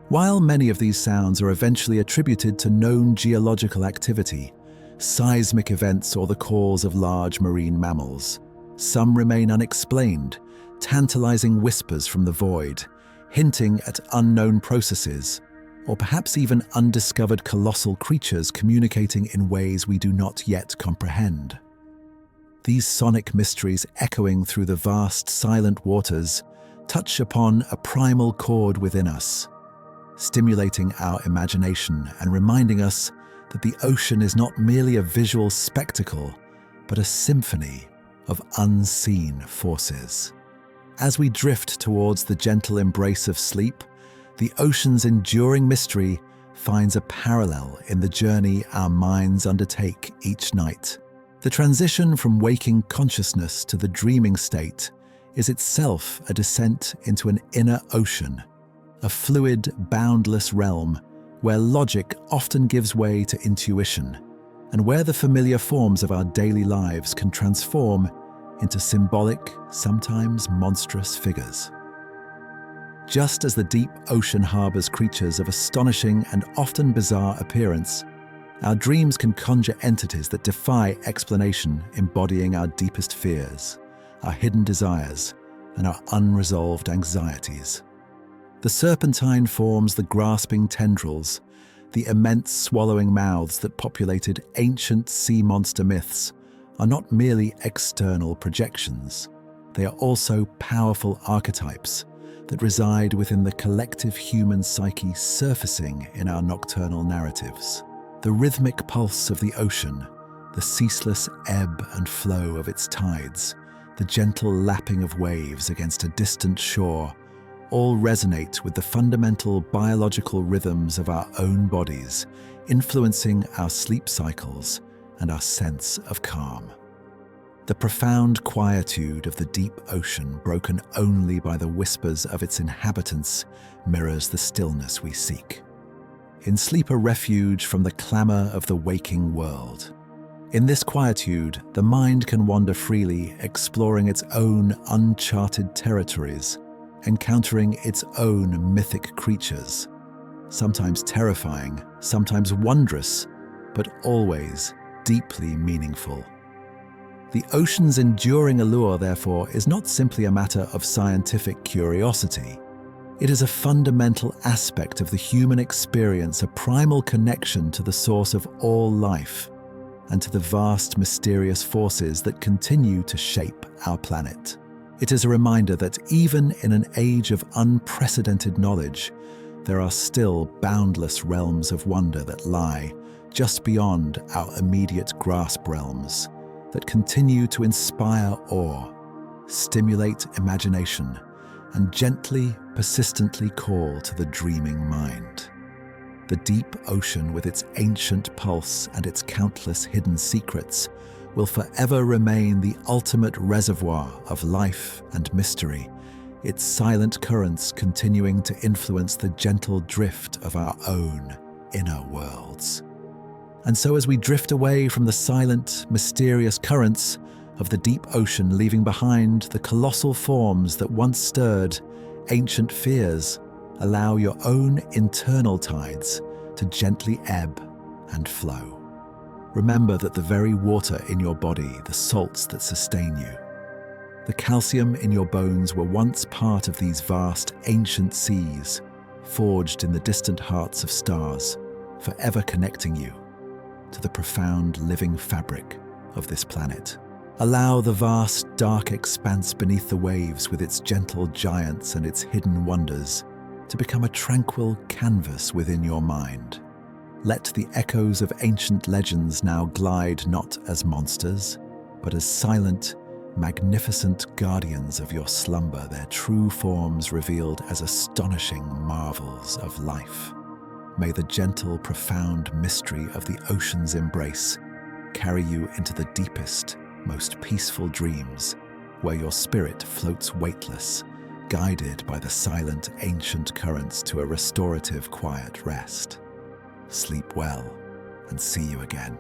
While many of these sounds are eventually attributed to known geological activity, seismic events, or the calls of large marine mammals, some remain unexplained, tantalizing whispers from the void, hinting at unknown processes, or perhaps even undiscovered colossal creatures communicating in ways we do not yet comprehend. These sonic mysteries, echoing through the vast, silent waters, touch upon a primal chord within us, stimulating our imagination and reminding us that the ocean is not merely a visual spectacle, but a symphony of unseen forces. As we drift towards the gentle embrace of sleep, the ocean's enduring mystery finds a parallel in the journey our minds undertake each night. The transition from waking consciousness to the dreaming state is itself a descent into an inner ocean, a fluid, boundless realm where logic often gives way to intuition, and where the familiar forms of our daily lives can transform into symbolic, sometimes monstrous figures. Just as the deep ocean harbors creatures of astonishing and often bizarre appearance, our dreams can conjure entities that defy explanation, embodying our deepest fears, our hidden desires, and our unresolved anxieties. The serpentine forms, the grasping tendrils, the immense swallowing mouths that populated ancient sea monster myths are not merely external projections. They are also powerful archetypes that reside within the collective human psyche, surfacing in our nocturnal narratives. The rhythmic pulse of the ocean, the ceaseless ebb and flow of its tides, the gentle lapping of waves against a distant shore, all resonate with the fundamental biological rhythms of our own bodies, influencing our sleep cycles and our sense of calm. The profound quietude of the deep ocean, broken only by the whispers of its inhabitants, mirrors the stillness we seek. In sleep, a refuge from the clamor of the waking world. In this quietude, the mind can wander freely, exploring its own uncharted territories, encountering its own mythic creatures, sometimes terrifying, sometimes wondrous, but always deeply meaningful. The ocean's enduring allure, therefore, is not simply a matter of scientific curiosity. It is a fundamental aspect of the human experience, a primal connection to the source of all life and to the vast, mysterious forces that continue to shape our planet. It is a reminder that even in an age of unprecedented knowledge, there are still boundless realms of wonder that lie just beyond our immediate grasp realms, that continue to inspire awe, stimulate imagination, and gently, persistently call to the dreaming mind. The deep ocean, with its ancient pulse and its countless hidden secrets, will forever remain the ultimate reservoir of life and mystery, its silent currents continuing to influence the gentle drift of our own inner worlds. And so as we drift away from the silent, mysterious currents of the deep ocean, leaving behind the colossal forms that once stirred ancient fears, allow your own internal tides to gently ebb and flow. Remember that the very water in your body, the salts that sustain you, the calcium in your bones were once part of these vast ancient seas, forged in the distant hearts of stars, forever connecting you to the profound living fabric of this planet. Allow the vast, dark expanse beneath the waves, with its gentle giants and its hidden wonders, to become a tranquil canvas within your mind. Let the echoes of ancient legends now glide not as monsters, but as silent, magnificent guardians of your slumber, their true forms revealed as astonishing marvels of life. May the gentle, profound mystery of the ocean's embrace carry you into the deepest, most peaceful dreams, where your spirit floats weightless, guided by the silent, ancient currents to a restorative, quiet rest. Sleep well, and see you again.